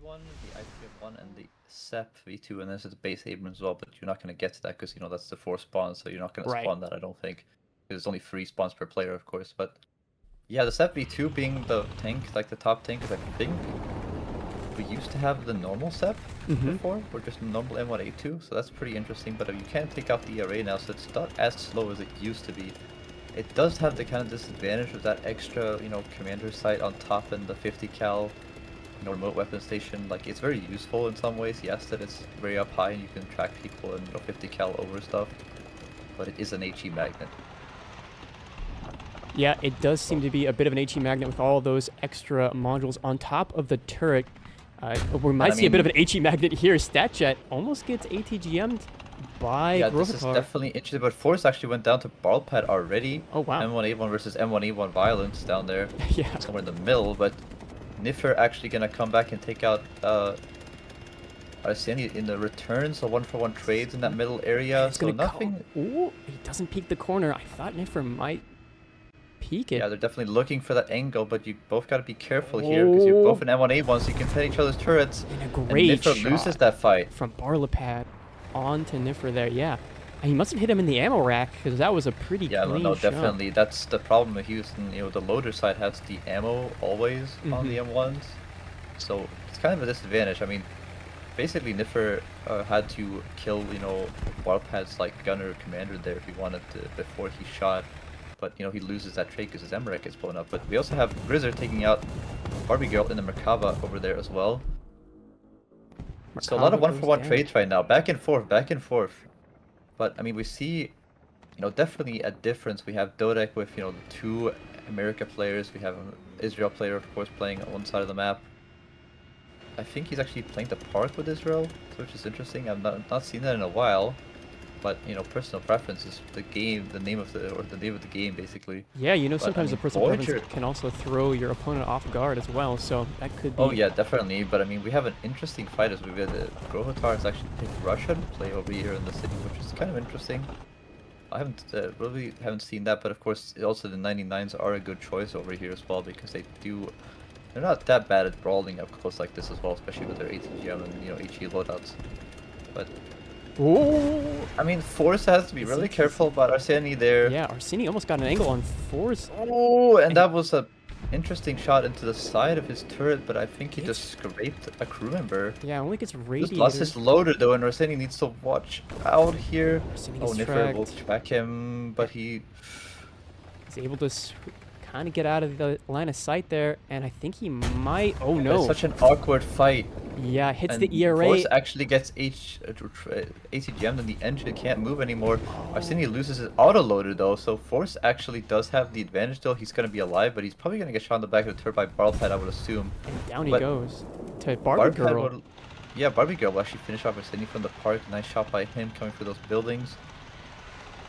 V1, the IPF1, and the SEP V2, and this is the base Abrams as well, but you're not going to get to that because, that's the 4 spawns, so you're not going to spawn that, I don't think. There's only 3 spawns per player, of course, but yeah, the SEP V2 being the tank, like the top tank, is I think we used to have the normal SEP before, or just normal M1A2, so that's pretty interesting, but you can't take out the ERA now, so it's not as slow as it used to be. It does have the kind of disadvantage of that extra, commander sight on top and the 50 cal, remote weapon station. Like, it's very useful in some ways, yes, that it's very up high and you can track people and, 50 cal over stuff, but it is an HE magnet. Yeah, it does seem to be a bit of an HE magnet with all those extra modules on top of the turret. We might see a bit of an HE magnet here. StatJet almost gets ATGM'd by Yeah, this is definitely interesting, but Force actually went down to Barlpad already. Oh, wow. M1A1 versus M1A1 violence down there. Yeah. Somewhere in the middle, but Niffer actually gonna come back and take out Arseni in the return, so 1-for-1 trades in that middle area. So nothing. Ooh, he doesn't peek the corner. I thought Niffer might peek it. Yeah, they're definitely looking for that angle, but you both got to be careful here because you're both in M1A1, so you can pet each other's turrets. And a great shot loses that fight from Barlpad onto Niffer there. Yeah, and he must have hit him in the ammo rack because that was a pretty clean no, shot. definitely. That's the problem with Houston. The loader side has the ammo always on the M1s, so it's kind of a disadvantage. I mean, basically Niffer had to kill Barlpad's like gunner commander there if he wanted to before he shot. But, he loses that trade because his Emmerich gets blown up. But we also have Grizzer taking out Barbie Girl in the Merkava over there as well. So a lot of 1-for-1 trades right now. Back and forth, back and forth. But, I mean, we see, definitely a difference. We have DODEC with, the 2 America players. We have an Israel player, of course, playing on one side of the map. I think he's actually playing the park with Israel, which is interesting. I've not seen that in a while. But personal preference is the game, the name of the game, basically. Yeah, sometimes the personal preference can also throw your opponent off guard as well. So that could be. Oh yeah, definitely. But I mean, we have an interesting fight as we've got Grohotar has actually picked Russian play over here in the city, which is kind of interesting. I haven't really seen that, but of course, also the 99s are a good choice over here as well because they're not that bad at brawling up close like this as well, especially with their ATGM and HE loadouts. But. Ooh. I mean, Force has to be really careful about Arseni there. Yeah, Arseni almost got an angle on Force. Oh, and that was a interesting shot into the side of his turret, but I think he just scraped a crew member. Yeah, only gets radiated. Just lost his loader though, and Arseni needs to watch out here. Niffer will track him, but he's able to kind of get out of the line of sight there, and I think he might. Oh no! It's such an awkward fight. Yeah, hits and the ERA. Force actually gets ATGM'd and the engine can't move anymore. Arseni loses his autoloader though, so Force actually does have the advantage though. He's going to be alive, but he's probably going to get shot in the back of the turret by Barlpad, I would assume. And down he goes to Barbie Girl. Yeah, Barbie Girl will actually finish off Arseni from the park. Nice shot by him coming through those buildings.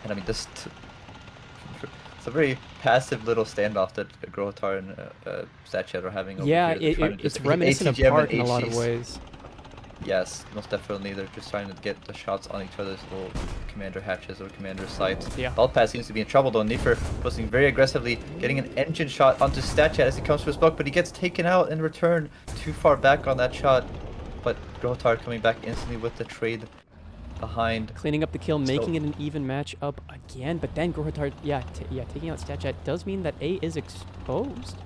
And I mean, this... It's a very passive little standoff that Grohotar and StatJet are having over here. Yeah, it's reminiscent of Park in a lot of ways. Yes, most definitely. They're just trying to get the shots on each other's little commander hatches or commander sites. Yeah. Barlpad seems to be in trouble though. Niffer pushing very aggressively, getting an engine shot onto StatJet as he comes for his buck, but he gets taken out in return. Too far back on that shot. But Grohotar coming back instantly with the trade behind. Cleaning up the kill, making it an even match up again, but then Grohotar, taking out StatJet does mean that A is exposed.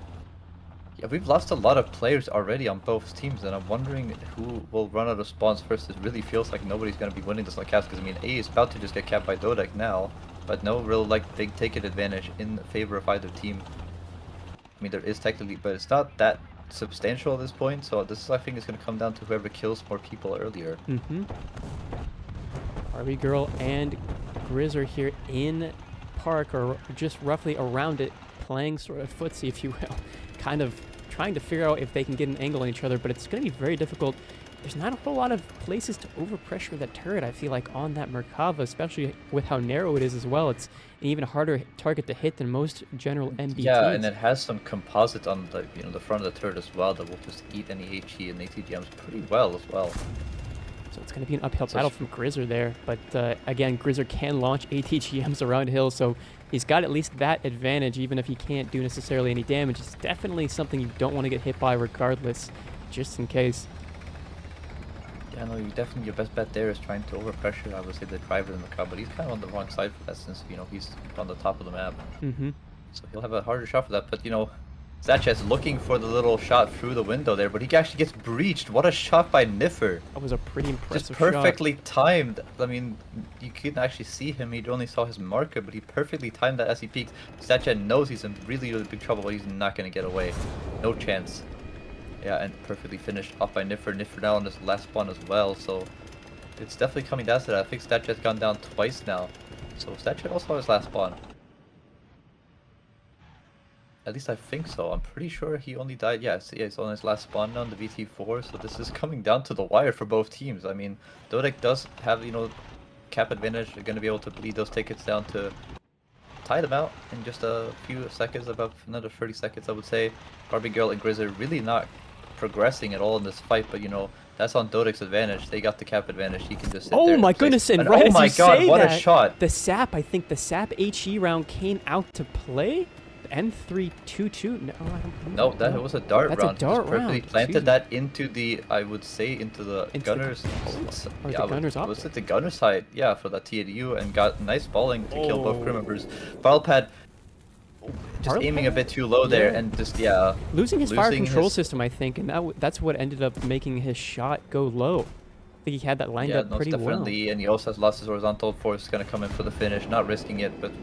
Yeah, we've lost a lot of players already on both teams, and I'm wondering who will run out of spawns first. It really feels like nobody's going to be winning this on caps, because I mean, A is about to just get capped by DODEC now, but no real big ticket advantage in favor of either team. I mean, there is technically, but it's not that substantial at this point, so this I think is going to come down to whoever kills more people earlier. Barbie Girl and Grizzer here in Park, or just roughly around it, playing sort of footsie, if you will, kind of trying to figure out if they can get an angle on each other, but it's going to be very difficult. There's not a whole lot of places to overpressure that turret, I feel like, on that Merkava, especially with how narrow it is as well. It's an even harder target to hit than most general MBTs. Yeah, and it has some composite on the the front of the turret as well that will just eat any HE and ATGMs pretty well as well. So it's going to be an uphill battle from Grizzer there. But again, Grizzer can launch ATGMs around hills, so he's got at least that advantage, even if he can't do necessarily any damage. It's definitely something you don't want to get hit by regardless, just in case. Yeah, no, definitely your best bet there is trying to overpressure, I would say, the driver in the car, but he's kind of on the wrong side for that since, he's on the top of the map. Mm-hmm. So he'll have a harder shot for that, but, Zatchet's looking for the little shot through the window there, but he actually gets breached. What a shot by Niffer. That was a pretty impressive Just perfectly timed. I mean, you couldn't actually see him. You only saw his marker, but he perfectly timed that as he peeked. Zatchet knows he's in really, really big trouble, but he's not going to get away. No chance. Yeah, and perfectly finished off by Niffer. Niffer now on his last spawn as well, so it's definitely coming down to that. I think Statchet's gone down twice now. So Statchet also has last spawn. At least I think so. I'm pretty sure he only died. Yeah, he's on his last spawn now on the VT4. So this is coming down to the wire for both teams. I mean, DODEC does have, cap advantage. They're going to be able to bleed those tickets down to tie them out in just a few seconds, about another 30 seconds, I would say. Barbie Girl and Grizz are really not progressing at all in this fight, but that's on DODEC's advantage. They got the cap advantage. He can just sit there. Oh my goodness, and right oh as my you god, say what that, a shot. The SAP, I think the SAP HE round came out to play. N322. No, I don't know. No, that was a dart round. That's a dart he just perfectly round. planted that into the, I would say, into the gunners. The gunners up. Was it the gunner side? Yeah, for that TADU, and got nice balling to kill both crew members. Barrel pad just aiming a bit too low there, and just losing his fire control system, I think, and that's what ended up making his shot go low. I think he had that lined up pretty definitely, well. And he also has lost his horizontal force. Going to come in for the finish, not risking it, but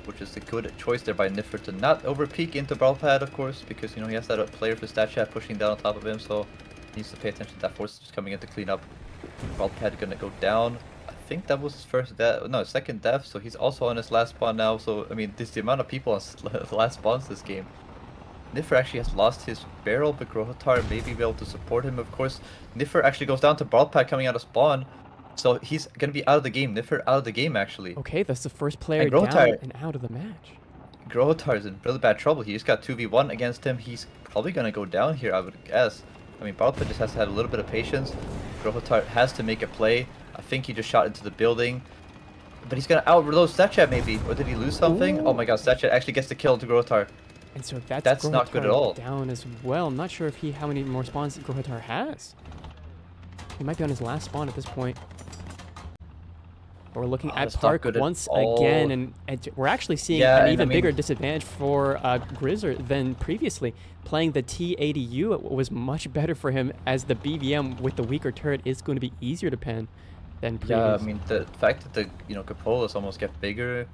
which is a good choice there by Niffer to not over peek into Barrel pad, of course, because he has that player for Statchet pushing down on top of him, so he needs to pay attention to that force just coming in to clean up. Barrel pad going to go down. I think that was his first death, no, second death, so he's also on his last spawn now. So I mean, this the amount of people on last spawns this game. Niffer actually has lost his barrel, but Grohotar may be able to support him, of course. Niffer actually goes down to Barrel pad coming out of spawn. So he's going to be out of the game. Niffer out of the game, actually. Okay, that's the first player down and out of the match. Grohotar is in really bad trouble. He just got 2v1 against him. He's probably going to go down here, I would guess. I mean, Barlpa just has to have a little bit of patience. Grohotar has to make a play. I think he just shot into the building. But he's going to out-reload Statchet, maybe. Or did he lose something? Ooh. Oh my god, Statchet actually gets the kill to Grohotar. And so that's not good at all. Down as well. I'm not sure if how many more spawns Grohotar has. He might be on his last spawn at this point. But we're looking at Park once again, and we're actually seeing an even bigger disadvantage for Grizzer than previously. Playing the T80U was much better for him, as the BVM with the weaker turret is going to be easier to pen than previous. Yeah, I mean, the fact that the cupolas almost get bigger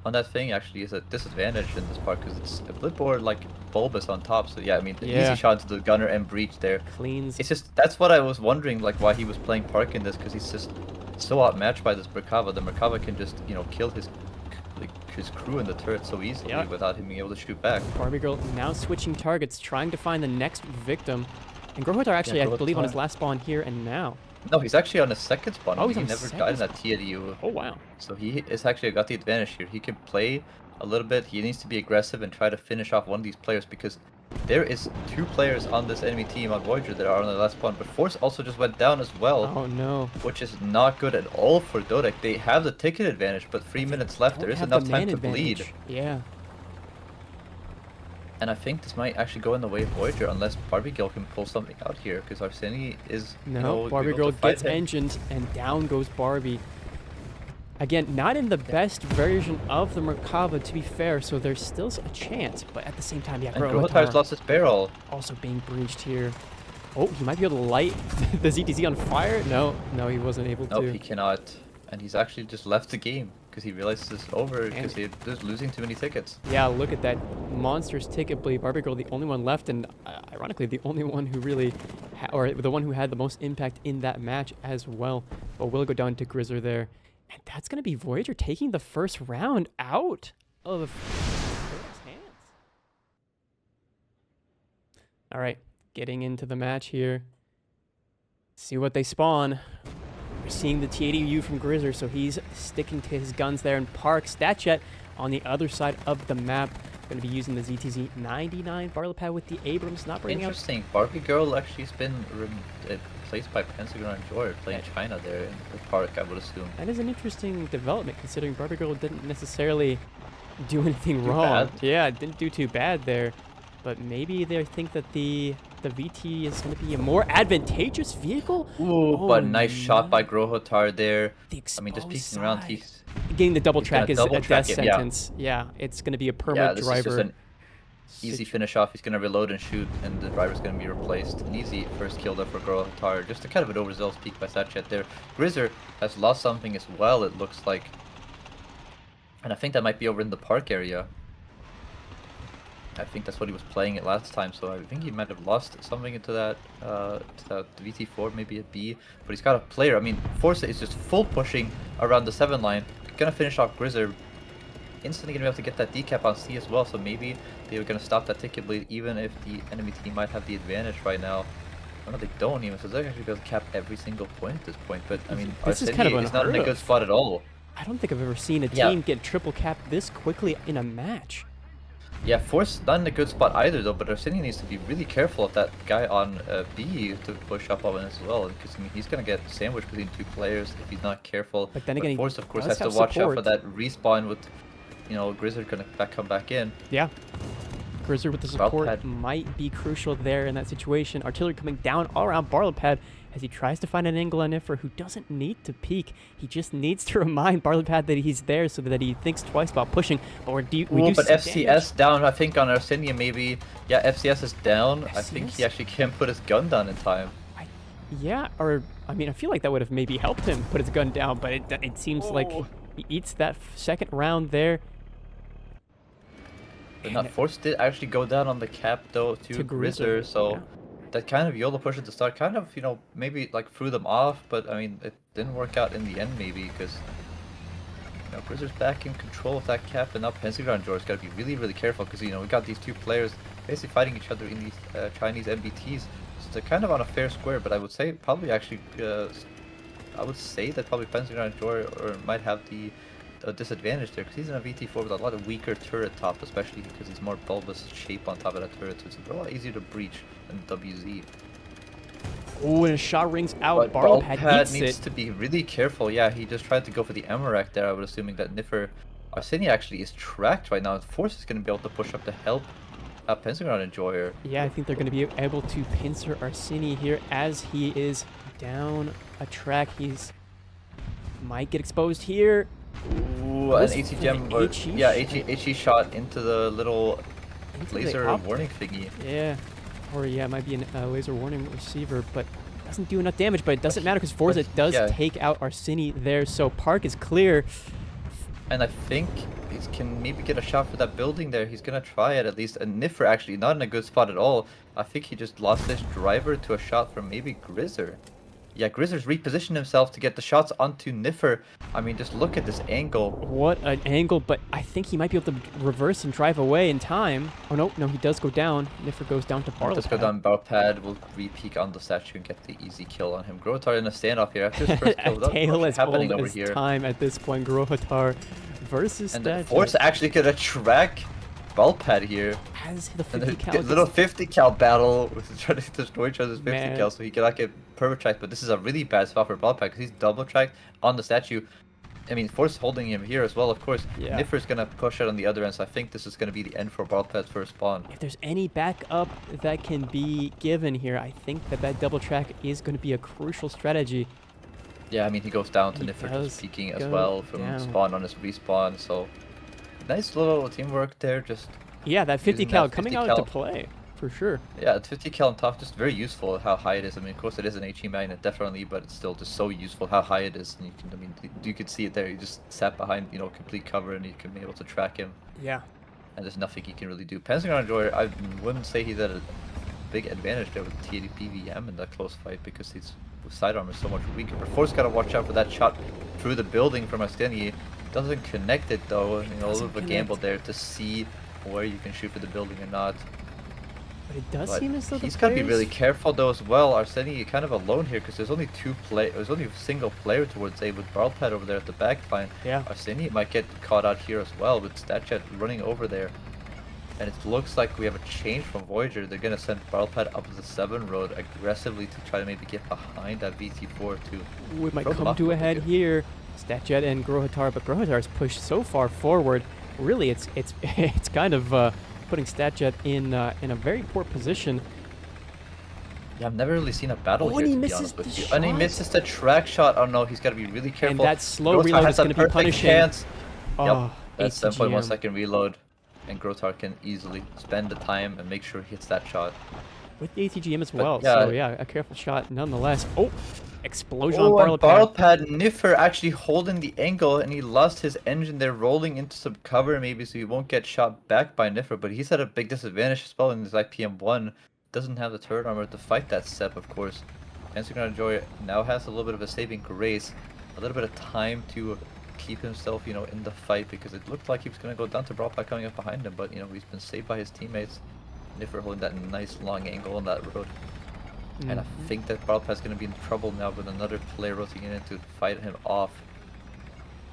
on that thing actually is a disadvantage in this part, because it's a bit more like bulbous on top. So yeah, I mean, the easy shot to the gunner and breach there. Cleans. It's just, that's what I was wondering, like, why he was playing Park in this, because he's just so outmatched by this Merkava. The Merkava can just, kill his crew in the turret so easily without him being able to shoot back. Barbie Girl now switching targets, trying to find the next victim. And Grohotar actually, I believe, on his last spawn here and now. No, he's actually on his second spawn. Oh, he never died in that TADU. Oh, wow. So he is actually got the advantage here. He can play a little bit. He needs to be aggressive and try to finish off one of these players, because there is 2 players on this enemy team on Voyager that are on the last spawn. But Force also just went down as well. Oh, no. Which is not good at all for DODEC. They have the ticket advantage, but 3 minutes left. There is enough time to bleed. Yeah. And I think this might actually go in the way of Voyager, unless Barbie Girl can pull something out here, because Arseni is... No, Barbie Girl gets engined, and down goes Barbie. Again, not in the best version of the Merkava, to be fair, so there's still a chance, but at the same time, yeah, Grohotar's lost his barrel. Also being breached here. Oh, he might be able to light the ZTZ on fire? No, he wasn't able to. No, he cannot. And he's actually just left the game, because he realizes it's over, because they're just losing too many tickets. Yeah, look at that monstrous ticket bleed. Barbie Girl, the only one left, and ironically, the only one who really, or the one who had the most impact in that match as well. But we'll go down to Grizzer there. And that's going to be Voyager taking the first round out of hands. All right, getting into the match here. See what they spawn. We're seeing the T80U from Grizzer, so he's sticking to his guns there. And Park Statchet on the other side of the map. Going to be using the ZTZ 99 Barlapad with the Abrams, not bringing up. Interesting. Barbie Girl actually has been replaced by Pentagon and Joy, playing China there in the Park, I would assume. That is an interesting development, considering Barbie Girl didn't necessarily do anything wrong. Yeah, didn't do too bad there. But maybe they think that the the VT is going to be a more advantageous vehicle. Ooh, Oh, but nice shot by no. Grohotar there. The I mean, just exposed peeking around, side. Getting the double he's gonna track is double a track death him, yeah. sentence. Yeah, it's going to be a Yeah, perma this is just driver. an easy finish off. He's gonna reload and shoot, and the driver's gonna be replaced. An easy first kill there for Grohotar. Just a kind of an overzealous peak by Satchet there. Grizzer has lost something as well, it looks like. And I think that might be over in the park area. I think that's what he was playing it last time, so I think he might have lost something into that, VT4, maybe a B. But he's got a player. I mean, Forza is just full pushing around the 7 line. Gonna finish off Grizzer. Instantly gonna be able to get that decap on C as well, so maybe they were gonna stop that ticket bleed even if the enemy team might have the advantage right now. Oh no, they don't even, so they're actually going to cap every single point at this point. But I mean, This is kind of is not in a unheard good of. spot at all. I don't think I've ever seen a Yeah. team get triple cap this quickly in a match. Yeah, Force not in a good spot either though, but Arsenia needs to be really careful of that guy on B to push up on him as well, because I mean, he's gonna get sandwiched between 2 players if he's not careful. But then again, Force of course does has to have watch out for support. that respawn with, you know, Grizzard gonna come back in. Yeah. Grizzer with the support Barlepad. might be crucial there in that situation. Artillery coming down all around Barlepad as he tries to find an angle on Niffer, who doesn't need to peek. He just needs to remind Barlepad that he's there so that he thinks twice about pushing. But we do But see FCS damage. down, I think on Arsenia maybe. Yeah, FCS is down. I think he FCS? actually can't put his gun down in time. Yeah, or I mean, I feel like that would have maybe helped him put his gun down, but it seems like he eats that second round there. But not Force did actually go down on the cap though to Grizzer, so yeah. that kind of YOLO push at the start kind of, you know, maybe like threw them off, but I mean, it didn't work out in the end maybe, because, you know, Grizzer's back in control of that cap, and now Pentagon George's got to be really, really careful, because, you know, we got these 2 players basically fighting each other in these Chinese MBTs, so they're kind of on a fair square, but I would say probably actually, I would say that probably Pentagon George or might have the disadvantage there, because he's in a VT4 with a lot of weaker turret top, especially because he's more bulbous shape on top of that turret, so it's a lot easier to breach than WZ. Oh, and a shot rings out. But Barlepad eats needs it. to be really careful. Yeah, he just tried to go for the Amarak there. I would assuming that Niffer Arsenia actually is tracked right now, and Force is going to be able to push up to help Pentagon Enjoyer. Yeah, I think they're going to be able to pincer Arsini here as he is down a track. He's might get exposed here. Ooh, an HE gem, yeah, HE HE shot into the little into the laser optic. warning thingy. Yeah, or yeah, it might be a laser warning receiver, but doesn't do enough damage. But it doesn't matter because Forza does take out Arsini there, so Park is clear. And I think he can maybe get a shot for that building there. He's gonna try it at least. And Niffer actually not in a good spot at all. I think he just lost this driver to a shot from maybe Grizzer. Yeah, Grizzer's repositioned himself to get the shots onto Niffer. I mean, just look at this angle. What an angle, but I think he might be able to reverse and drive away in time. Oh, no, he does go down. Niffer goes down to Barlepad. Let's go down Barlepad. We'll re-peek on the statue and get the easy kill on him. Grohotar in a standoff here after his first kill. A tale as happening old over as here. time at this point. Grohotar versus And the Statue. Force actually gonna track Barlepad here. As the And 50 the cal little gets- 50 cal battle with trying to destroy each other's 50 Man. cal, so he cannot get perfect tracked. But this is a really bad spot for Barlepad because he's double tracked on the statue. I mean, Force holding him here as well, of course. Yeah. Niffer's gonna push it on the other end, so I think this is gonna be the end for Barlepad's first spawn. If there's any backup that can be given here, I think that double track is going to be a crucial strategy. Yeah, I mean, he goes down to He Niffer does just peeking as go well from down. spawn on his respawn, so nice little teamwork there, just Yeah, that 50 using cal that coming 50 out cal. into play, for sure. yeah, it's 50 cal on top, just very useful how high it is. I mean, of course it is an HE magnet, definitely, but it's still just so useful how high it is. And you can, I mean, you could see it there. You just sat behind, you know, complete cover, and you can be able to track him. Yeah. And there's nothing he can really do. Pentagon Enjoyer, I wouldn't say he's at a big advantage there with TADP VM in that close fight because his sidearm is so much weaker. But Force gotta watch out for that shot through the building from Asteni. Doesn't connect it though. You know, a little bit of a gamble there to see where you can shoot for the building or not. But it does But seem as though he's the got to be players- really careful though as well. Arseni kind of alone here because there's only there's only a single player towards A with Barlepad over there at the back line. Yeah. Arseni might get caught out here as well with Statchet running over there. And it looks like we have a change from Voyager. They're going to send Barlepad up the 7 road aggressively to try to maybe get behind that VT4 too. Ooh, it might Throw them come off to a a head bit. here. Statjet and Grohotar, but Grohotar's pushed so far forward. Really, it's it's kind of putting Statjet in a very poor position. Yeah, I've never really seen a battle Oh, here, and he to be misses honest with the you. And he shot. misses the track shot. Oh no, he's got to be really careful. And that slow Grotar reload has is a going to be perfect punishing. chance. Oh, Yep, that's 7.1 ATGM. second reload. And Grotar can easily spend the time and make sure he hits that shot. With the ATGM as But well, yeah. so yeah, a careful shot nonetheless. Oh, explosion on Oh, and Barrel Pad. Barrelpad Niffer actually holding the angle, and he lost his engine there, rolling into some cover maybe, so he won't get shot back by Niffer. But he's at a big disadvantage as well in his IPM1. Doesn't have the turret armor to fight that step, of course. Pentagon Joy now has a little bit of a saving grace, a little bit of time to keep himself, you know, in the fight, because it looked like he was going to go down to Barrelpad coming up behind him, but, you know, he's been saved by his teammates. Niffer holding that nice long angle on that road. And I think that Barrelpad's going to be in trouble now with another player rotating in to fight him off.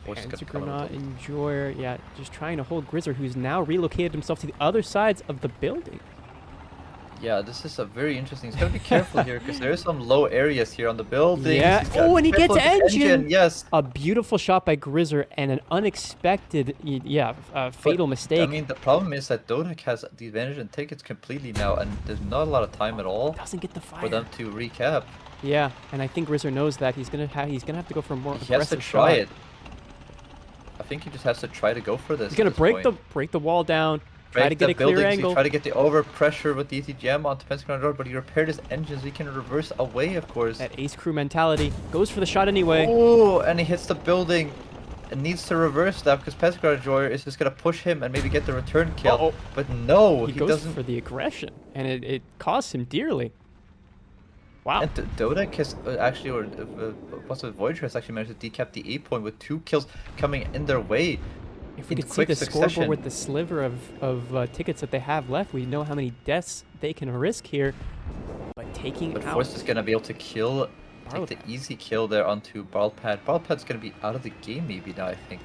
Pentagon Enjoyer, yeah, just trying to hold Grizzer, who's now relocated himself to the other sides of the building. Yeah, this is a very interesting. He's got to be careful here because there is some low areas here on the building. Yeah. Oh, and he gets engine. Yes. A beautiful shot by Grizzer and an unexpected, fatal mistake. I mean, the problem is that DODEC has the advantage in tickets completely now, and there's not a lot of time at all. Doesn't get the fire for them to recap. Yeah, and I think Grizzer knows that he's gonna have to go for a more aggressive He has to try shot. it. I think he just has to try to go for this. He's gonna break the wall down. Try to get a clear angle. Try to get the over pressure with the ETGM onto Pentagon Road, but he repaired his engines. He can reverse away, of course. That ace crew mentality. Goes for the shot anyway. Oh, and he hits the building and needs to reverse that because Pentagon Enjoyer is just gonna push him and maybe get the return kill. But no, he goes for the aggression, and it costs him dearly. Wow. And DODEC has actually, or what's it, Voyager has actually managed to decap the A point with 2 kills coming in their way. If we could see the scoreboard with the sliver of tickets that they have left, we know how many deaths they can risk here. But taking out... Force is going to be able to take the easy kill there onto Barrelpad. Barrelpad's going to be out of the game maybe now, I think.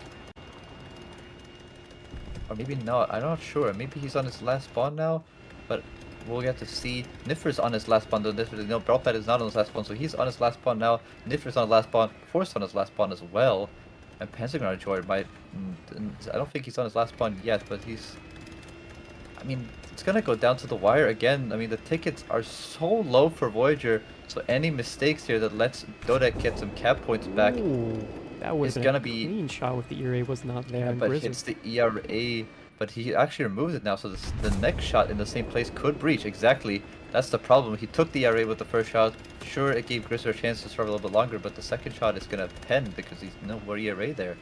Or maybe not, I'm not sure. Maybe he's on his last spawn now, but we'll get to see. Niffer's on his last spawn though. No, Barrelpad is not on his last spawn, so he's on his last spawn now. Niffer's on his last spawn. Force on his last spawn as well. And Pentagon Enjoyer might... I don't think he's on his last spawn yet, but he's... I mean, it's gonna go down to the wire again. I mean, the tickets are so low for Voyager, so any mistakes here that lets DODEC get some cap points back... Ooh, that was gonna be a clean shot with the ERA was not there. Yeah, but hits the ERA, but he actually removes it now, so the next shot in the same place could breach. Exactly. That's the problem. He took the ERA with the first shot. Sure, it gave Grizzer a chance to serve a little bit longer, but the second shot is going to pen because he's no more ERA there.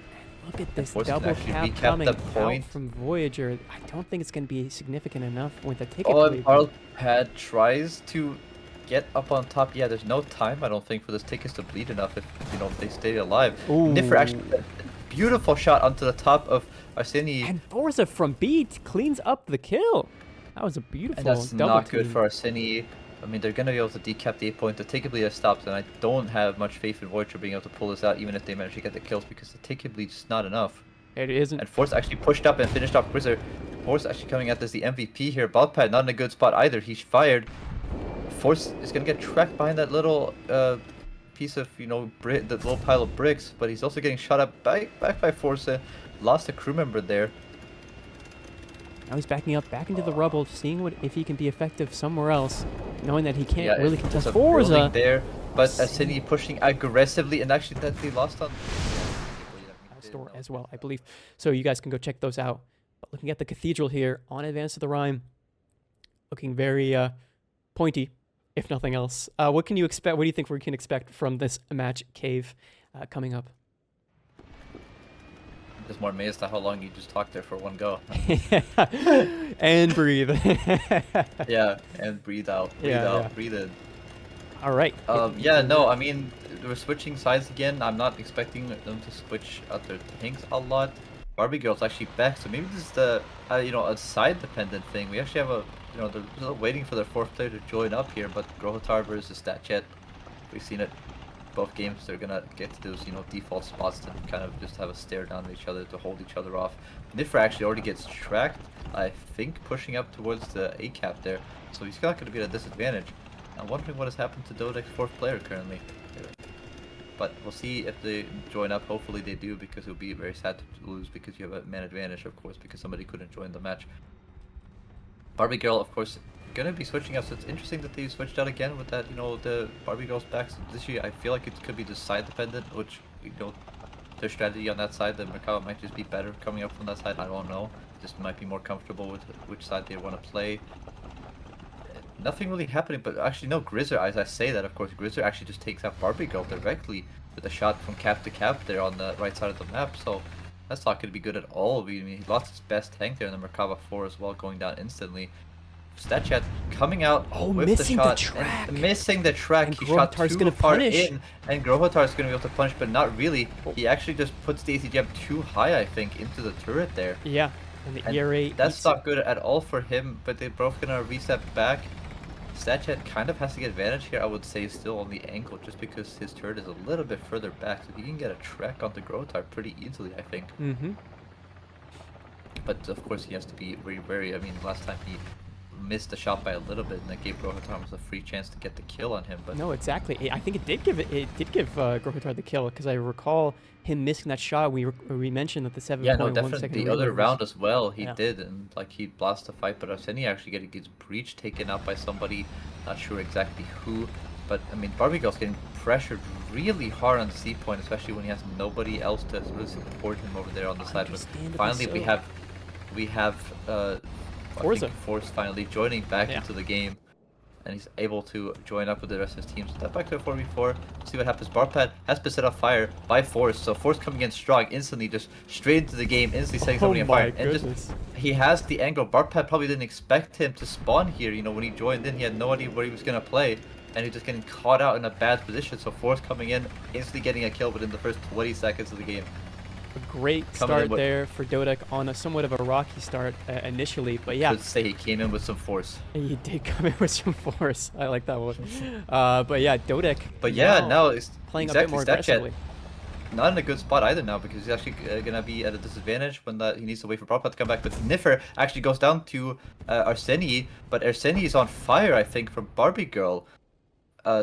Look at this double cap coming out from Voyager. I don't think it's going to be significant enough with the ticket. Oh, and Barrelpad tries to get up on top. Yeah, there's no time, I don't think, for this tickets to bleed enough if, you know, if they stay alive. Niffer actually a beautiful shot onto the top of Arseni. And Forza from B cleans up the kill. That was a beautiful double team. That's not good for Arseni. I mean, they're going to be able to decap the 8 point. The ticket bleed has stopped, and I don't have much faith in Voyager being able to pull this out, even if they manage to get the kills, because the ticket bleed is not enough. It isn't. And Force actually pushed up and finished off Grizzer. Force actually coming at this the MVP here. Barrelpad not in a good spot either. He's fired. Force is going to get tracked behind that little piece of, you know, the little pile of bricks, but he's also getting shot up back by Force. Lost a crew member there. Now he's backing up back into the rubble, seeing if he can be effective somewhere else, knowing that he can't really contest Forza. There, but Arseni pushing aggressively, and actually that they lost on store as well, I believe. So you guys can go check those out. But looking at the Cathedral here on Advance to the Rhyme, looking very pointy, if nothing else. What can you expect? What do you think we can expect from this match cave coming up? Just more amazed at how long you just talked there for one go. And breathe. Yeah, and breathe out. Breathe out. Breathe in. All right. Yeah, no, I mean, we're switching sides again. I'm not expecting them to switch out their tanks a lot. Barbie Girl's actually back, so maybe this is the, you know, a side-dependent thing. We actually have a, you know, they're still waiting for their 4th player to join up here, but Grohotar versus Statjet, we've seen it. Both games, they're gonna get to those, you know, default spots to kind of just have a stare down at each other to hold each other off. Niffer actually already gets tracked, I think, pushing up towards the A cap there, so he's not gonna be at a disadvantage. I'm wondering what has happened to DODEC's 4th player currently. But we'll see if they join up. Hopefully they do, because it would be very sad to lose because you have a man advantage, of course, because somebody couldn't join the match. Barbie Girl, of course, gonna be switching out. So it's interesting that they switched out again with that, you know, the Barbie girls back. So this year, I feel like it could be just side dependent, which, you know, their strategy on that side, the Mercado might just be better coming up from that side. I don't know. Just might be more comfortable with which side they want to play. Nothing really happening, but actually no, Grizzer, as I say that, of course, Grizzer actually just takes out Barbie Girl directly with a shot from cap to cap there on the right side of the map. So that's not going to be good at all. I mean, he lost his best tank there in the Merkava 4 as well, going down instantly. StatChat coming out with the shot, and missing the track. And he shot too far punish. in, and Grohotar is going to be able to punish, but not really. He actually just puts the ACGM too high, I think, into the turret there. Yeah, and the ERA. That's not good at all for him, but they're both going to reset back. StatChat kind of has to get advantage here, I would say, still on the angle, just because his turret is a little bit further back, so he can get a track onto Grohotar pretty easily, I think. But of course, he has to be very wary. I mean, last time he missed the shot by a little bit, and that gave Grohotar a free chance to get the kill on him. But no, exactly. I think it did give Grohotar the kill, because I recall him missing that shot. We mentioned that the 7.1 yeah, no, definitely the other round as well. He yeah. did, and like he lost the fight, but Arseni actually gets breach taken out by somebody. Not sure exactly who, but I mean, Barbie Girl's getting pressured really hard on the C point, especially when he has nobody else to really support him over there on the side. But finally, we have Force finally joining back into the game, and he's able to join up with the rest of his team. So step back to a 4v4, see what happens. Barpad has been set on fire by Force, so Force coming in strong, instantly just straight into the game, instantly setting somebody on fire. And just, he has the angle. Barpad probably didn't expect him to spawn here, you know, when he joined in, he had no idea where he was going to play, and he's just getting caught out in a bad position. So Force coming in, instantly getting a kill within the first 20 seconds of the game. A great start there for DODEC on a somewhat of a rocky start initially, but yeah. I should say he came in with some force. He did come in with some force. I like that one. But yeah, DODEC. But yeah, now it's playing a bit more aggressively. Not in a good spot either now, because he's actually gonna be at a disadvantage when he needs to wait for Barpad to come back. But Niffer actually goes down to Arseni, but Arseni is on fire, I think, from Barbie Girl.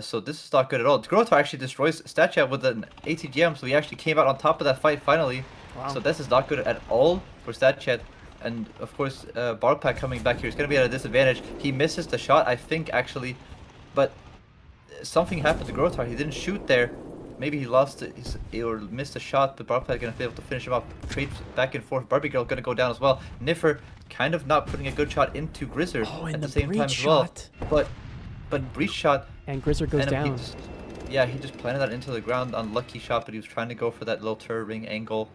So this is not good at all. Grohotar actually destroys StatChat with an ATGM, so he actually came out on top of that fight finally. Wow. So this is not good at all for StatChat. And of course, Barpack coming back here is going to be at a disadvantage. He misses the shot, I think, actually. But something happened to Grohotar. He didn't shoot there. Maybe he lost it or missed a shot, but Barpack going to be able to finish him off. Trade back and forth. Barbie Girl going to go down as well. Niffer kind of not putting a good shot into Grizzer at the same time as well. But breach shot. And Grizzer goes down. He just planted that into the ground. Unlucky shot, but he was trying to go for that little turret ring angle.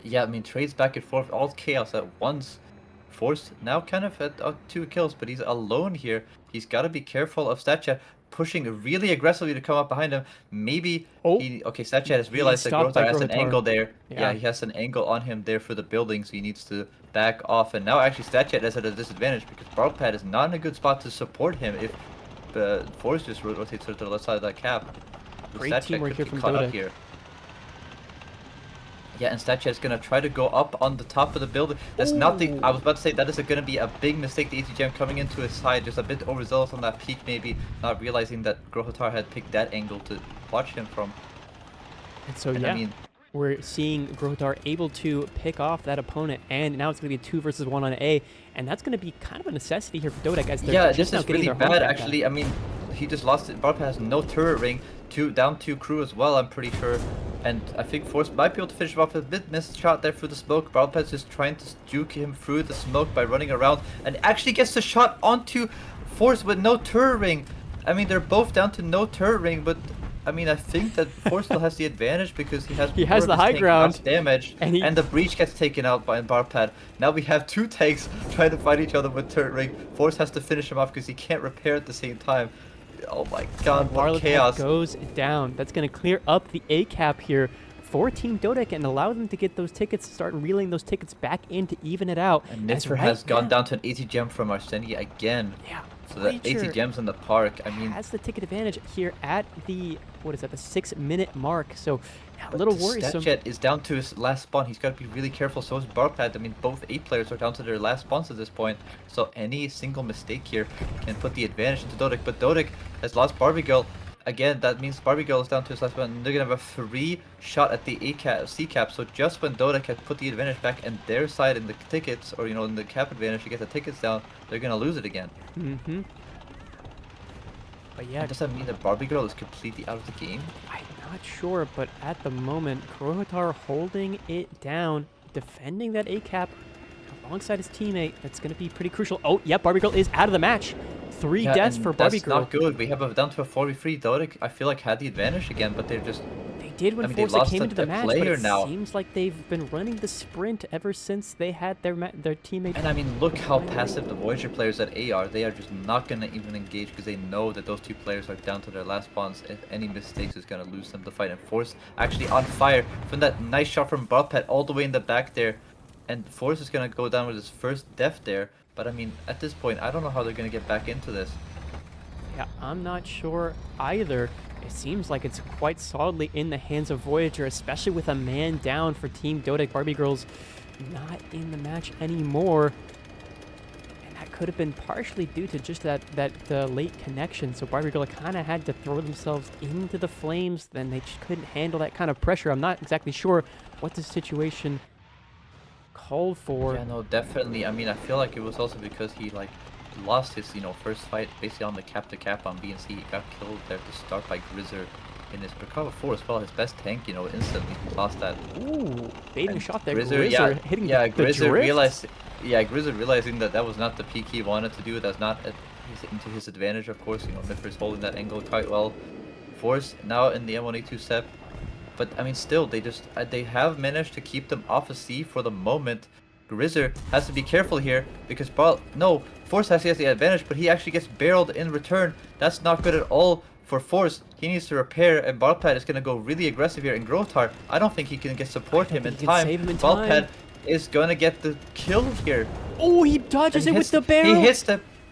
Yeah, I mean, trades back and forth, all chaos at once. Force now kind of at 2 kills, but he's alone here. He's got to be careful of StatChat pushing really aggressively to come up behind him. Maybe StatChat has realized that Grohotar has an angle there. Yeah, he has an angle on him there for the building, so he needs to back off. And now actually StatChat is at a disadvantage because Barpad is not in a good spot to support him if Force just rotates to the left side of that cap. Great teamwork here from DODEC. Yeah, and StatChat is going to try to go up on the top of the building. That's not the... I was about to say, that is going to be a big mistake. The ATGM coming into his side, just a bit overzealous on that peak maybe, not realizing that Grohotar had picked that angle to watch him from. And so, I mean, we're seeing Grohotar able to pick off that opponent, and now it's going to be a 2 versus 1 on A, and that's going to be kind of a necessity here for DODEC as they're just now getting their home bad, actually. I mean, he just lost it. Barpad has no turret ring, down 2 crew as well, I'm pretty sure. And I think Force might be able to finish him off with a bit missed shot there through the smoke. Barpad's just trying to juke him through the smoke by running around, and actually gets the shot onto Force with no turret ring. I mean, they're both down to no turret ring, but I mean, I think that Force still has the advantage because he has the high ground damage, and the breach gets taken out by Barpad. Now we have 2 tanks trying to fight each other with turret ring. Force has to finish him off because he can't repair at the same time. Oh my god, what chaos. Goes down. That's going to clear up the A cap here for Team DODEC and allow them to get those tickets, start reeling those tickets back in to even it out. And Nitzer has gone down to an ATGM from Arseni again. Yeah. So the ATGM's in the park. I mean, has the ticket advantage here at the, the 6-minute mark. So a little worrisome. StatChat is down to his last spawn. He's got to be really careful. So is Barpad. I mean, both 8 players are down to their last spawns at this point. So any single mistake here can put the advantage into DODEC. But DODEC has lost Barbie Girl. again, that means Barbie Girl is down to his last one, and they're gonna have a free shot at the C cap. So just when DODEC had put the advantage back in their side in the tickets, or in the cap advantage to get the tickets down, they're gonna lose it again. But yeah, And does that mean that Barbie Girl is completely out of the game? I'm not sure, but at the moment, Krohatar holding it down, defending that A cap alongside his teammate. That's going to be pretty crucial. Oh, yeah, Barbie Girl is out of the match. 3 deaths for Barbie Girl. That's not good. We have a down to a 4v3. DODEC, I feel like, had the advantage again, but they're just... They did when Forza came into the match, but it seems like they've been running the sprint ever since they had their teammate. And I mean, look how passive the Voyager players at A are. They are just not going to even engage because they know that those 2 players are down to their last spawns. If any mistakes is going to lose them the fight. And Force actually on fire from that nice shot from Bobpet all the way in the back there. And Force is going to go down with his first death there. But I mean, at this point, I don't know how they're going to get back into this. Yeah, I'm not sure either. It seems like it's quite solidly in the hands of Voyager, especially with a man down for Team DODEC. Barbie Girls not in the match anymore. And that could have been partially due to just that late connection. So Barbie Girl kind of had to throw themselves into the flames. Then they just couldn't handle that kind of pressure. I'm not exactly sure what the situation called for. Yeah, no, definitely. I mean, I feel like it was also because he lost his first fight basically on the cap to cap on B and C. He got killed there to start by Grizzer in his Perkava 4 as well. His best tank, instantly lost that. Ooh, baiting shot there. Grizzer hitting Grizzer realized. Grizzer realizing that was not the peak he wanted to do. That's not into his advantage, of course. Niffer's holding that angle quite well. Force now in the M1A2 step. But I mean, still, they have managed to keep them off of C for the moment. Grizzer has to be careful here because Force has the advantage, but he actually gets barreled in return. That's not good at all for Force. He needs to repair, and Balpad is going to go really aggressive here. And Grotar, I don't think he can support him in time. Balpad is going to get the kill here. Oh, he dodges it with the barrel.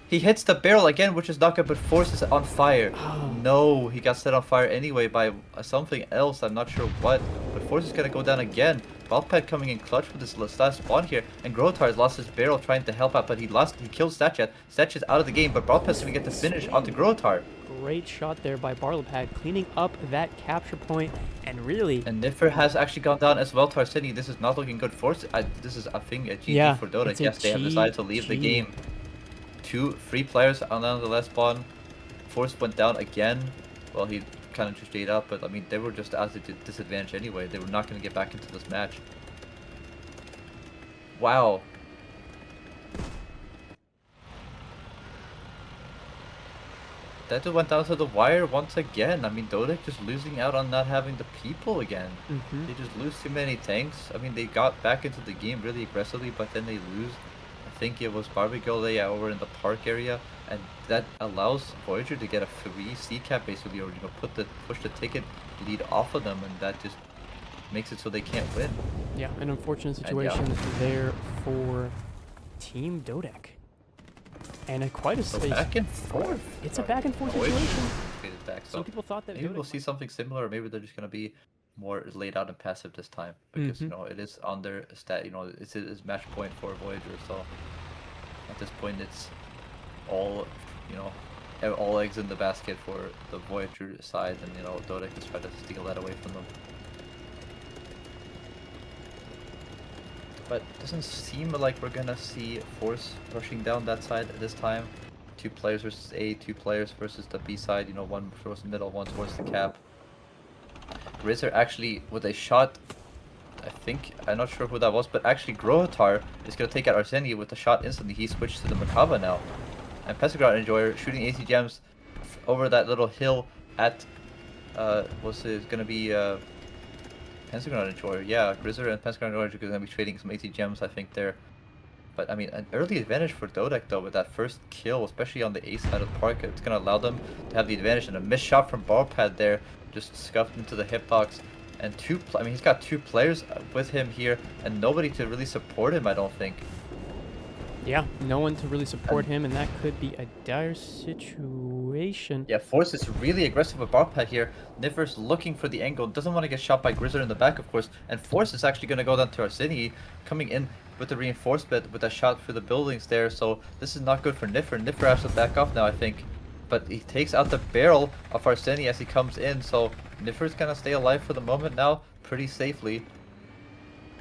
He hits the barrel again, which is not good, but Force is on fire. Oh. No, he got set on fire anyway by something else. I'm not sure what, but Force is going to go down again. Balpad coming in clutch with this last spawn here, and Grotar has lost his barrel trying to help out, but he killed Statchat. Statchat's out of the game, but Balpad's going to get the finish onto Grotar. Great shot there by Barlopad, cleaning up that capture point, and really... And Niffer has actually gone down as well to Arsini. This is not looking good for us. This is, I think, a GG for DODEC. Yes, they have decided to leave the game. 2 free players on the last spawn. Force went down again. Well, he kind of just stayed up, but I mean, they were just at a disadvantage anyway. They were not going to get back into this match. Wow. That just went down to the wire once again. I mean, DODEC just losing out on not having the people again. They just lose too many tanks. I mean, they got back into the game really aggressively, but then they lose. I think it was Barbie Girl over in the park area, and that allows Voyager to get a free C cap basically, or push the ticket lead off of them, and that just makes it so they can't win. Yeah, an unfortunate situation there for Team DODEC. And quite a space. Back and forth. It's a back and forth situation. Back, so some people thought that maybe we'll see something similar, or maybe they're just gonna be more laid out and passive this time, because it is on their stat. It's match point for Voyager. So at this point, it's all all eggs in the basket for the Voyager side, and DODEC is trying to steal that away from them. But it doesn't seem like we're gonna see Force rushing down that side this time. 2 players versus A, 2 players versus the B side. One towards the middle, one towards the cap. Grizzer actually with a shot. I'm not sure who that was, but actually Grotar is gonna take out Arseni with a shot instantly. He switched to the Merkava now, and Pentagon Enjoyer shooting AC gems over that little hill at what's it gonna be? Pentagon Enjoyer, yeah, Grizzer and Pentagon Enjoyer are going to be trading some AT gems, I think, there. But, I mean, an early advantage for DODEC, though, with that first kill, especially on the A side of the park. It's going to allow them to have the advantage, and a missed shot from Ballpad there, just scuffed into the hitbox. And he's got 2 players with him here, and nobody to really support him, I don't think. Yeah, no one to really support him, and that could be a dire situation. Yeah, Force is really aggressive with Barpad here. Niffer's looking for the angle, doesn't want to get shot by Grizzer in the back, of course. And Force is actually going to go down to Arsini, coming in with the reinforcement with a shot through the buildings there. So this is not good for Niffer. Niffer has to back off now, I think. but he takes out the barrel of Arseni as he comes in, so Niffer's gonna stay alive for the moment now, pretty safely.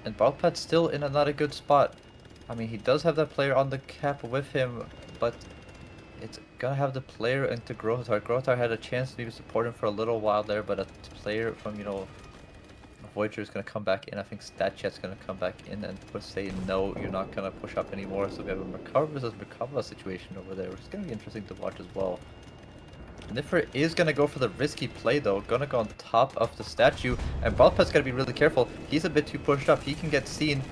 And Balpad's still in not a good spot. I mean, he does have that player on the cap with him, but it's gonna have the player into Grohotar. Grohotar had a chance to maybe support him for a little while there, but a player from, you know, Voyager is gonna come back in. I think StatChat's gonna come back in and say, no, you're not gonna push up anymore. So we have a Merkava versus Merkava situation over there, which is gonna be interesting to watch as well. Niffer is gonna go for the risky play though, gonna go on top of the statue, and Balpad's gotta be really careful. He's a bit too pushed up, he can get seen.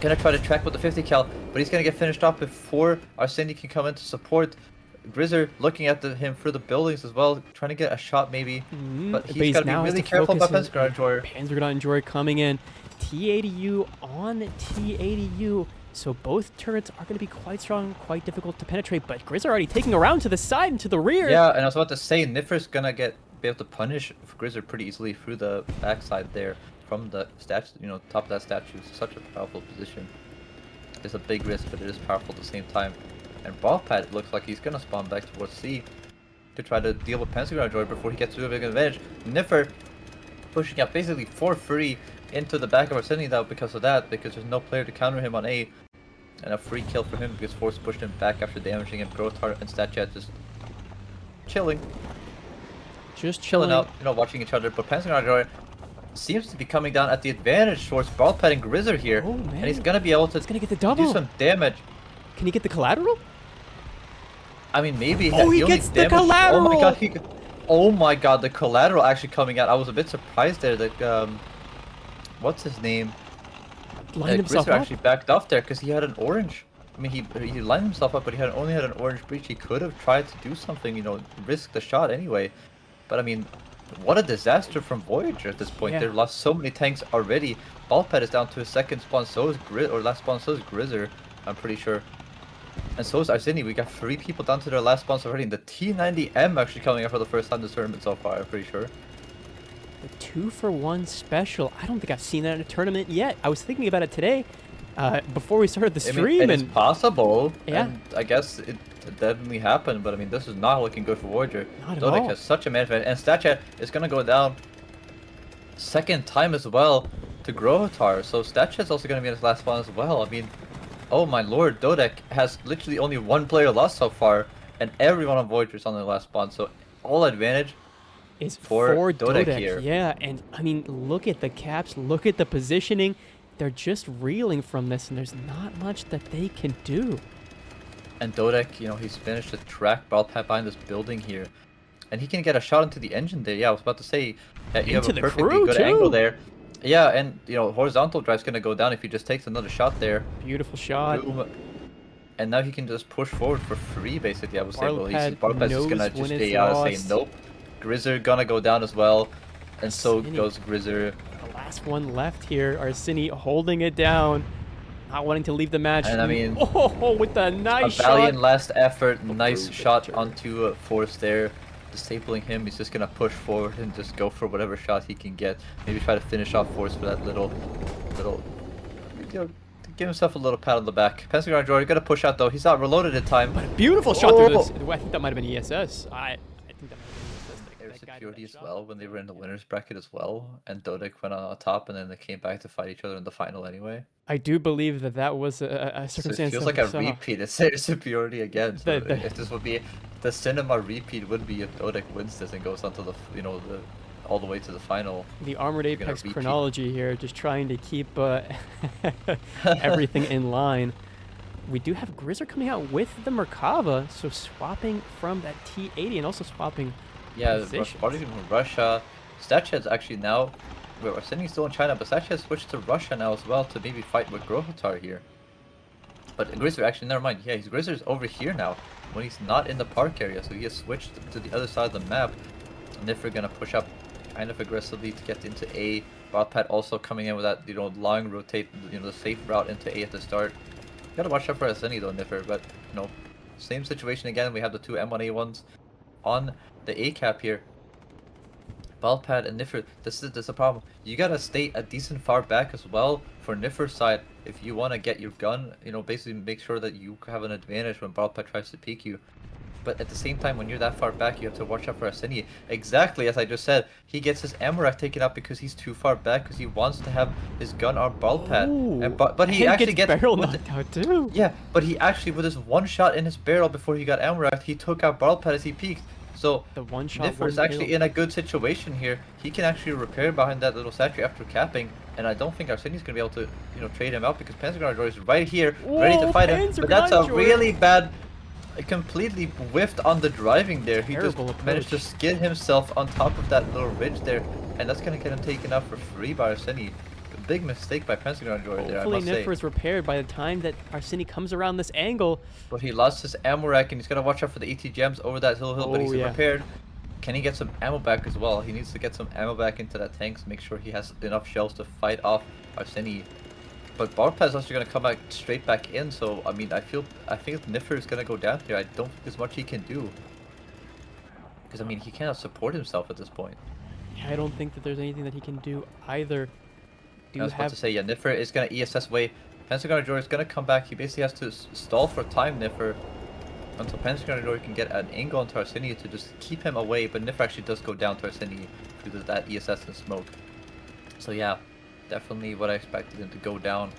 Gonna try to track with the 50 cal, but he's gonna get finished off before Arseni can come in to support. Grizzer looking at him through the buildings as well, trying to get a shot maybe, but he's gotta be really careful about Panzer Enjoyer. Panzer Enjoyer coming in, T80U on T80U. So both turrets are going to be quite strong, quite difficult to penetrate, but Grizz are already taking a round to the side and to the rear. Yeah, and I was about to say, Niffer's gonna be able to punish Grizzer pretty easily through the backside there from the statue, you know, top of that statue. It's such a powerful position. It's a big risk, but it is powerful at the same time. And Balpad looks like he's gonna spawn back towards C to try to deal with Panzer Enjoyer before he gets to a big advantage. Niffer pushing up basically for free into the back of Arseni now because of that, because there's no player to counter him on A. And a free kill for him because Force pushed him back after damaging him. Grohotar and StatChat just chilling. Just chilling out, you know, watching each other. But Panzer Enjoyer seems to be coming down at the advantage towards Balpad and Grizzer here. Oh, man. And he's gonna be able to get the double. do some damage. Can he get the collateral? I mean, maybe he gets the collateral! Oh my god, oh my god, the collateral actually coming out. I was a bit surprised there that, what's his name? Grizzer actually backed off there because he had an orange. I mean, he lined himself up, but he only had an orange breach. He could have tried to do something, you know, risk the shot anyway. But I mean, what a disaster from Voyager at this point. Yeah. They've lost so many tanks already. Balpad is down to his second spawn, so is last spawn, so is Grizzer, I'm pretty sure. And so is Arseni. We got 3 people down to their last spawns already. And the T90M actually coming up for the first time this tournament so far, I'm pretty sure. The 2-for-1 special. I don't think I've seen that in a tournament yet. I was thinking about it today, before we started the stream. I mean, it's possible. Yeah. And I guess it definitely happened, but I mean, this is not looking good for Voyager. Not at DODEC all. has such a man advantage, and StatChat is gonna go down second time as well to Grohotar. So StatChat's also gonna be in his last spawn as well. I mean, oh my lord, DODEC has literally only 1 player lost so far, and everyone on Voyager is on their last spawn. So all advantage is for DODEC here. Yeah, and I mean, look at the caps, look at the positioning. They're just reeling from this, and there's not much that they can do. And DODEC, you know, he's finished to track Balpad behind this building here. And he can get a shot into the engine there. Yeah, I was about to say that you have a perfectly good angle there. Yeah, and, you know, horizontal drive's going to go down if he just takes another shot there. Beautiful shot. Boom. And now he can just push forward for free, basically, I would say. Well, Balpad's just going to just stay out and say nope. Grizzer gonna go down as well. And so goes Grizzer. The last one left here. Arseni holding it down. Not wanting to leave the match. And I mean, oh, with a nice shot. A valiant last effort. Nice shot onto Force there. Disabling him. He's just gonna push forward and just go for whatever shot he can get. Maybe try to finish off Force for that little, you know, give himself a little pat on the back. Panzer Enjoyer gonna push out though. He's not reloaded in time. But a beautiful shot through this. I think that might have been ESS. I think that might have been ESS. Security as well when they were in the winners bracket as well, and DODEC went on top, and then they came back to fight each other in the final anyway. I do believe that was a circumstance. So it feels like a repeat. It's their superiority again. So if this would be the cinema repeat, would be if DODEC wins this and goes on to the all the way to the final. The Armored Apex chronology here, just trying to keep everything in line. We do have Grizzer coming out with the Merkava, so swapping from that T80 and also swapping. Yeah, party from Russia. StatChat's actually now, we're sitting still in China, but StatChat switched to Russia now as well to maybe fight with Grohotar here. But Grizzer, actually, never mind. Yeah, Grizzer's over here now when he's not in the park area, so he has switched to the other side of the map. And if we're gonna push up kind of aggressively to get into A, Balpad also coming in with that, you know, long rotate, you know, the safe route into A at the start. Gotta watch out for Arseni though, Niffer, but, you know, same situation again. We have the 2 M1A1s on the A cap here. Balpad and Niffer, this is a problem. You gotta stay a decent far back as well for Niffer's side if you want to get your gun, you know, basically make sure that you have an advantage when Balpad tries to peek you. but at the same time, when you're that far back, you have to watch out for Arseni. Exactly as I just said, he gets his ammo rack taken out because he's too far back because he wants to have his gun on ball pad. And, but he actually gets barrel knocked out too. Yeah, but he actually, with his one shot in his barrel before he got ammo racked, he took out ball pad as he peeked. So the one shot Niffer is actually in a good situation here. He can actually repair behind that little statue after capping, and I don't think Arseni's gonna be able to, you know, trade him out because Panzer is right here, ready to fight him. But that's a really bad, completely whiffed on the driving there. He just managed to skid himself on top of that little ridge there, and that's gonna get him taken out for free by Arseni. Big mistake by Pentagon there, I must say. Hopefully Niffer is repaired by the time that Arseni comes around this angle. But he lost his ammo rack, and he's got to watch out for the AT gems over that hill, but he's repaired. Can he get some ammo back as well? He needs to get some ammo back into that tank to make sure he has enough shells to fight off Arseni. But Barpaz is actually going to come back straight back in, so I mean, I think Niffer is going to go down here. I don't think there's much he can do. Because I mean, he cannot support himself at this point. Yeah, I don't think that there's anything that he can do either. I was about to say, yeah, Niffer is going to ESS away. Pentagon Joy is going to come back. He basically has to stall for time, Niffer, until Pentagon Joy can get an angle onto Arseni to just keep him away. But Niffer actually does go down to Arseni through that ESS and smoke. So yeah, definitely what I expected him to go down.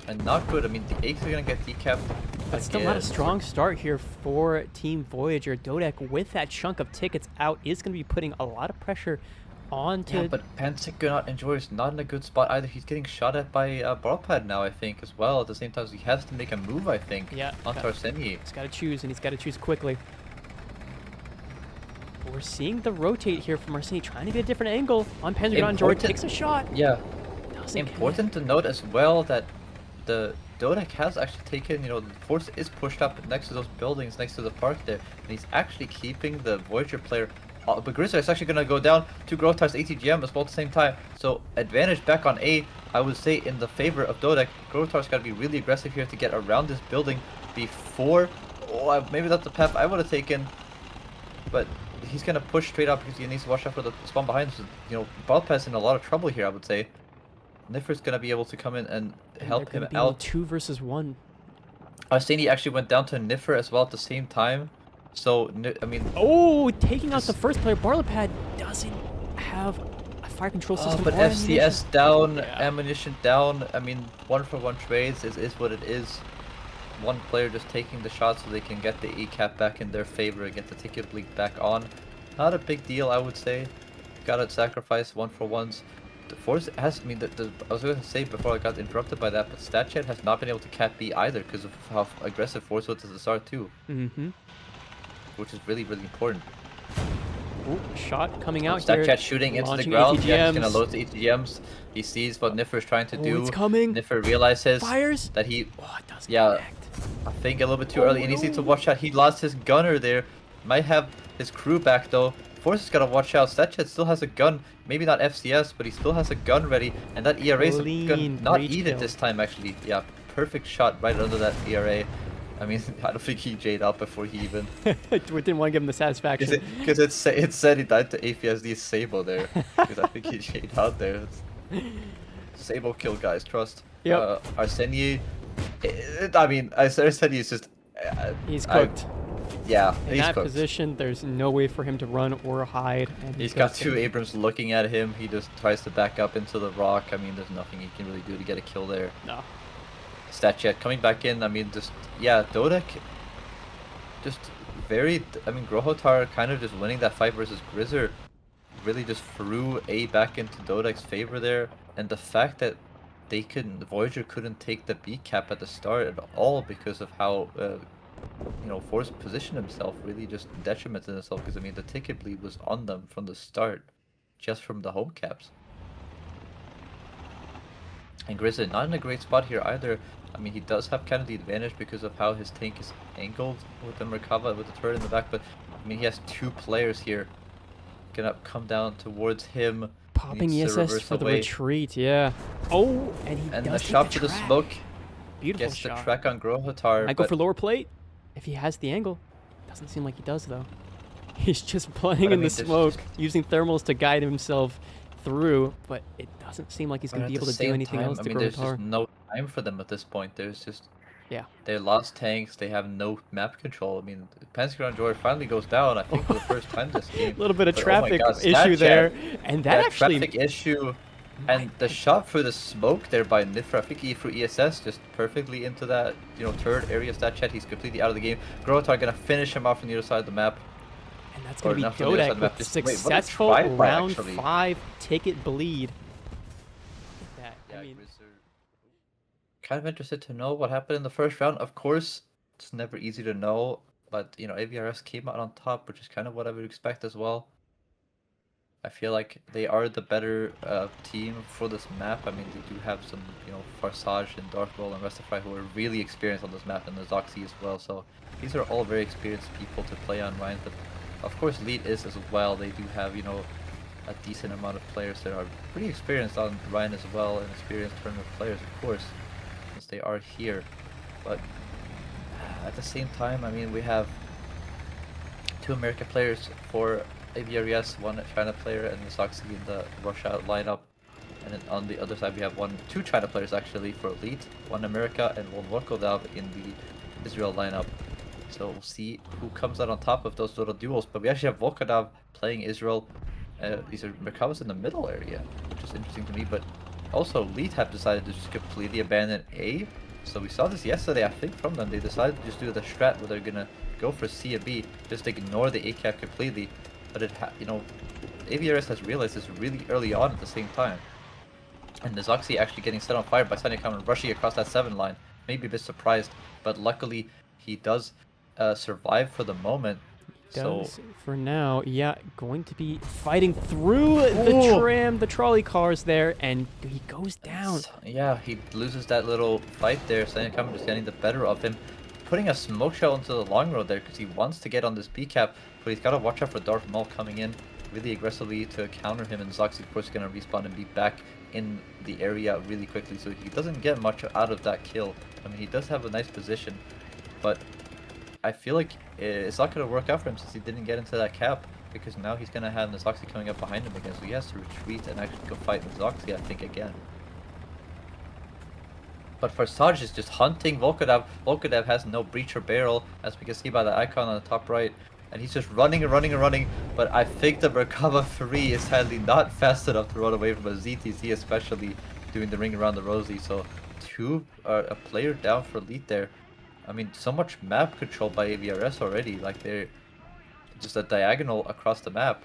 And not good. I mean, the Ace are going to get decapped. But still not a strong start here for Team Voyager. DODEC, with that chunk of tickets out, is going to be putting a lot of pressure onto... Yeah, but Pentagon Enjoy is not in a good spot either. He's getting shot at by Barpad now, I think, as well. At the same time, he has to make a move, I think, onto Arseni. He's got to choose, and he's got to choose quickly. But we're seeing the rotate here from Arseni, trying to get a different angle on Pentagon Enjoy. Takes a shot. Yeah. Important to note as well that the DODEC has actually taken, you know, the force is pushed up next to those buildings, next to the park there, and he's actually keeping the Voyager player. But Grizzly is actually going to go down to Growtar's ATGM as well at the same time. So advantage back on A, I would say, in the favor of DODEC. Growtar's got to be really aggressive here to get around this building before... Oh, maybe that's the path I would have taken. But he's going to push straight up because he needs to watch out for the spawn behind. So, you know, Balpaz in a lot of trouble here, I would say. Niffer's going to be able to come in and help him out. 2 versus 1. Arseni actually went down to Niffer as well at the same time. So, I mean... Oh, taking out the first player. Barlapad doesn't have a fire control system. But FCS down, ammunition down. I mean, 1-for-1 trades is what it is. One player just taking the shot so they can get the E-cap back in their favor and get the ticket bleak back on. Not a big deal, I would say. Gotta sacrifice 1-for-1s. The Force has, I mean, I was going to say before I got interrupted by that, but StatChat has not been able to cap B either because of how aggressive Force was at the start too. Which is really, really important. Ooh, shot coming out here. StatChat shooting into the ground. Yeah, he's going to load the ETGMs. He sees what Niffer is trying to do. It's coming. Niffer realizes that he... I think a little bit too early. And he needs to watch out. He lost his gunner there. Might have his crew back though. Force has got to watch out. StatChat still has a gun. Maybe not FCS, but he still has a gun ready. And that ERA is going to not eat it this time, actually. Yeah, perfect shot right under that ERA. I mean, I don't think he J'd out before he even... We didn't want to give him the satisfaction. Because it said he died to AVSD Sable there. Because I think he J'd out there. Sable kill, guys, trust. Yep. Arseni... I mean, Arseni is just... he's cooked. Yeah, in that position, there's no way for him to run or hide. And he's got 2 Abrams looking at him. He just tries to back up into the rock. I mean, there's nothing he can really do to get a kill there. No. StatChat coming back in. I mean, just DODEC, just very. I mean, Grohotar kind of just winning that fight versus Grizzer, really just threw A back into DODEC's favor there, and the fact that the Voyager couldn't take the B cap at the start at all because of how you know, Force positioned himself really just detrimented himself because I mean the ticket bleed was on them from the start, just from the home caps. And Grizzly not in a great spot here either. I mean, he does have kind of the advantage because of how his tank is angled with the Merkava, with the turret in the back, but I mean, he has 2 players here. Gonna come down towards him. Popping ESS for the retreat, yeah. Oh, and he does the shot to the smoke. Beautiful gets shot. the track on Grohotar. Might go for lower plate if he has the angle. Doesn't seem like he does though. He's just playing in the smoke, using thermals to guide himself through, but it doesn't seem like he's going to be able to do anything else to Grohotar. There's just no time for them at this point. There's just Yeah. They lost tanks. They have no map control. I mean, Panzer Joy finally goes down, I think, for the first time this game. A little bit of But oh my traffic god, issue there, and that that actually traffic issue, might. and the shot through the smoke there by Nifra, I think he threw ESS just perfectly into that, third area stat chat. He's completely out of the game. Grotar gonna finish him off on the other side of the map. And that's going to be not from the other side of DODEC the map, with just- wait, what a successful try-by, round actually. 5 ticket bleed. That, Yeah, I mean, kind of interested to know what happened in the first round. Of course, it's never easy to know, but AVRS came out on top, which is kind of what I would expect as well. I feel like they are the better team for this map. I mean, they do have some, Farsage and Dark Ball and Restify who are really experienced on this map, and the Zoxy as well. So these are all very experienced people to play on Ryan. But of course, LEET is as well. They do have, a decent amount of players that are pretty experienced on Ryan as well, and experienced tournament players, of course, since they are here. But at the same time, I mean, we have 2 American players for AVRES, 1 China player, and the Zoxy in the Russia lineup. And then on the other side, we have 2 China players actually for LEET, 1 America and 1 Volkodav in the Israel lineup. So we'll see who comes out on top of those little duels. But we actually have Volkodav playing Israel. These are Merkava's in the middle area, which is interesting to me. But also, LEET have decided to just completely abandon A. So we saw this yesterday, I think, from them. They decided to just do the strat where they're gonna go for C and B, just ignore the A cap completely. But AVRS has realized this really early on at the same time. And the Zoxy actually getting set on fire by Sanyakam and rushing across that 7 line. Maybe a bit surprised, but luckily he does survive for the moment. does for now. Yeah, going to be fighting through the tram, the trolley cars there, and he goes down. Yeah, he loses that little fight there. Sanyakam just getting the better of him. Putting a smoke shell into the long road there because he wants to get on this B cap, but he's got to watch out for Darth Maul coming in really aggressively to counter him, and Zoxy of course is going to respawn and be back in the area really quickly, so he doesn't get much out of that kill. I mean, he does have a nice position, but I feel like it's not going to work out for him since he didn't get into that cap, because now he's going to have Zoxy coming up behind him again, so he has to retreat and actually go fight Zoxy, I think, again. But Farsage is just hunting Volkodav. Volkodav has no breach or barrel, as we can see by the icon on the top right. And he's just running and running and running. But I think the Merkava 3 is sadly not fast enough to run away from a ZTZ, especially doing the ring around the Rosie. So a player down for LEET there. I mean, so much map control by AVRS already. Like, they're just a diagonal across the map.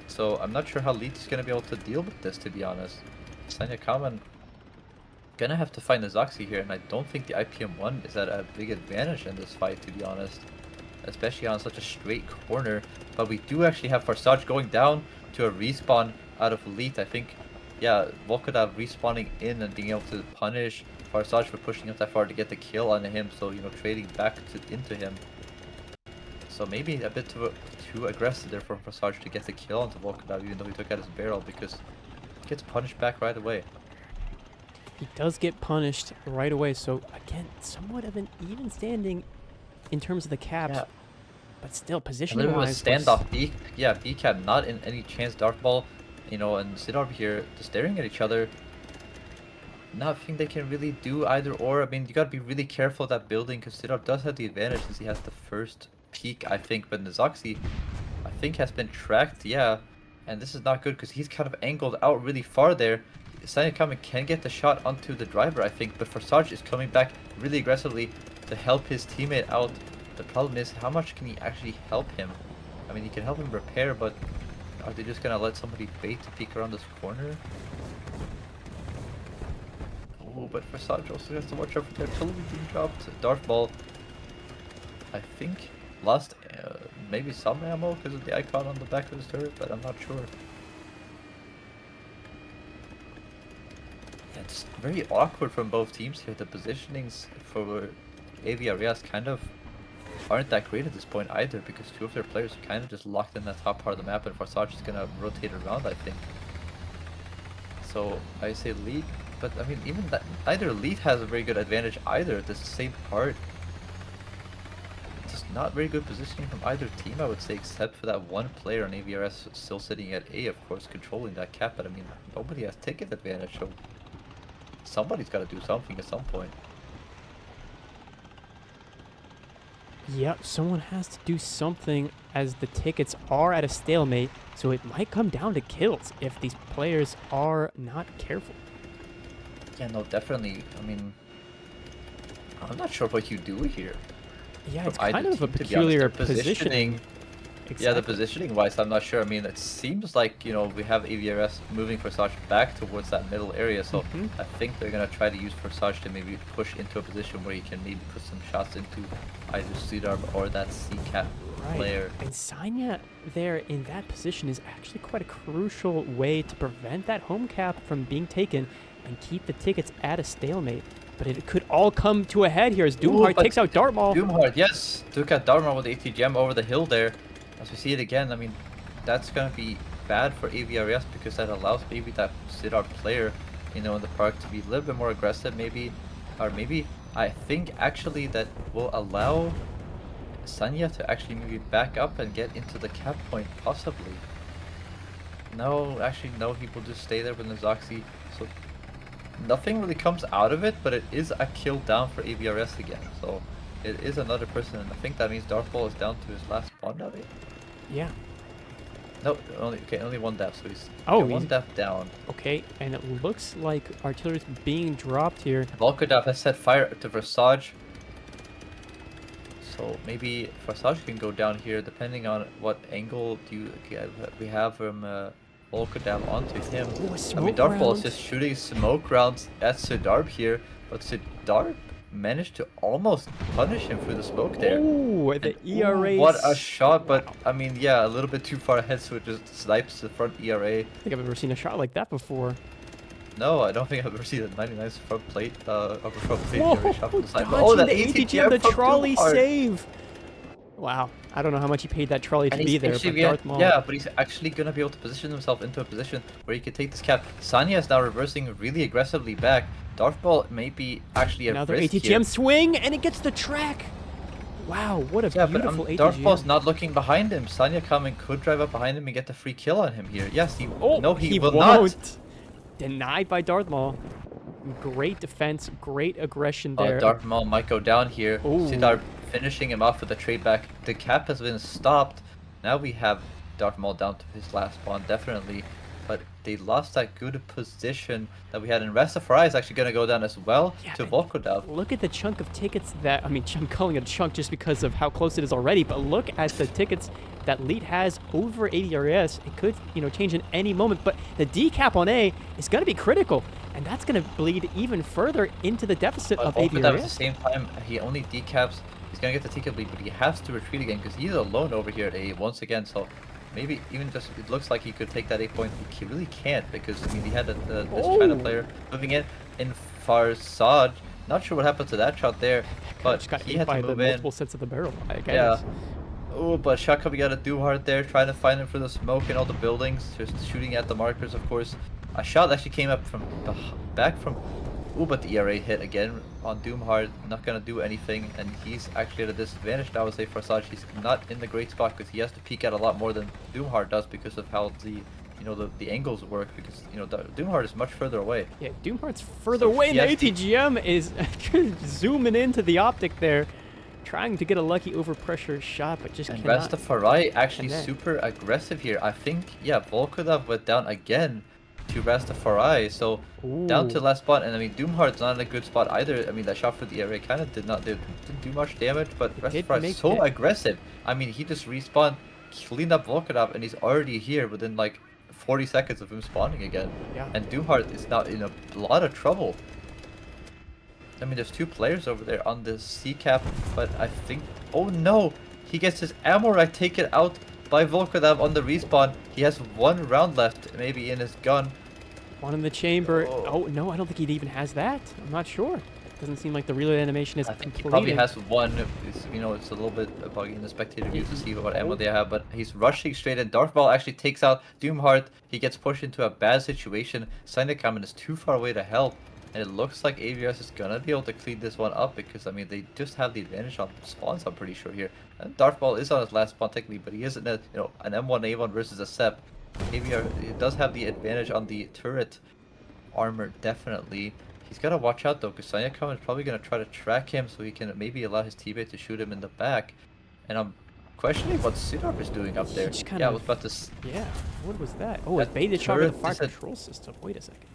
So I'm not sure how LEET is going to be able to deal with this, to be honest. Sanya Kamen gonna have to find the Zoxy here, and I don't think the IPM-1 is at a big advantage in this fight, to be honest, especially on such a straight corner. But we do actually have Farsage going down to a respawn out of LEET. I think, yeah, Volkodav respawning in and being able to punish Farsage for pushing up that far to get the kill on him, so trading back into him. So maybe a bit too aggressive there from Farsage to get the kill onto Volkodav, even though he took out his barrel, because he gets punished back right away. He does get punished right away, so again, somewhat of an even standing in terms of the caps, yeah. But still, A positioning little bit wise, of a standoff. B cap not in any chance. Dark Ball, and Sidorb here just staring at each other. Nothing they can really do either or. I mean, you gotta be really careful of that building because Sidorb does have the advantage since he has the first peak, I think. But Zoxy, I think, has been tracked. Yeah, and this is not good because he's kind of angled out really far there. Sanyakami can get the shot onto the driver, I think, but Farsage is coming back really aggressively to help his teammate out. The problem is, how much can he actually help him? I mean, he can help him repair, but are they just gonna let somebody bait to peek around this corner? Oh, but Farsage also has to watch out for the artillery being dropped. Darth Ball, I think, lost maybe some ammo because of the icon on the back of his turret, but I'm not sure. It's very awkward from both teams here. The positionings for AVRES kind of aren't that great at this point either, because 2 of their players are kind of just locked in that top part of the map, and Farsage is gonna rotate around, I think. So I say LEET, but I mean, even that, neither LEET has a very good advantage either at this same part. Just not very good positioning from either team, I would say, except for that one player on AVRS still sitting at A, of course, controlling that cap. But I mean, nobody has ticket advantage, so somebody's got to do something at some point. Yep, someone has to do something as the tickets are at a stalemate, so it might come down to kills if these players are not careful. Yeah, no, definitely. I mean, I'm not sure what you do here. Yeah, From it's either kind of a team, to be honest. peculiar Their positioning. Yeah, the Exactly. positioning wise, I'm not sure. I mean, it seems like, we have AVRS moving Forsage back towards that middle area, so Mhm. I think they're gonna try to use Forsage to maybe push into a position where he can maybe put some shots into either Sudarb or that C-cap Right. player. And Sanya there in that position is actually quite a crucial way to prevent that home cap from being taken and keep the tickets at a stalemate. But it could all come to a head here as Doomheart But takes out Dartmall. Doomheart, yes, took out Dartmouth with the ATGM over the hill there. As we see it again, I mean, that's gonna be bad for AVRS because that allows maybe that Sidar player, in the park to be a little bit more aggressive, maybe, or maybe I think actually that will allow Sanya to actually maybe back up and get into the cap point, possibly. No, actually, no, he will just stay there with Nazoxy. So nothing really comes out of it, but it is a kill down for AVRS again. So it is another person, and I think that means Darthball is down to his last spawn now. Yeah. No, only one death, so he's Oh, one he's- death down. Okay, and it looks like artillery's being dropped here. Volkodav has set fire to Versage. So maybe Versage can go down here, depending on what angle we have from Volkodav onto him. Ooh, a I mean, smoke Darthball is round. just shooting smoke rounds at Sidarb here, but Sidarb managed to almost punish him through the smoke there. Ooh, the And, ERA. what a shot, but Wow. I mean, yeah, a little bit too far ahead, so it just snipes the front ERA. I think I've ever seen a shot like that before. No, I don't think I've ever seen a 99 front plate, upper front plate Whoa, ERA shot from the side. But, dodging that the ATGM, the from trolley Doomheart. save. Wow, I don't know how much he paid that trolley to And be he's there, actually, but yeah, Darth Maul. yeah, but he's actually gonna be able to position himself into a position where he can take this cap. Sanya is now reversing really aggressively back. Darth Ball may be actually a Another risk ATGM here. swing, and it gets the track. Wow, what a Yeah, but beautiful Darth ATGM. Ball's not looking behind him. Sanya coming could drive up behind him and get the free kill on him here. Yes, no, he will won't. not. Denied by Darth Maul. Great defense, great aggression there. Darth Maul might go down here. Ooh. Sidar finishing him off with a trade back. The cap has been stopped. Now we have Darth Maul down to his last spawn, definitely. But they lost that good position that we had. And Rastafari is actually going to go down as well Yeah, to and Volkodav. Look at the chunk of tickets that, I mean, I'm calling it a chunk just because of how close it is already, but look at the tickets that LEET has over ADRS. It could, change in any moment, but the decap on A is going to be critical, and that's going to bleed even further into the deficit But of Volkodav at the ADRS. same time, he only decaps. He's going to get the ticket lead, but he has to retreat again because he's alone over here at A once again. So maybe even just, it looks like he could take that 8 point. He really can't because, I mean, he had this China player moving in Farsad. Not sure what happened to that shot there, but Just got he hit had by to the move in. multiple sets of the barrel, I guess. Yeah. Oh, but shot coming out of Doomheart there, trying to find him through the smoke and all the buildings, just shooting at the markers, of course. A shot actually came up from back from. Oh, but the ERA hit again on Doomheart, not gonna do anything, and he's actually at a disadvantage now. I would say for Saj, he's not in the great spot because he has to peek out a lot more than Doomheart does because of how the angles work. Because Doomheart is much further away. Yeah, Doomheart's further So away, and he the has to- ATGM is zooming into the optic there, trying to get a lucky overpressure shot, but just And cannot. Rastafari actually connect. super aggressive here. I think, yeah, Volkodav went down again to Rastafari, so down to Ooh. last spot. And I mean, Doomheart's not in a good spot either. I mean, that shot for the area kind of didn't do much damage, but It did Rastafari make is so it. aggressive. I mean, he just respawned, cleaned up Volkodav, and he's already here within like 40 seconds of him spawning again. Yeah. And Doomheart is now in a lot of trouble. I mean, there's two players over there on the C-cap, but I think... Oh no! He gets his ammo rack taken out by Volkodav on the respawn. He has 1 round left, maybe in his gun. One in the chamber. Oh. Oh, no, I don't think he even has that. I'm not sure. Doesn't seem like the reload animation is I think he completed. probably has 1. It's a little bit buggy in the spectator view to see what ammo they have, but he's rushing straight in. Darth Ball actually takes out Doomheart. He gets pushed into a bad situation. Sinekamen is too far away to help. And it looks like AVRS is gonna be able to clean this one up because, I mean, they just have the advantage on spawns, I'm pretty sure here. And Darth Ball is on his last spawn technically, but he isn't an M1A1 versus a SEP. AVR, it does have the advantage on the turret armor, definitely. He's got to watch out though, because Sanyakawa is probably going to try to track him so he can maybe allow his teammate to shoot him in the back. And I'm questioning what Sidorf is doing up there. Just kind Yeah, I of, was about to... yeah, what was that? Oh, That it baited shot with the fire turret is a- control system. Wait a second.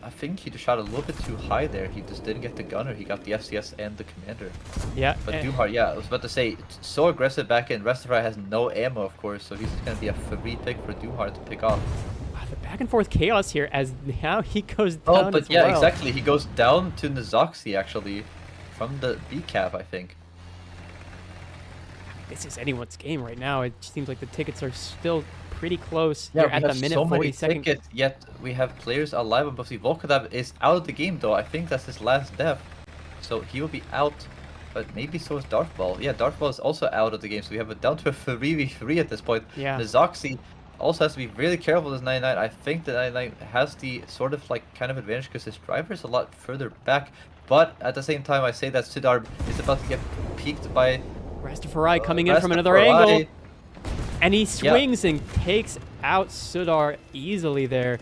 I think he just shot a little bit too high there. He just didn't get the gunner. He got the FCS and the commander. Yeah. But Doomheart, yeah, I was about to say, it's so aggressive back in. Rastafari has no ammo, of course, so he's going to be a free pick for Doomheart to pick off. The back and forth chaos here as now he goes down. Oh, but as yeah, well. exactly. He goes down to Nazoxi, actually, from the B cap, I think. This is anyone's game right now. It seems like the tickets are still pretty close. Yeah, You're we at have the minute so 40 many second. tickets, yet we have players alive on both. Volkadav is out of the game, though. I think that's his last death. So he will be out, but maybe so is Darthball. Yeah, Darthball is also out of the game, so we have it down to a 3v3 at this point. Yeah. Nazoxi also has to be really careful with his 99. I think that 99 has the sort of like kind of advantage because his driver is a lot further back. But at the same time, I say that Sidarb is about to get peeked by Rastafari coming in from another Rastafari. angle. And he swings and takes out Sudar easily there.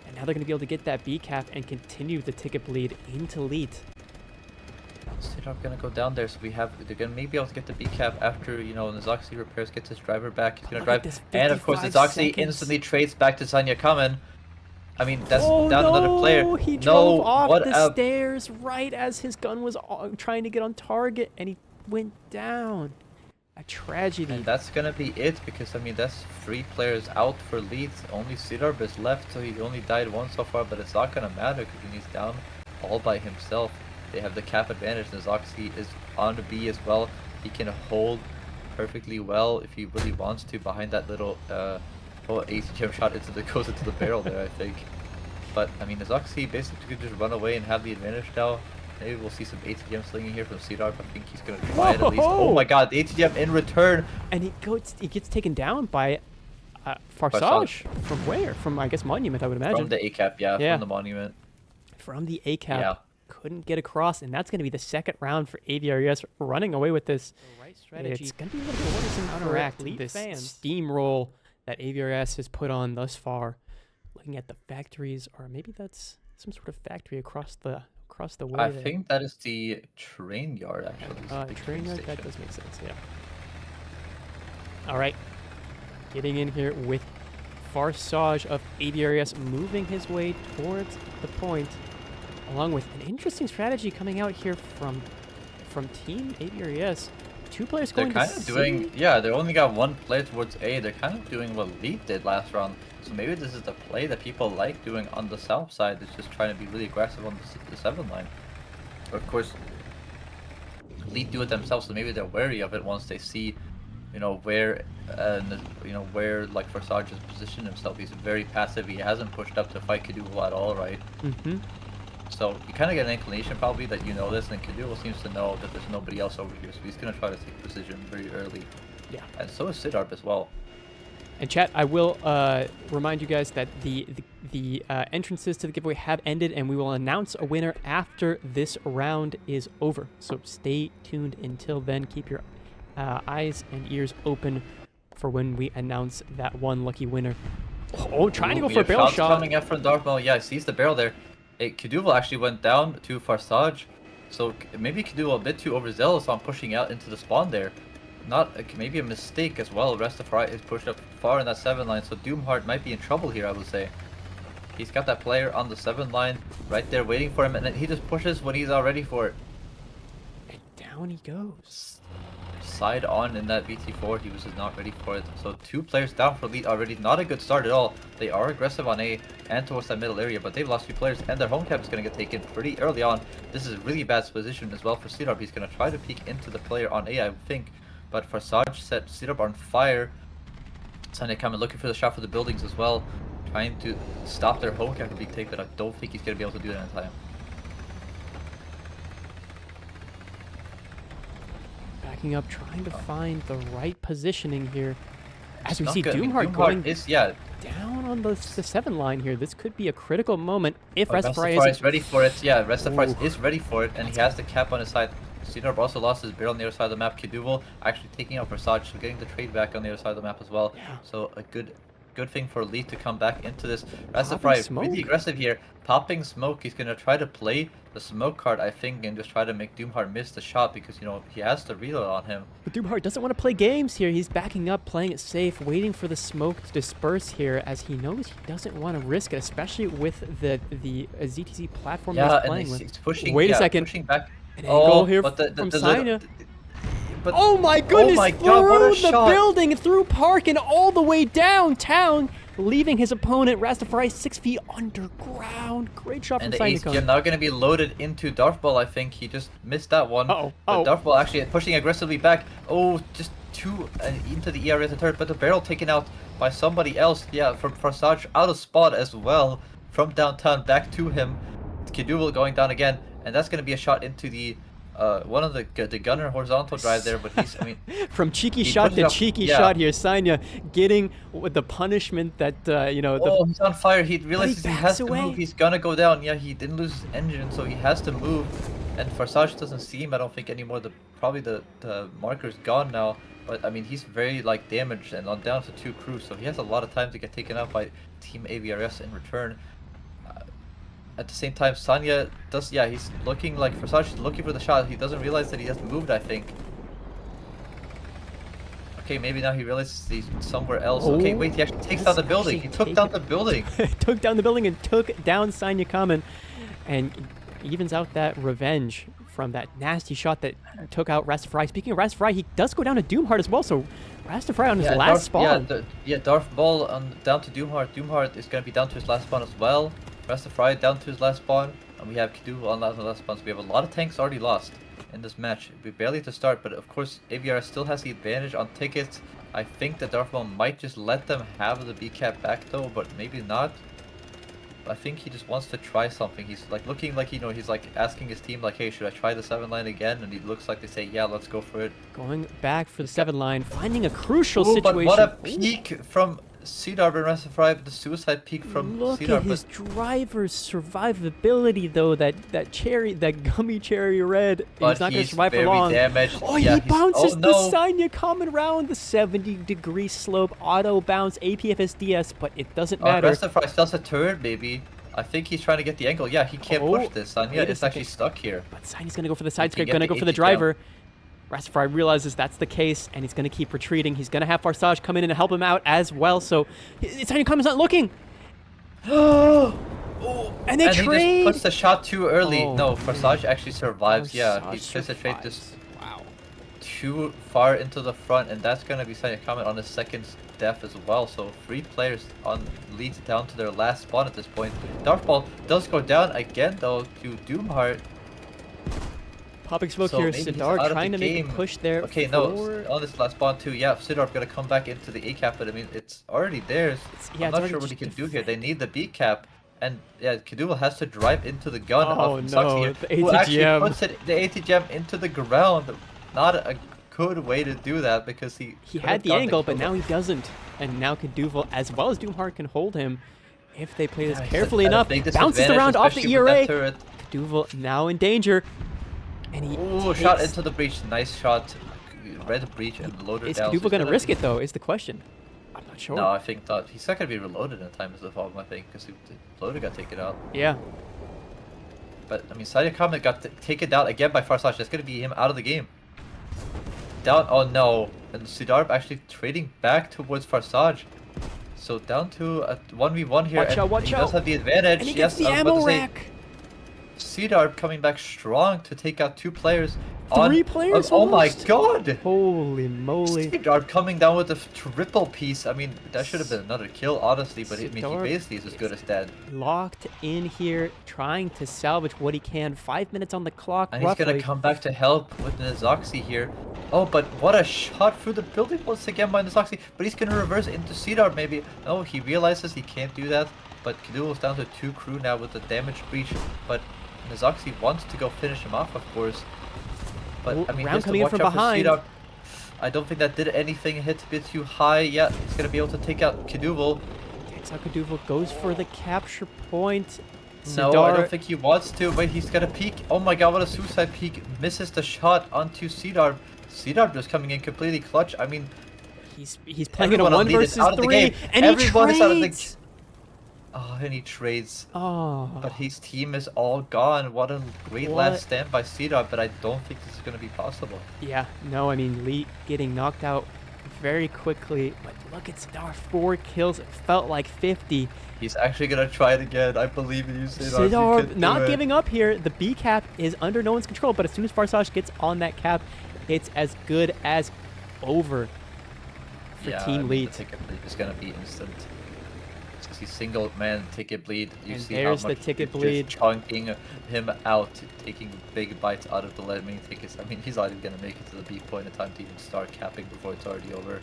And now they're going to be able to get that B cap and continue the ticket bleed into LEET. Sidarb gonna go down there, so they're gonna maybe able to get the B cap after, you know, Nazoxi repairs, gets his driver back. He's gonna Look at drive, this, and of course 55 Nazoxi seconds. instantly trades back to Sanya Kamen. I mean, that's Oh down no! another player. He No, drove off what the a stairs right as his gun was trying to get on target, and he went down. A tragedy. And that's gonna be it, because I mean that's 3 players out for LEET. Only Sidarb is left, so he only died once so far, but it's not gonna matter because he's down all by himself. They have the cap advantage. Nazoxi is on the B as well. He can hold perfectly well if he really wants to behind that little ACGM shot goes into the barrel there, I think. But I mean, Nazoxi basically could just run away and have the advantage now. Maybe we'll see some ATGM slinging here from Sidarb. I think he's gonna try it at least. Oh my god, the ATGM in return! And he gets taken down by Farsage. Farsage. From where? From, I guess, Monument, I would imagine. From the A-cap, yeah, Yeah. from the Monument. From the A-cap. Yeah. Couldn't get across, and that's going to be the second round for AVRES running away with this. Right strategy. It's going to be a little bit worrisome to counteract this steamroll that AVRES has put on thus far. Looking at the factories, or maybe that's some sort of factory across the way. I there. think that is the train yard, actually. It's a big Train yard, that station. does make sense, yeah. All right, getting in here with Farsage of AVRES moving his way towards the point, along with an interesting strategy coming out here from Team AVRES. 2 players They're going kind to of C. doing, yeah, they only got 1 player towards A. They're kind of doing what LEET did last round. So maybe this is the play that people like doing on the south side. It's just trying to be really aggressive on the 7 line. Of course, LEET do it themselves, so maybe they're wary of it once they see, you know, where like Farsage has positioned himself. He's very passive. He hasn't pushed up to fight Kadubal at all, right? Mm-hmm. So you kind of get an inclination probably that you know this, and Kadubal seems to know that there's nobody else over here, so he's gonna try to take position very early. Yeah. And so is Sidarb as well. And chat, I will remind you guys that the entrances to the giveaway have ended, and we will announce a winner after this round is over. So stay tuned until then. Keep your eyes and ears open for when we announce that one lucky winner. Oh, trying to go for a barrel shot. Coming up from Darthball. Yeah, sees the barrel there. Kadubal actually went down to Farsage, so maybe Kadubal a bit too overzealous on pushing out into the spawn there. Maybe a mistake as well. Rastafari is pushed up far in that 7 line, so Doomheart might be in trouble here, I would say. He's got that player on the 7 line right there waiting for him, and then he just pushes when he's all ready for it. And down he goes. Side on in that BT4, he was just not ready for it. So 2 players down for LEET already. Not a good start at all. They are aggressive on A and towards that middle area, but they've lost 2 players, and their home cap is going to get taken pretty early on. This is a really bad position as well for Sidarb. He's going to try to peek into the player on A, I would think. But Farsage set Sidarb on fire. Sanya coming looking for the shot for the buildings as well. Trying to stop their home cap from being taken, but I don't think he's going to be able to do that in time. Backing up, trying to find the right positioning here. As we Not see good. I mean, Doomheart going is, yeah, down on the 7 line here. This could be a critical moment if Rastafari Rastafari is ready for it. Yeah, Rastafari Ooh. is ready for it, and he has the cap on his side. Sidarb also lost his barrel on the other side of the map. Kadubal actually taking out Farsage, so getting the trade back on the other side of the map as well. Yeah. So a good good thing for LEET to come back into this. Popping Rastafari smoke. really aggressive here, popping smoke. He's gonna try to play the smoke card, I think, and just try to make Doomheart miss the shot because, you know, he has the reload on him. But Doomheart doesn't want to play games here. He's backing up, playing it safe, waiting for the smoke to disperse here, as he knows he doesn't want to risk it, especially with the ZTC platform Yeah, he's and playing he's with. pushing. Wait a yeah, second. Pushing back. An angle here but from the Sanya. but Oh my goodness! my God, what a through the shot. building, through Park, and all the way downtown, leaving his opponent Rastafari 6 feet underground. Great shot from and the Sanya. ace jam now going to be loaded into Darth Ball. I think he just missed that one. But Darth Ball actually pushing aggressively back. Oh, just two into the ERA the third, but the barrel taken out by somebody else. Yeah, from Farsaj out of spot as well. From downtown back to him. Kiduval going down again, and that's going to be a shot into the one of the gunner horizontal drive there, but he's, I mean, from cheeky shot to cheeky shot here, Sanya getting with the punishment that you know. He's on fire. He realizes he has to away. move. He's gonna go down. Yeah, he didn't lose his engine, so he has to move. And Farsaj doesn't see him, I don't think, anymore. Probably the marker's gone now. But I mean, he's very like damaged and on down to 2 crews, so he has a lot of time to get taken out by Team AVRS in return. At the same time, Sanya does, yeah, he's looking like Farsaj is looking for the shot. He doesn't realize that he hasn't moved, I think. Okay, maybe now he realizes he's somewhere else. Okay, wait, he actually takes down the building. He took down the building. Took down the building and took down Sanya Kamen, and evens out that revenge from that nasty shot that took out Rastafari. Speaking of Rastafari, he does go down to Doomheart as well, so Rastafari on his last spawn. Darth Ball down to Doomheart. Doomheart is going to be down to his last spawn as well. Rastafari down to his last spawn, and we have Kidu on the last spawn, so we have a lot of tanks already lost in this match. We barely to start, but of course AVR still has the advantage on tickets. I think that Darth Ball might just let them have the B cap back though, but maybe not. I think he just wants to try something. He's like looking like, you know, he's like asking his team like, hey, should I try the 7 line again? And he looks like they say, yeah, let's go for it. Going back for the 7 line, finding a crucial situation. situation. But what a peek from Cdarb and Rastafari, the suicide peak from Look Cdarb. at his driver's survivability though, that gummy cherry red. He's not going to survive for long. Damaged. Oh, yeah, he bounces the Sanya coming around the 70-degree slope, auto bounce, APFSDS, but it doesn't matter. Rastafari still has a turret, baby. I think he's trying to get the angle. Yeah, he can't push this. Sanya is actually stuck here. But Sanya's going to go for the side scrape, going to go for the driver. Rastafari realizes that's the case, and he's going to keep retreating. He's going to have Farsaj come in and help him out as well, so Sanya Kamen's not looking. And they trade. He just puts the shot too early. No, Farsaj actually survives. Yeah, he puts the trade just too far into the front, and that's going to be Sanya Kamen on his second death as well. So 3 players on leads down to their last spawn at this point. Darth Ball does go down again though to Doomheart. Popping smoke here, Sidar trying to make a push there. Okay, no, on this last spawn too. Yeah, Sidar gonna come back into the A cap, but I mean, it's already theirs. I'm not sure what he can do here. They need the B cap, and yeah, Kiduval has to drive into the gun of Suxy, who actually puts the ATGM into the ground. Not a good way to do that because he had the angle, but now he doesn't. And now Kiduval, as well as Doomheart, can hold him if they play this carefully enough. Bounces around off the ERA. Kiduval now in danger. And he shot into the breach. Nice shot. Red breach and loaded down. Is Kiduval going to risk it, though, is the question. I'm not sure. No, I think not. He's not going to be reloaded in time is the problem, I think, because the loader got taken out. Yeah. But, I mean, Sanya Kamen got taken down again by Farsaj. That's going to be him out of the game. Down. Oh, no. And Cdarb actually trading back towards Farsaj. So down to a 1v1 here. Watch he does have the advantage. And he gets the ammo rack. Cdarb coming back strong to take out 2 players. 3 players? Oh my god! Holy moly. Cdarb coming down with a triple piece. I mean, that should have been another kill, honestly, but I mean, he basically is as good as dead. Locked in here, trying to salvage what he can. 5 minutes on the clock, and roughly. He's gonna come back to help with Nazoxy here. Oh, but what a shot through the building once again by Nazoxy. But he's gonna reverse into Cdarb maybe. No, he realizes he can't do that. But Kiduval's down to 2 crew now with the damage breach. But Nazoxy wants to go finish him off, of course. But I mean, round coming in from behind. I don't think that did anything. Hit a bit too high. Yeah, he's gonna be able to take out Kiduval. Takes out Kiduval, goes for the capture point. No, I don't think he wants to. Wait, he's gonna peek. Oh my god, what a suicide peek! Misses the shot onto Cdarb. Cdarb just coming in completely clutch. I mean, He's playing in a Everyone on 1 LEET is versus out of the 3, game. and Everyone is out of the trades. Oh, and he trades. Oh, But his team is all gone. What a great What? last stand by C-Dog, but I don't think this is going to be possible. yeah. No, I mean, LEET getting knocked out very quickly. But look at Sidar, 4 kills. It felt like 50. He's actually going to try it again. I believe in you, C-Dog. You Sidar can do not it. giving up here. The B cap is under no one's control, but as soon as Farsage gets on that cap, it's as good as over for Yeah, Team I mean, LEET. the ticket bleed is going to be instant. See single man ticket bleed. You And see there's how the much ticket it's bleed. just chunking him out, taking big bites out of the remaining tickets. I mean, he's not even going to make it to the B point in time to even start capping before it's already over.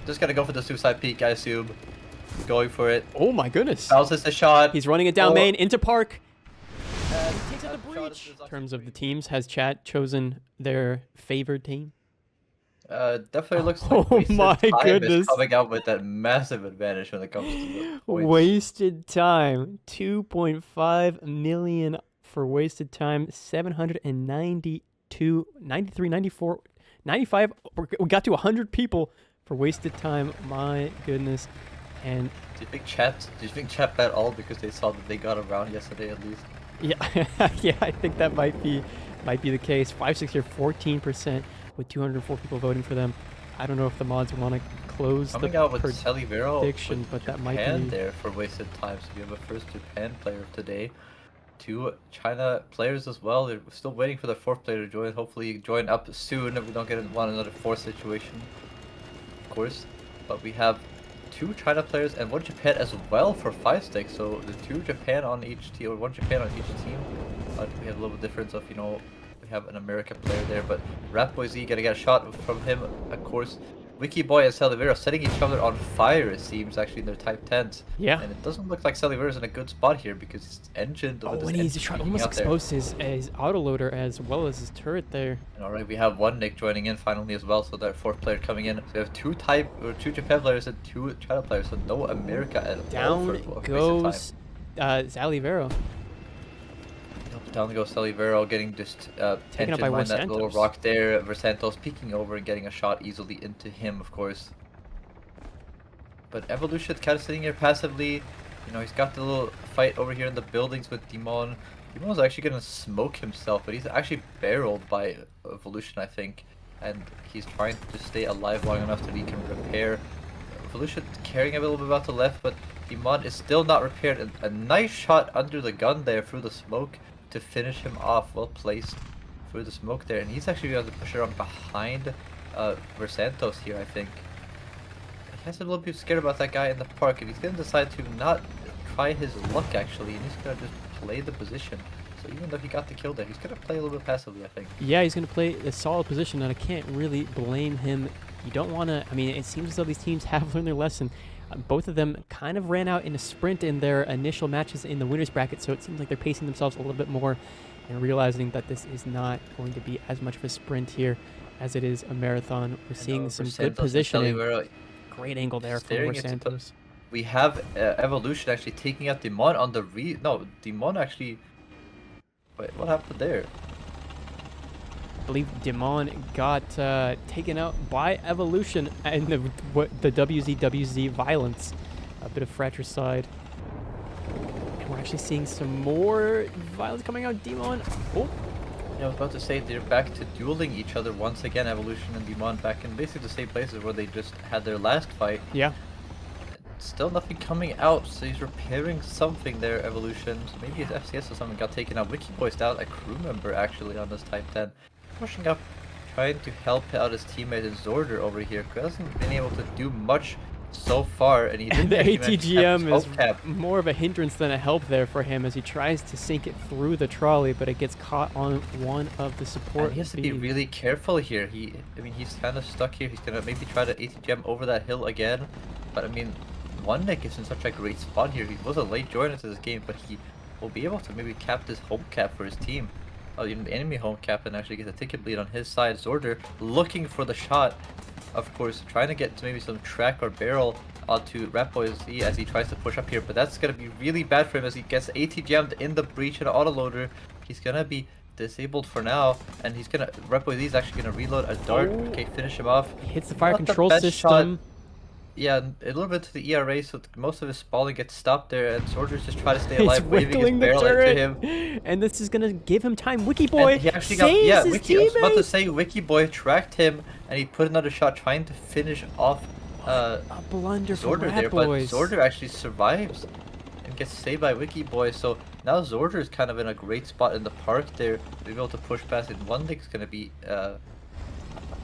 Just going to go for the suicide peak, I assume. Going for it. Oh my goodness. Bounces the shot. He's running it down Oh. main into Park. And Takes out the that shot breach. is In terms of the teams, has chat chosen their favored team? definitely looks like Oh Wasted my Time goodness. is coming out with that massive advantage when it comes to the points. Wasted time. 2.5 million for wasted time. 792, 93, 94, 95. We got to 100 people for wasted time. My goodness. And Do you think chat bet all because they saw that they got around yesterday at least? yeah, yeah, I think that might be the case. 5-6 here, 14% with 204 people voting for them. I don't know if the mods want to close Coming the out with Celivero prediction, with but that might Japan be there for wasted time. So we have a first Japan player of today. 2 China players as well. They're still waiting for the 4th player to join. Hopefully join up soon if we don't get another 4th situation. Of course. But we have 2 China players and 1 Japan as well for 5 sticks. So the 2 Japan on each team, or 1 Japan on each team. But we have a little difference of, you know, we have an American player there, but Ratboy Z gonna get a shot from him, of course. Wikiboy and Celivero setting each other on fire, it seems, actually, in their type 10s. Yeah. And it doesn't look like Celivero's in a good spot here because he's engined. Oh, with his and he's engine peeking almost out there. exposed his autoloader as well as his turret there. And alright, we have 1 Nick joining in finally as well, so that 4th player coming in. So we have 2 Japan players and 2 China players, so no America at all. Down for wasted goes Zalivero. Down goes Celivero, getting just Taken up tension by behind that little Versantos. rock there. Versantos peeking over and getting a shot easily into him, of course. But Evolution kind of sitting here passively. You know, he's got the little fight over here in the buildings with Demon. Demon's actually going to smoke himself, but he's actually barreled by Evolution, I think. And he's trying to stay alive long enough that he can repair. Evolution caring a little bit about the left, but Demon is still not repaired. And a nice shot under the gun there through the smoke to finish him off. Well placed through the smoke there. And he's actually able to push around behind Versantos here, I think. He has a little bit scared about that guy in the park, and he's going to decide to not try his luck, actually, and he's going to just play the position. So even though he got the kill there, he's going to play a little bit passively, I think. Yeah, he's going to play a solid position, and I can't really blame him. You don't want to... I mean, it seems as though these teams have learned their lesson. Both of them kind of ran out in a sprint in their initial matches in the winners bracket, so it seems like they're pacing themselves a little bit more and realizing that this is not going to be as much of a sprint here as it is a marathon. We're seeing some good positioning. Great angle there for Santos. We have Evolution actually taking out Demon on the No, Demon actually... Wait, what happened there? I believe Demon got taken out by Evolution and the WZWZ violence. A bit of fratricide. And we're actually seeing some more violence coming out. Demon. Oh. Yeah, I was about to say they're back to dueling each other once again. Evolution and Demon back in basically the same places where they just had their last fight. Yeah. Still nothing coming out, so he's repairing something there, Evolution. So maybe his FCS or something got taken out. Wikiboy's down a crew member actually on this Type 10. Pushing up, trying to help out his teammate in Zorder over here. He hasn't been able to do much so far, and he didn't the actually manage to have his ATGM is hope cap. more of a hindrance than a help there for him as he tries to sink it through the trolley, but it gets caught on one of the support. And he has to be really careful here. I mean, he's kind of stuck here. He's gonna maybe try to ATGM over that hill again, but I mean, One Nick is in such a great spot here. He was a late joiner to this game, but he will be able to maybe cap this home cap for his team. Oh, even the enemy home cap and actually get a ticket bleed on his side. Zorder looking for the shot, of course, trying to get to maybe some track or barrel onto Ratboy Z as he tries to push up here, but that's going to be really bad for him as he gets AT jammed in the breach and autoloader. He's going to be disabled for now, and he's gonna Repozy is actually gonna reload a dart. Oh. Okay, finish him off. He hits the fire Not the control best system. shot. Yeah, a little bit to the ERA, so most of his spalling gets stopped there, and Soldier's just trying to stay He's alive, waving his wiggling the barrel turret, into him. and this is gonna give him time. Wiki Boy And he actually saves got, his Wiki, I was about to teammate. say, Wiki Boy tracked him, and he put another shot trying to finish off A blunder from Zorder Rat there, but Boys. Zorder actually survives and gets saved by Wiki Boy, so now Zorder is kind of in a great spot in the park there, to be able to push past it. One Nick's gonna be,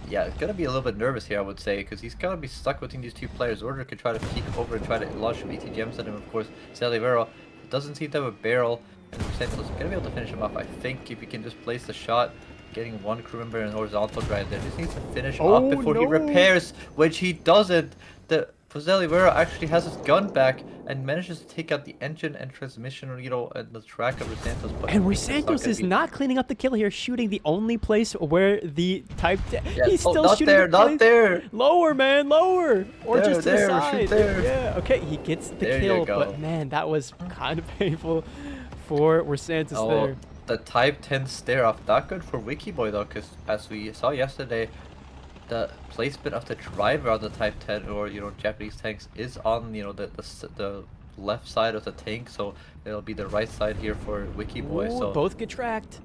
yeah, it's gonna be a little bit nervous here, I would say, because he's gonna be stuck between these two players. Zorder could try to peek over and try to launch some ETGMs at him, of course. Salivero doesn't seem to have a barrel, and Sentinel's gonna be able to finish him off, I think, if he can just place the shot. Getting one crew member in horizontal drive there. Just needs to finish off before he repairs, which he doesn't. The Zelivero actually has his gun back and manages to take out the engine and transmission, and the track of Santos. And Santos is not cleaning up the kill here, shooting the only place where the Type 10. Yeah, he's still not shooting there, not there. Lower, man, lower. Or There, just to there, the side. shoot there. Yeah, okay, he gets the There kill, you go. but man, that was kind of painful for Santos there. The Type 10 stare off, not good for Wiki Boy though, because as we saw yesterday, the placement of the driver on the Type 10 or Japanese tanks is on the left side of the tank, so it'll be the right side here for Wiki Boy. Ooh, So both get tracked.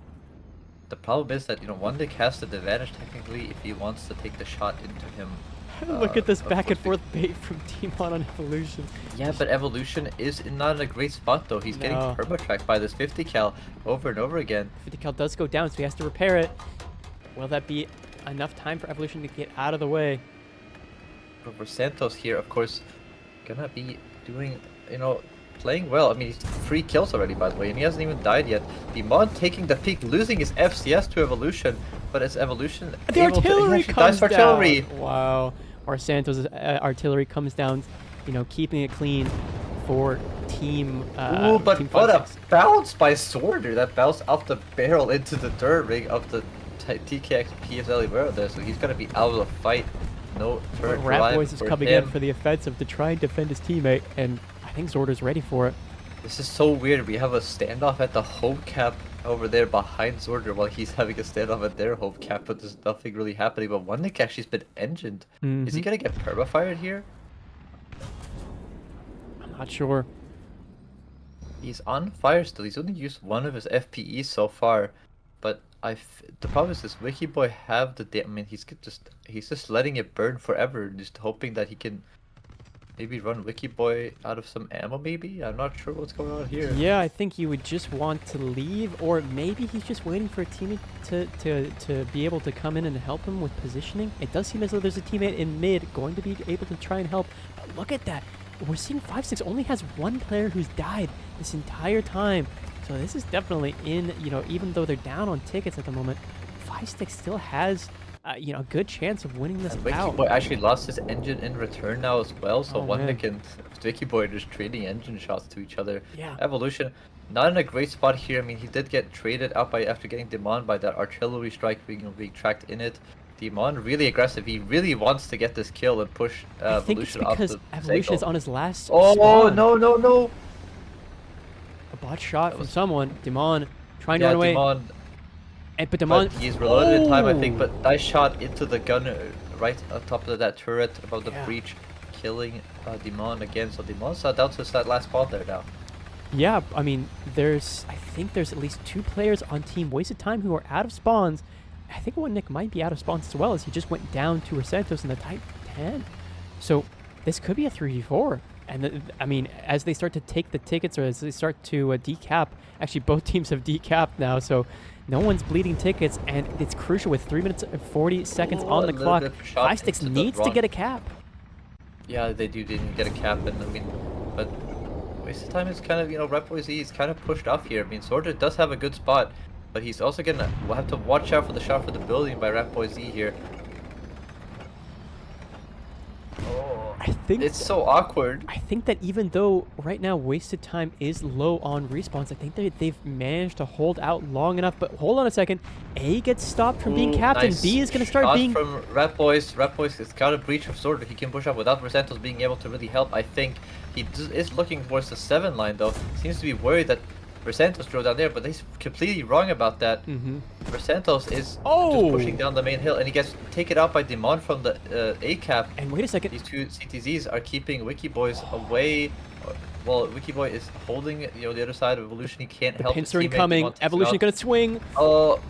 the problem is that One Dick has the advantage technically if he wants to take the shot into him. Look at this of back and course, forth bait from Demon on Evolution. Yeah, but Evolution is not in a great spot though. He's getting perma-tracked by this 50 cal over and over again. 50 cal does go down, so he has to repair it. Will that be enough time for Evolution to get out of the way? But for Santos here, of course, gonna be doing, playing well. I mean, he's 3 kills already, by the way, and he hasn't even died yet. Demon taking the peak, losing his FCS to Evolution, but it's Evolution The artillery comes down. Artillery. Wow. Or Santos' artillery comes down, keeping it clean for team. Ooh, but team what 5-6. a bounce by Sworder! That bounced off the barrel into the dirt ring of the TKX PSL Libero there, so he's gonna be out of the fight. No turret Rat drive Boys is for coming him. in for the offensive to try and defend his teammate, and I think Zorder's ready for it. This is so weird. We have a standoff at the home cap over there behind Zorder while he's having a standoff at their home cap, but there's nothing really happening. But One Nick actually's been engined. Is he gonna get perma-fired here? I'm not sure. He's on fire still. He's only used one of his FPEs so far, but the problem is this Wiki Boy have I mean, he's just letting it burn forever, just hoping that he can maybe run Wiki Boy out of some ammo. Maybe I'm not sure what's going on here. Yeah, I think you would just want to leave, or maybe he's just waiting for a teammate to be able to come in and help him with positioning. It does seem as though there's a teammate in mid going to be able to try and help. But look at that. We're seeing 5-6 only has one player who's died this entire time. So this is definitely in, even though they're down on tickets at the moment, 5-6 still has, a good chance of winning this And Wiki out. Boy actually lost his engine in return now as well, so One man. Nick and Wiki Boy are just trading engine shots to each other. Yeah. Evolution, not in a great spot here. I mean, he did get traded out after getting Demon by that artillery strike being tracked in it. Demon really aggressive. He really wants to get this kill and push I think it's Evolution off the because Evolution is on his last Oh spawn. no! A bot shot from someone. Demon trying to Yeah, run away. Demon. But Demon... But he's reloaded in time, I think. But nice shot into the gun right on top of that turret above the breach, killing Demon again. So Demon's down to that last spot there now. Yeah, I mean, I think there's at least 2 players on Team Wasted Time who are out of spawns. I think One Nick might be out of spawns as well, as he just went down to Santos in the Type 10. So this could be a 3v4. And I mean, as they start to take the tickets, or as they start to decap, actually both teams have decapped now, so no one's bleeding tickets, and it's crucial with 3 minutes and 40 seconds on the clock. 5-6 needs to get a cap. Yeah, they didn't get a cap, and I mean, but Wasted Time is kind of, Red Boy Z is kind of pushed off here. I mean, Soldier does have a good spot, but he's also gonna have to watch out for the shot for the building by Rat Boy Z here. I think it's so awkward. I think that even though right now Wasted Time is low on respawns, I think that they've managed to hold out long enough. But hold on a second. A gets stopped from being captain. Nice B is going to start shot being... from Rat Boys. Rat Boys has got a breach of sword that he can push up without Rosentos being able to really help. I think he is looking towards the 7 line though. Seems to be worried that Versantos drove down there, but he's completely wrong about that. Mm-hmm. Versantos is Oh! just pushing down the main hill, and he gets taken out by Demon from the A cap. And wait a second. These two CTZs are keeping Wiki Boys away. Well, Wiki Boy is holding, the other side of Evolution. He can't help his Pincer teammate. incoming. Demon takes him Evolution out. gonna swing. Oh,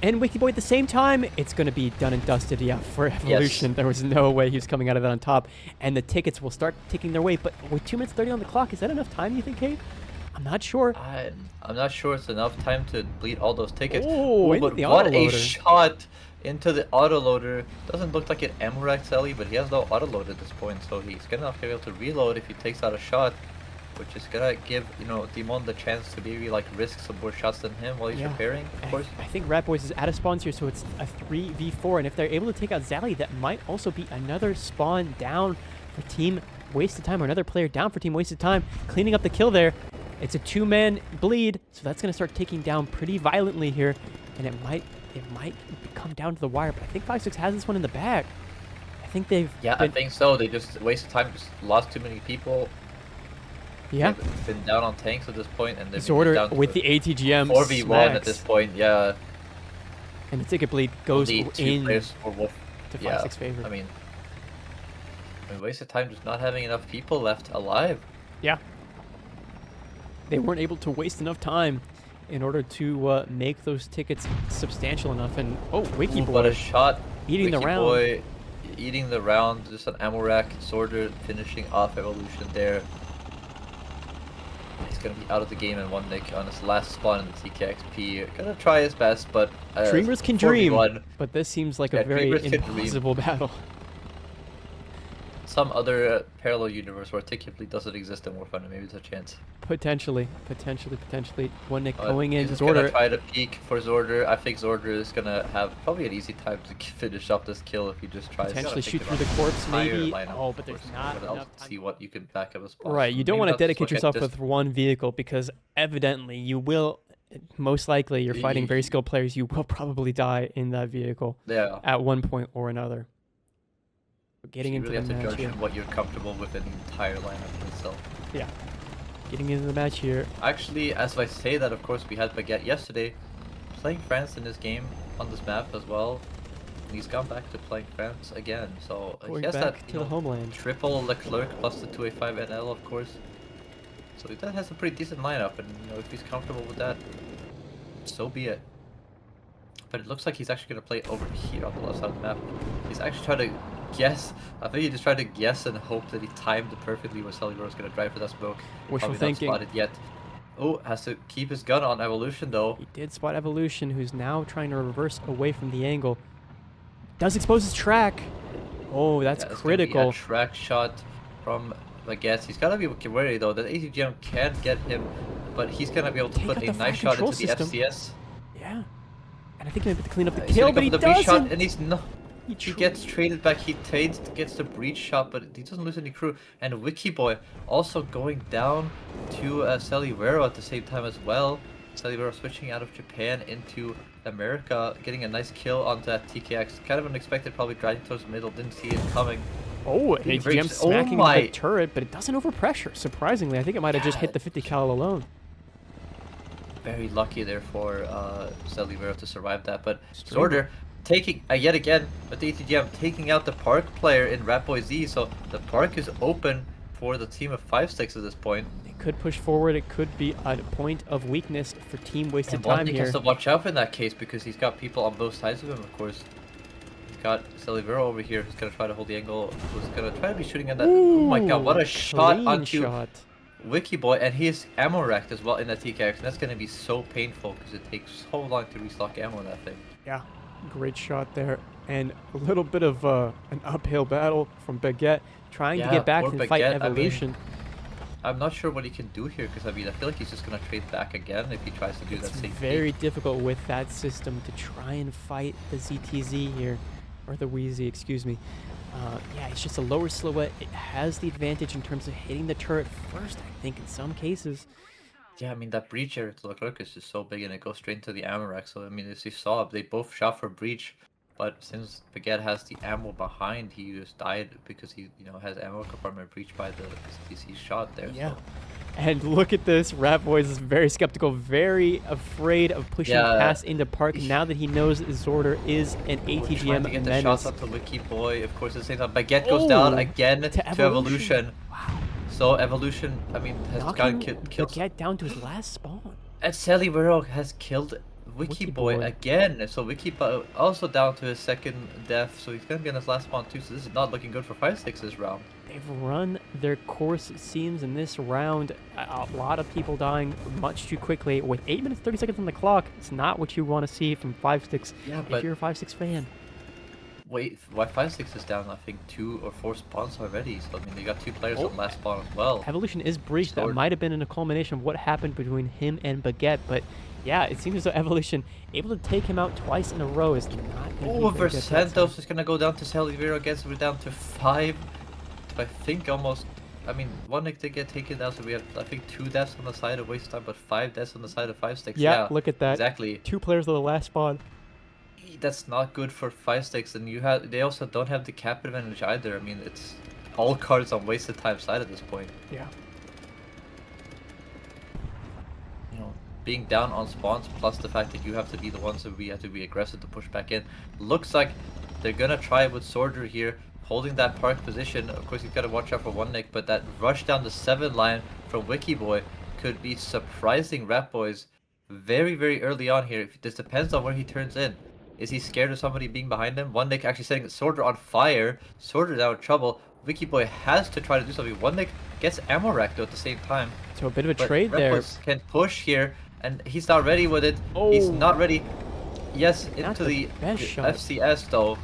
And Wiki Boy at the same time, it's going to be done and dusted, yeah, for Evolution. There was no way he was coming out of that on top. And the tickets will start ticking their way. But with 2 minutes 30 on the clock, is that enough time, you think, Kate? I'm not sure. I'm not sure it's enough time to bleed all those tickets. Oh, into but the what a autoloader. shot into the autoloader. Doesn't look like an Amurax Ellie, but he has no autoload at this point. So he's going to be able to reload if he takes out a shot, which is gonna give, Demon the chance to maybe like risk some more shots than him while he's repairing, of course. I think Rat Boys is out of spawns here, so it's a 3v4, and if they're able to take out Zally, that might also be another spawn down for Team Wasted Time, or another player down for Team Wasted Time, cleaning up the kill there. It's a 2-man bleed, so that's gonna start taking down pretty violently here, and it might come down to the wire, but I think 5-6 has this one in the bag. I think they've I think so. They just wasted time, just lost too many people. Yeah. They've been down on tanks at this point, and they've Disorder been down with the ATGM 4v1 at this point, yeah. And the ticket bleed goes The two in players for Wolf. to 5-6 favor. I mean, wasted time just not having enough people left alive. Yeah. They weren't able to waste enough time in order to make those tickets substantial enough. And, Wiki Boy. What a shot. Eating the Wiki round. Boy eating the round, just an ammo rack, Sorter finishing off Evolution there. He's gonna be out of the game in 1 nick on his last spawn in the TKXP. Gonna try his best, but Dreamers can 4v1. dream, but this seems like a very Dreamers can dream. impossible battle. Some other parallel universe where Tickuply doesn't exist in Warfighter, maybe there's a chance. Potentially. 1 nick going in. He's Zorder. gonna try to peek for Zorder. I think Zorder is gonna have probably an easy time to finish off this kill if he just tries. Potentially to shoot through the corpse, maybe. Lineup, But there's course, not else enough time. see what you can back up a spot. Right, you don't Maybe want to let's dedicate look at yourself this- with one vehicle, because evidently you will, most likely you're fighting very skilled players, you will probably die in that vehicle Yeah. at one point or another. Getting You into really have the to match judge here. what you're comfortable with in the entire lineup itself. Yeah. Getting into the match here. Actually, as I say that, of course, we had Baguette yesterday playing France in this game on this map as well. And he's gone back to playing France again, so Going he has back that to the homeland. triple Leclerc plus the 2A5 NL, of course. So that has a pretty decent lineup, and if he's comfortable with that, so be it. But it looks like he's actually going to play over here on the left side of the map. He's actually trying to guess. I think he just tried to guess and hope that he timed it perfectly where Celibur was going to drive for that smoke. Wishful Probably thinking. not spotted yet. Oh, has to keep his gun on Evolution though. He did spot Evolution, who's now trying to reverse away from the angle. Does expose his track. Oh, that's Yeah, it's gonna be a critical. track shot from Baguette. He's got to be wary though that ATGM can't get him, but he's going to be able to Take put out a the nice fire shot into control the system. FCS. Yeah. And I think he's able to clean up the He's kill, gonna but he go for the breach shot, doesn't. and he's not. He He gets traded back, he gets the breach shot, but he doesn't lose any crew. And Wiki Boy also going down to Celivero at the same time as well. Celivero switching out of Japan into America, getting a nice kill onto that TKX. Kind of unexpected, probably driving towards the middle, didn't see it coming. Oh, an Being ATGM breached. smacking Oh my. the turret, but it doesn't overpressure. Surprisingly, I think it might have just hit the 50 cal alone. Very lucky there for Celivero to survive that, but Streamer. Zorder taking, yet again, with the ATGM taking out the Park player in Ratboy Z, so the Park is open for the team of 5-6 at this point. It could push forward. It could be a point of weakness for Team Wasted And Time Bontek here. has to watch out in that case because he's got people on both sides of him, of course. He's got Celivero over here who's going to try to hold the angle, who's going to try to be shooting at that. Oh my god, what a shot clean onto shot. Wiki Boy, and he is ammo wrecked as well in that TKX, and that's going to be so painful because it takes so long to restock ammo in that thing. Yeah, great shot there. And a little bit of an uphill battle from Baguette, trying to Yeah, get back poor and fight Baguette. I mean, Evolution. I'm not sure what he can do here because I feel like he's just going to trade back again if he tries to do It's that same very thing. difficult with that system to try and fight the ZTZ here, or the Wheezy, excuse me. Yeah, it's just a lower silhouette. It has the advantage in terms of hitting the turret first, I think, in some cases. Yeah, that breach area to Leclerc is just so big and it goes straight into the ammo rack. So, as you saw, they both shot for breach, but since Baguette has the ammo behind, he just died because he, has ammo compartment breached by the CTC shot there. Yeah. So And look at this. Ratboys is very skeptical, very afraid of pushing past into Park now that he knows Zorder is an ATGM trying to get the shots menace. up to Wiki Boy. Of course, at the same time, Baguette goes down again to Evolution. Wow. So Evolution, I mean, has gotten killed. Baguette down to his last spawn. And Celibero has killed Wiki Boy again. So Wiki Boy also down to his second death. So he's gonna be on his last spawn too. So this is not looking good for 5-6 this round. They've run their course, it seems, in this round. A lot of people dying much too quickly. With 8 minutes 30 seconds on the clock, it's not what you want to see from 5-6 if you're a 5-6 fan. Wait, why 5-6 is down, I think, 2 or 4 spawns already. So, I mean, they got 2 players on last spawn as well. Evolution is breached. That might have been in a culmination of what happened between him and Baguette. But, yeah, it seems as though Evolution, able to take him out twice in a row, is not going to be Santos is going to go down to Celivero again. So we're down to 5. I think almost... I mean, 1 nick did get taken down, so we have, I think, 2 deaths on the side of Waste Time, but 5 deaths on the side of 5-6. Yeah, look at that. Exactly. 2 players on the last spawn. That's not good for 5-6, and they also don't have the cap advantage either. I mean, it's all cards on wasted time side at this point. Yeah. You know, being down on spawns, plus the fact that you have to be the ones that we have to be aggressive to push back in. Looks like they're gonna try with Sworder here, holding that park position. Of course, you've got to watch out for 1 nick, but that rush down the 7 line from Wiki Boy could be surprising Rat Boys very, very early on here. This depends on where he turns in. Is he scared of somebody being behind him? 1 nick actually setting Sworder on fire. Sworder now in trouble. Wiki Boy has to try to do something. 1 nick gets ammo racked though at the same time. So a bit of a trade there. Can push here, and he's not ready with it. He's not ready. Yes, into the FCS though,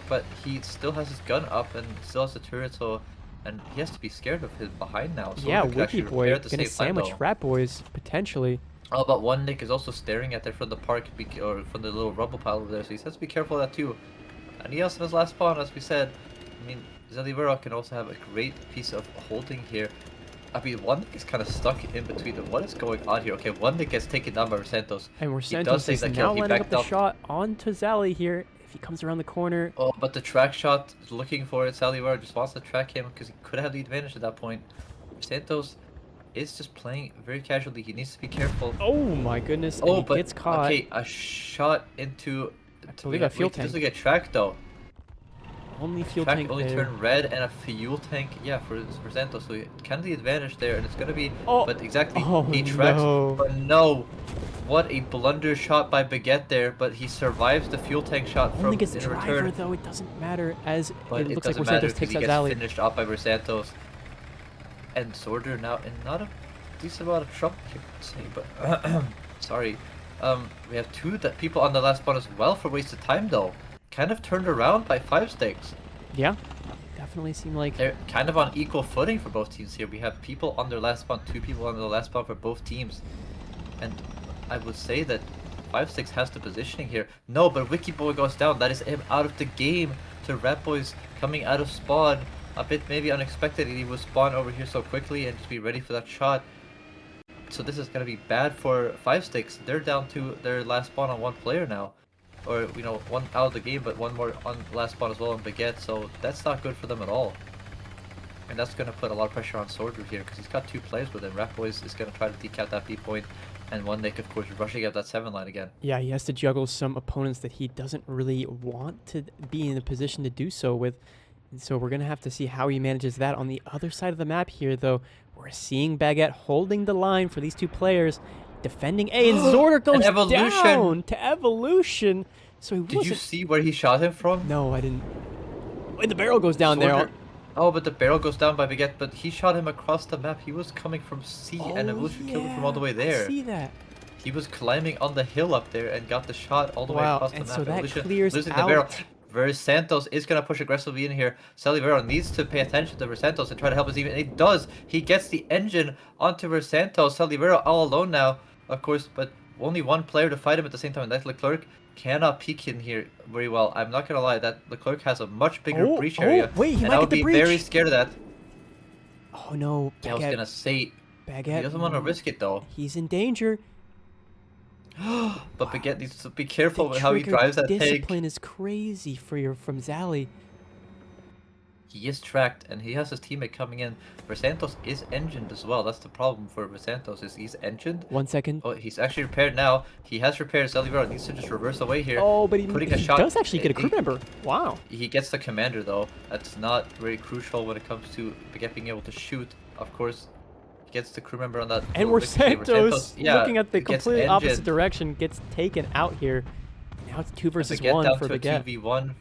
but he still has his gun up and still has the turret, so and he has to be scared of his behind now. So yeah, Wiki Boy gonna sandwich Rat Boys potentially. Oh, but 1 nick is also staring at there from the park, or from the little rubble pile over there, so he has to be careful of that too. And he also has last spawn, as we said. I mean, Zelivero can also have a great piece of holding here. I mean, 1 nick is kind of stuck in between them. What is going on here? Okay, 1 nick gets taken down by Santos. And Santos is now lining up the shot onto Zally here. If he comes around the corner. Oh, but the track shot is looking for it. Zelivero just wants to track him because he could have the advantage at that point. Santos is just playing very casually. He needs to be careful. Oh my goodness! Oh, and he gets caught. Okay, a shot into. I believe a fuel tank. Doesn't get tracked though. Only fuel tank. Only turn red and a fuel tank. Yeah, for Santos. So kind of the advantage there, and it's gonna be. Oh, but exactly. He tracks. No. But no. What a blunder shot by Baguette there, but he survives the fuel tank shot from in driver, return. Though it doesn't matter as but it looks like Santos takes that Zally. Finished off by Santos. And Sworder now in not a decent amount of trouble, you could say, but sorry. We have 2 people on the last spawn as well for wasted time though. Kind of turned around by 5-6. Yeah, definitely seem like they're kind of on equal footing for both teams here. We have people on their last spawn, 2 people on the last spawn for both teams, and I would say that 5-6 has the positioning here. No, but Wiki Boy goes down. That is him out of the game. To Rat Boys coming out of spawn. A bit maybe unexpected. He would spawn over here so quickly and just be ready for that shot. So this is going to be bad for 5-6. They're down to their last spawn on 1 player now. Or, you know, 1 out of the game, but 1 more on last spawn as well on Baguette. So that's not good for them at all. And that's going to put a lot of pressure on Sworder here because he's got 2 players with him. Rat Boys is going to try to decap that B point. And 1 nick, of course, rushing up that 7 line again. Yeah, he has to juggle some opponents that he doesn't really want to be in a position to do so with. And so we're going to have to see how he manages that. On the other side of the map here, though, we're seeing Baguette holding the line for these 2 players, defending A, and Zorder goes down to Evolution. So he Did you see where he shot him from? No, I didn't. Wait, the barrel goes down there. Oh, but the barrel goes down by Baguette, but he shot him across the map. He was coming from C, and Evolution killed him from all the way there. I see that. He was climbing on the hill up there and got the shot all the way across the map. So that Evolution clears losing out. The barrel. Versantos is going to push aggressively in here. Celivero needs to pay attention to Versantos and try to help his team. And he does. He gets the engine onto Versantos. Celivero all alone now, of course, but only 1 player to fight him at the same time. And that Leclerc cannot peek in here very well. I'm not going to lie. That Leclerc has a much bigger breach area. Wait, he and might I would get the be breach. very scared of that. Oh, no. I was going to say, Baguette, he doesn't want to risk it, though. He's in danger. But Baguette needs to be careful with how he drives that tank. Discipline is crazy from Zally. He is tracked, and he has his teammate coming in. Versantos is engined as well. That's the problem for Versantos, is he's engined. 1 second. Oh, he's actually repaired now. He has repaired. Zelivero needs to just reverse away here. Oh, but putting a he shot. does actually get a crew member. Wow. He gets the commander, though. That's not very crucial when it comes to being able to shoot. Of course, he gets the crew member on that. And Versantos, looking at the completely opposite direction, gets taken out here. Now it's 2 versus 1 for Baguette. 2v1.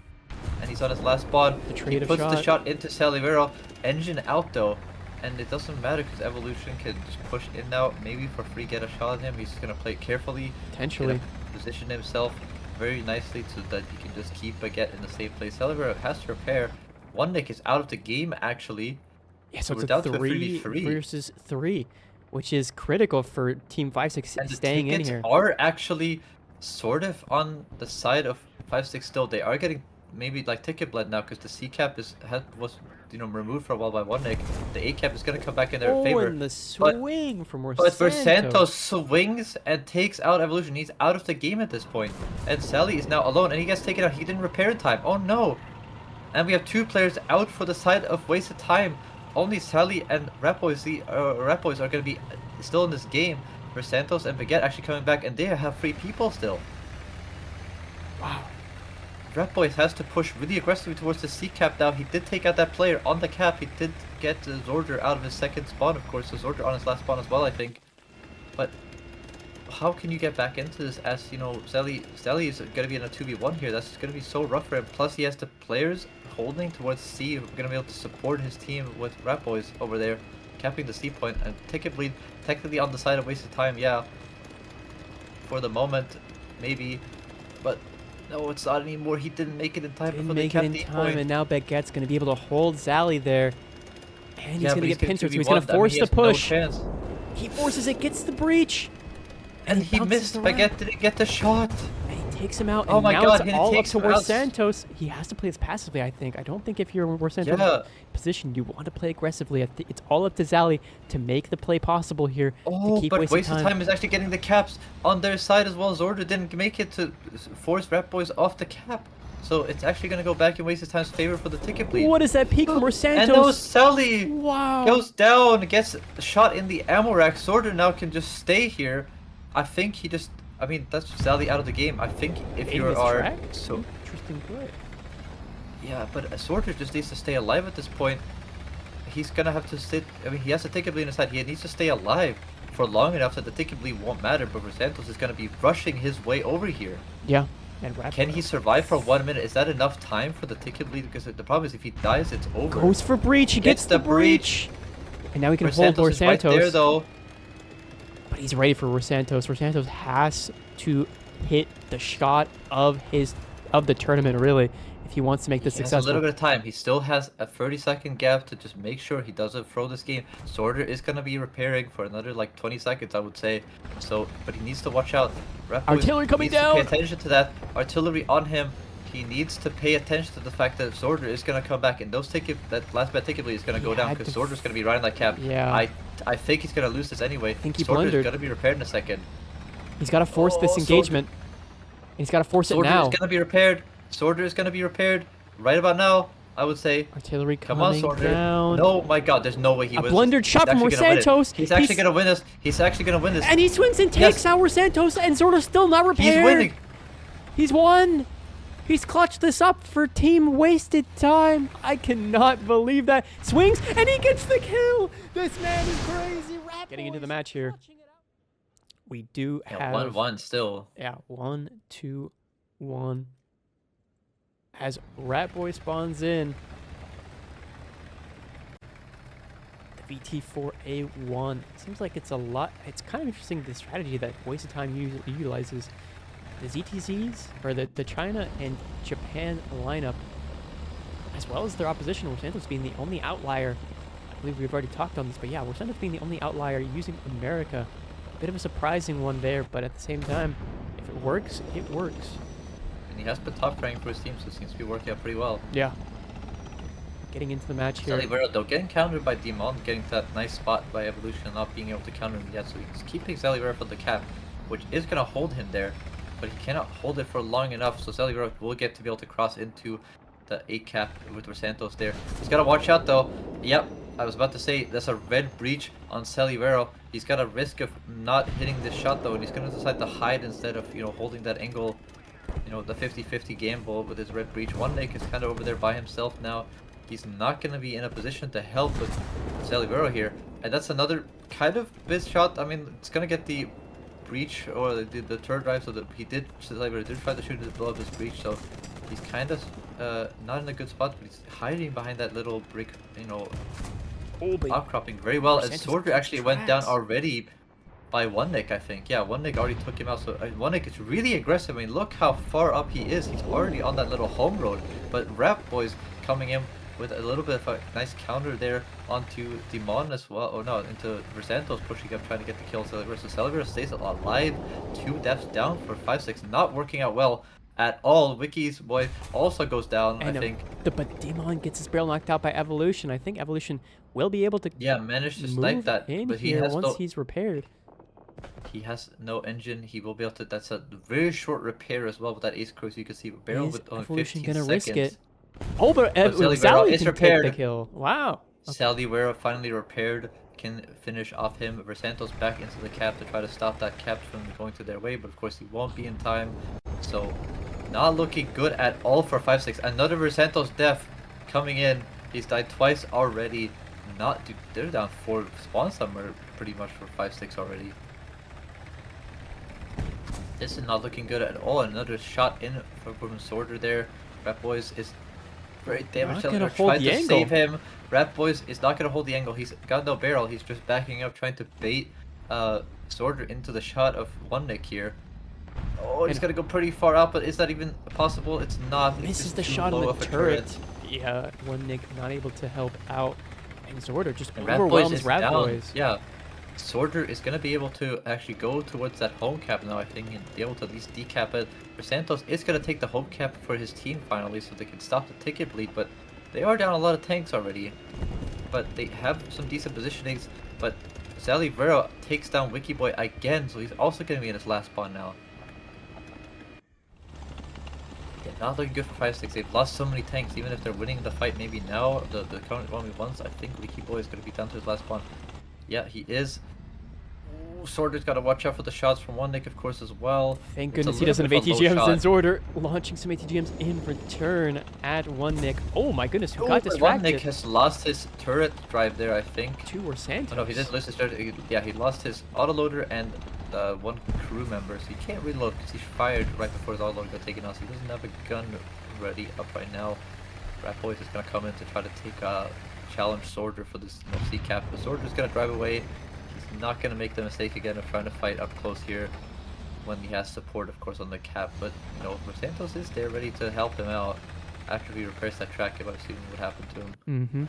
And he's on his last spawn. He puts the shot into Salivero. Engine out though, and it doesn't matter because Evolution can just push in now. Maybe for free get a shot on him. He's gonna play it carefully. Potentially. Position himself very nicely so that he can just keep Baguette in the safe place. Salivero has to repair. One Nick is out of the game actually. Yeah, so we're it's down a to 3 versus 3, which is critical for Team 5-6 and staying in here. Are actually sort of on the side of 5-6 still. They are getting maybe like ticket blend now because the C cap was removed for a while by One Nick. The A cap is gonna come back in their favor. And the swing from Versantos. But Versantos swings and takes out Evolution. He's out of the game at this point. And Sally is now alone and he gets taken out. He didn't repair in time. Oh no. And we have 2 players out for the side of wasted time. Only Sally and Rapois are gonna be still in this game. Versantos and Baguette actually coming back and they have 3 people still. Wow. Rapois has to push really aggressively towards the C cap now. He did take out that player on the cap. He did get Zorder out of his second spawn, of course. So Zorder on his last spawn as well, I think. But how can you get back into this as, Sally is going to be in a 2v1 here. That's going to be so rough for him. Plus he has the players holding towards C who are going to be able to support his team with Rapois over there, capping the C point. And ticket bleed technically on the side of wasted time, yeah. For the moment, maybe. But no, it's not anymore. He didn't make it in time before they capped the point. And now Baguette's going to be able to hold Zally there. And he's going to get pincered, so he's going to 2v1. force the push. No chance. He forces it, gets the breach. And he missed. Baguette didn't get the shot. And he takes him out. Oh and my now god, it's all up to Versantos. He has to play this passively, I think. I don't think if you're in Versantos' position, you want to play aggressively. It's all up to Zally to make the play possible here. Oh, to keep but wasted time is actually getting the caps on their side as well. Zorder didn't make it to force Rapois off the cap. So it's actually going to go back in wasted time's favor for the ticket bleed. What is that peak from Versantos? And no, Sally goes down, gets shot in the ammo rack. Zorder now can just stay here. I think he just... I mean, that's Sally out of the game. I think if you are... So interesting play. Yeah, but Zorder just needs to stay alive at this point. He's going to have to sit... I mean, he has a ticket bleed in his side. He needs to stay alive for long enough that the ticket bleed won't matter. But Versantos is going to be rushing his way over here. Yeah. And can he survive for 1 minute? Is that enough time for the ticket bleed? Because the problem is if he dies, it's over. Goes for breach. He gets the breach. And now he can hold Versantos. Right there, though. But he's ready for Versantos. Versantos has to hit the shot of the tournament, really, if he wants to make this successful. He has a little bit of time. He still has a 30-second gap to just make sure he doesn't throw this game. Zorder is going to be repairing for another, like, 20 seconds, I would say. So, but he needs to watch out. Artillery coming down! Pay attention to that. Artillery on him. He needs to pay attention to the fact that Zorder is going to come back, and that last bad ticket bleed is going to go down because Zorder's going to be riding that cap. Yeah. I think he's going to lose this anyway. I think he Zorder's blundered. going to be repaired in a second. He's got to force this engagement. And he's got to force it now. Zorder is going to be repaired. Zorder is going to be repaired right about now, I would say. Artillery coming down. No, my god, there's no way he wins. A blundered shot from Versantos. He's actually going to win this. He's actually going to win this. And he swings and takes out Versantos, and Zorder's still not repaired. He's winning. He's won. He's clutched this up for Team Wasted Time. I cannot believe that. Swings, and he gets the kill. This man is crazy. Getting into the match here. We do have... 1-1 still. Yeah, 1-2-1. As Ratboy spawns in. The VT4A1. Seems like it's a lot... It's kind of interesting, the strategy that Wasted Time utilizes. The ZTZs, or the China and Japan lineup, as well as their opposition, Versantos being the only outlier. I believe we've already talked on this, but yeah, Versantos being the only outlier using America. A bit of a surprising one there, but at the same time, if it works, it works. And he has been top ranking for his team, so it seems to be working out pretty well. Yeah. Getting into the match here. Salivero, though, getting countered by Demon, getting to that nice spot by Evolution and not being able to counter him yet, so he's keeping Salivero for the cap, which is going to hold him there. But he cannot hold it for long enough, so Salivero will get to be able to cross into the 8 cap with Rosantos there. He's got to watch out though. Yep, I was about to say that's a red breach on Salivero. He's got a risk of not hitting this shot though, and he's going to decide to hide instead of, you know, holding that angle, you know, the 50-50 gamble with his red breach. One Nick is kind of over there by himself now. He's not going to be in a position to help with Salivero here. And that's another kind of biz shot. I mean, it's going to get the breach or the turret drive, so that Salivero did try to shoot it below his breach, so he's kind of not in a good spot, but he's hiding behind that little brick, you know, outcropping very well. And Sorter actually went down already by One Nick, I think. Yeah, One Nick already took him out, so One Nick is really aggressive. I mean, look how far up he is. He's already on that little home road, but Rap Boys coming in with a little bit of a nice counter there onto Demon as well. Oh no, into Versantos pushing up, trying to get the kill. So Salivero stays alive. 2 deaths down for 5-6. Not working out well at all. Wiki's boy also goes down, and I think. But Demon gets his barrel knocked out by Evolution. I think Evolution will be able to manage to snipe that, but he has once he's repaired. He has no engine. He will be able to. That's a very short repair as well with that Ace Crow. So you can see barrel with only 15 gonna seconds. Risk it. Oh, but Salivero is repaired. Take the kill. Wow. Okay. Salivero finally repaired, can finish off him. Versantos back into the cap to try to stop that cap from going to their way, but of course he won't be in time. So not looking good at all for 5-6. Another Versantos death coming in. He's died twice already. They're down 4 spawn somewhere pretty much for 5-6 already. This is not looking good at all. Another shot in from Sorter there. Rat Boys is very damaged. They're trying to save him. Rat Boys is not going to hold the angle. He's got no barrel. He's just backing up, trying to bait Sorter into the shot of One Nick here. Oh, he's going to go pretty far out, but is that even possible? It's not. Misses the shot on the turret. Yeah, One Nick not able to help out. And Sorter just overwhelms Rat Boys. Yeah. Sorter is going to be able to actually go towards that home cap now, I think, and be able to at least decap it. Santos is going to take the home cap for his team finally, so they can stop the ticket bleed, but they are down a lot of tanks already. But they have some decent positionings, but Salivero takes down Wikiboy again, so he's also going to be in his last spawn now. Yeah, not looking good for 5-6. They've lost so many tanks, even if they're winning the fight maybe now, the current 1v1s, I think Wikiboy is going to be down to his last spawn. Yeah, he is. Sorter's got to watch out for the shots from One Nick, of course, as well. Thank goodness he doesn't have ATGMs. And Sorter launching some ATGMs in return at One Nick. Oh my goodness, who got distracted? One Nick has lost his turret drive there, I think. 2 were Santos. Oh no, he didn't lose his turret. Yeah, he lost his autoloader and one crew member, so he can't reload because he's fired right before his autoloader got taken out. So he doesn't have a gun ready up right now. Rat Boys is going to come in to try to take challenge Sorter for this C cap. But Sorter's going to drive away. He's not going to make the mistake again of trying to fight up close here when he has support, of course, on the cap. But, you know, Santos is there ready to help him out after he repairs that track if I've seen what happened to him. Mm-hmm.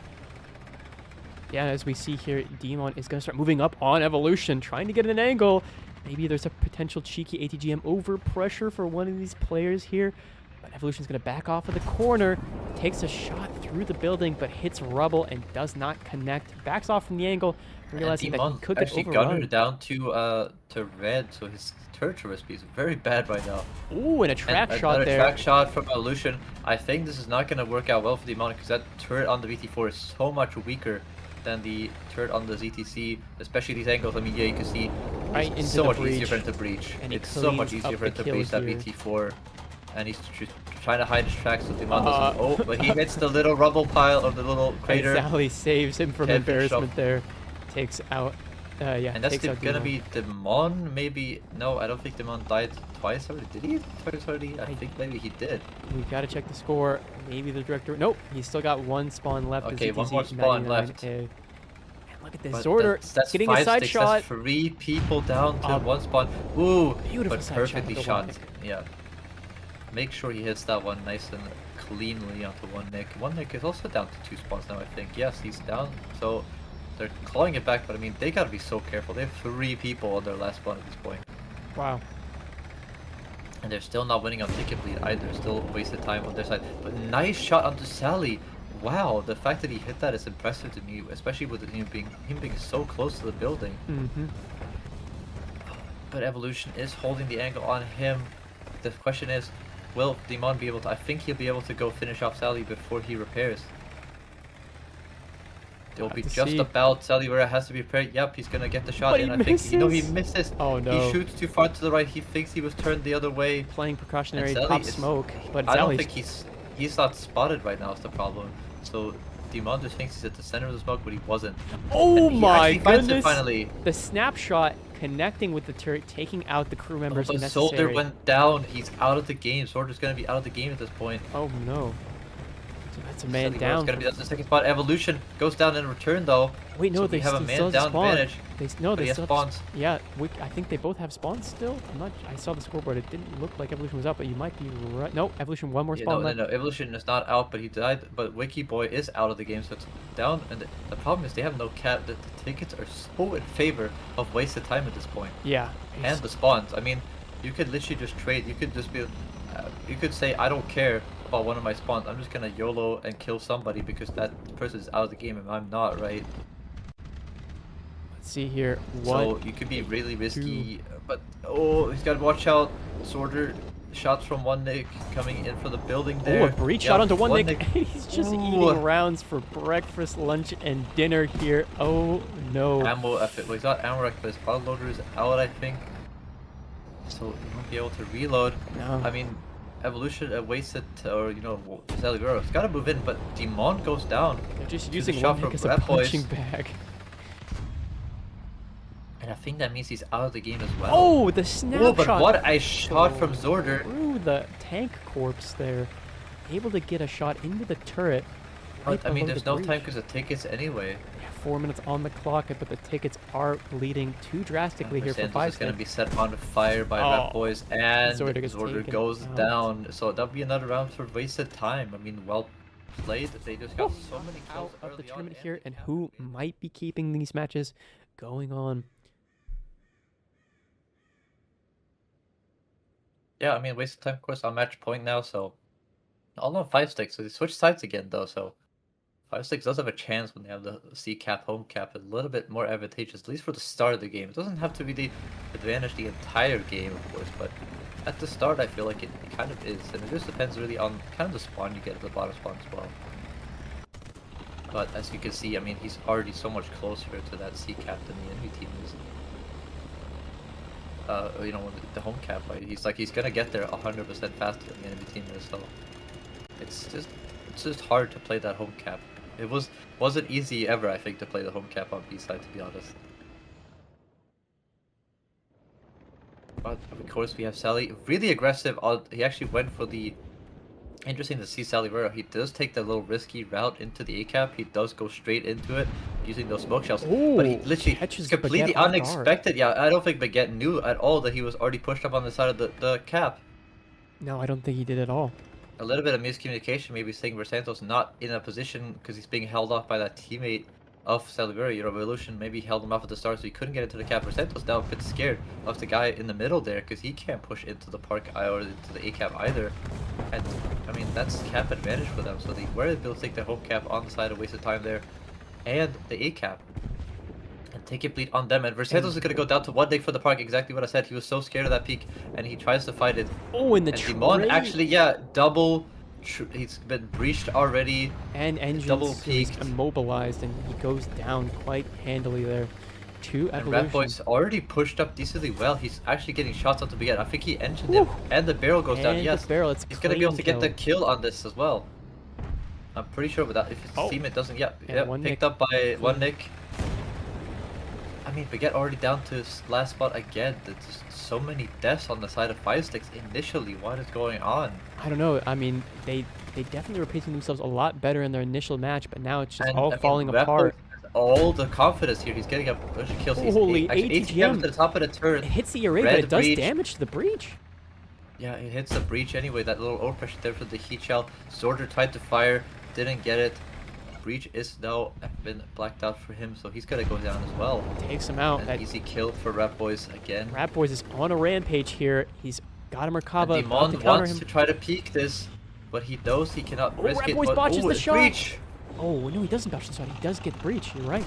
Yeah, as we see here, Demon is going to start moving up on Evolution, trying to get an angle. Maybe there's a potential cheeky ATGM over pressure for one of these players here. But Evolution's going to back off of the corner, takes a shot through the building, but hits rubble and does not connect. Backs off from the angle, realizing that he could get overrun. Gunner down to red, so his turret recipe is very bad right now. Ooh, and a track shot there. A track shot from Evolution. I think this is not going to work out well for Demonic because that turret on the VT4 is so much weaker than the turret on the ZTC, especially these angles. I mean, yeah, you can see it's so much easier for him to breach. It's so much easier for him to breach that VT4. And he's trying to hide his tracks so Demon doesn't. Oh, but he hits the little rubble pile or the little crater. Sally saves him from embarrassment there. Takes out, yeah. And that's gonna be Demon, maybe. No, I don't think Demon died twice already. Did he? Twice already? I think maybe he did. We gotta check the score. Maybe the director. Nope, he's still got 1 spawn left. Okay, 1 more spawn left. And look at this. Sorter getting a side shot. That's 3 people down to 1 spawn. Ooh, beautiful but perfectly shot. Yeah. Make sure he hits that one nice and cleanly onto One Nick. One Nick is also down to 2 spawns now, I think. Yes, he's down. So they're clawing it back, but I mean, they gotta be so careful. They have 3 people on their last spawn at this point. Wow. And they're still not winning on ticket bleed either. Still wasted time on their side. But nice shot onto Sally. Wow, the fact that he hit that is impressive to me, especially with him being so close to the building. Mm-hmm. But Evolution is holding the angle on him. The question is, will Demon be able to? I think he'll be able to go finish off Sally before he repairs. They'll be just about. Sally Vera has to be prepared. Yep, he's gonna get the shot But in. he I think he misses. misses. Oh no. He shoots too far to the right. He thinks he was turned the other way. Playing precautionary Sally pop is- smoke, but I don't Sally's think he's not spotted right now. Is the problem. So Demon just thinks he's at the center of the smoke, but he wasn't. Oh And he my actually finds it goodness! finally. The snapshot connecting with the turret, taking out the crew members But necessary. Soldier went down. He's out of the game. Soldier's gonna be out of the game at this point. Oh no. So that's a man Sally down. Vera's gonna be that's the second spot. Evolution goes down in return though. Wait, no, so they we have a still man have down spawn. advantage. No, But they he has still spawns. Yeah, I think they both have spawns still. I'm not. I saw the scoreboard. It didn't look like Evolution was out, but you might be right. No, Evolution one more Yeah, spawn no, left. no, Evolution is not out, but he died. But Wiki Boy is out of the game, so it's down. And the problem is they have no cap. The tickets are so in favor of wasted time at this point. Yeah. And the spawns. I mean, you could literally just trade. You could just be. You could say, I don't care about one of my spawns. I'm just gonna YOLO and kill somebody because that person is out of the game and I'm not, right? Let's see here. So you could be really risky, but oh, he's got to watch out. Soldier shots from one Nick coming in for the building there. Oh, a breach shot onto one Nick. He's just Ooh. eating rounds for breakfast, lunch, and dinner here. Oh no. Ammo, well, he's not ammo rack, but his auto loader is out, I think. So he won't be able to reload. No. I mean, Evolution wasted, or you know, Sally Vera's got to move in, but Demon goes down. They're just the using shot one Nick from as a Rat Boys. punching bag. And I think that means he's out of the game as well. Oh, the snapshot. Oh, but what a shot from Zorder. Through the tank corpse there. Able to get a shot into the turret. Right But, I mean, below there's the no breach. time because of tickets anyway. Yeah, 4 minutes on the clock, but the tickets are bleeding too drastically here for Santos 5 is going to seconds. be set on fire by Oh. Rat Boys, and Zorder gets Zorder taken goes out. down. So that'll be another round for wasted time. I mean, well played. They just got so many kills Out of the early on tournament and here, they and have who to win. might be keeping these matches going on. Yeah, I mean, wasted time, of course, on match point now, so all on 5-6. So they switch sides again, though, so 5-6 does have a chance when they have the C cap, home cap, a little bit more advantageous, at least for the start of the game. It doesn't have to be the advantage the entire game, of course, but at the start, I feel like it kind of is, and it just depends really on kind of the spawn you get at the bottom spawn as well. But as you can see, I mean, he's already so much closer to that C cap than the enemy team is. You know, the home cap, right? He's gonna get there 100% faster than the enemy team is, so it's just hard to play that home cap. It wasn't easy ever, I think, to play the home cap on B side, to be honest. But of course, we have Sally, really aggressive. He actually went for the. Interesting to see Sally Vera. He does take the little risky route into the A cap. He does go straight into it using those smoke shells. but he Ooh, literally catches completely Baguette off guard. unexpected. Yeah, I don't think Baguette knew at all that he was already pushed up on the side of the cap. No, I don't think he did at all. A little bit of miscommunication, maybe saying Versantos not in a position because he's being held off by that teammate of Salivera. Your Evolution maybe held him off at the start so he couldn't get into the cap. Versantos now a bit scared of the guy in the middle there because he can't push into the park or into the A cap either. And I mean, that's cap advantage for them, so they were able to take the home cap on the side of wasted time there and the A cap and take it bleed on them. And Versantos is gonna go down to one Nick for the park, exactly what I said. He was so scared of that peak and he tries to fight it. Oh, and the And Dimon trade actually, yeah, double. He's been breached already. and engines double is peaked. immobilized, and he goes down quite handily there. To And Evolution. Rat Boy's already pushed up decently well. He's actually getting shots out to Baguette. I think he engined him, and the barrel goes down. And Yes, the barrel, it's he's gonna be able to clean get the kill. kill on this as well. I'm pretty sure, but that if his Oh. teammate doesn't, yeah, And yeah, one picked Nick. up by one Nick. I mean, Baguette already down to his last spot again. There's just so many deaths on the side of 5-6 initially. What is going on? I don't know. I mean, they definitely were pacing themselves a lot better in their initial match, but now it's just And, all I mean, falling Rat Boy apart. has all the confidence here. He's getting a bunch of kills. He's Holy actually ATGM. to the top of the turret. It hits the array, Red but it does breach. damage to the breach. Yeah, it hits the breach anyway. That little overpressure there for the heat shell. Zorder tried to fire, didn't get it. Breach is now been blacked out for him, so he's gonna go down as well. Takes him out. An That easy kill for Rat Boys again. Rat Boys is on a rampage here. He's got a Merkaba And about to Demon counter wants him. to try to peek this, but he knows he cannot Oh, risk Rat it. Boys but, botches the it's shot. Breach! Oh, no, he doesn't dodge the shot. He does get breach. You're right.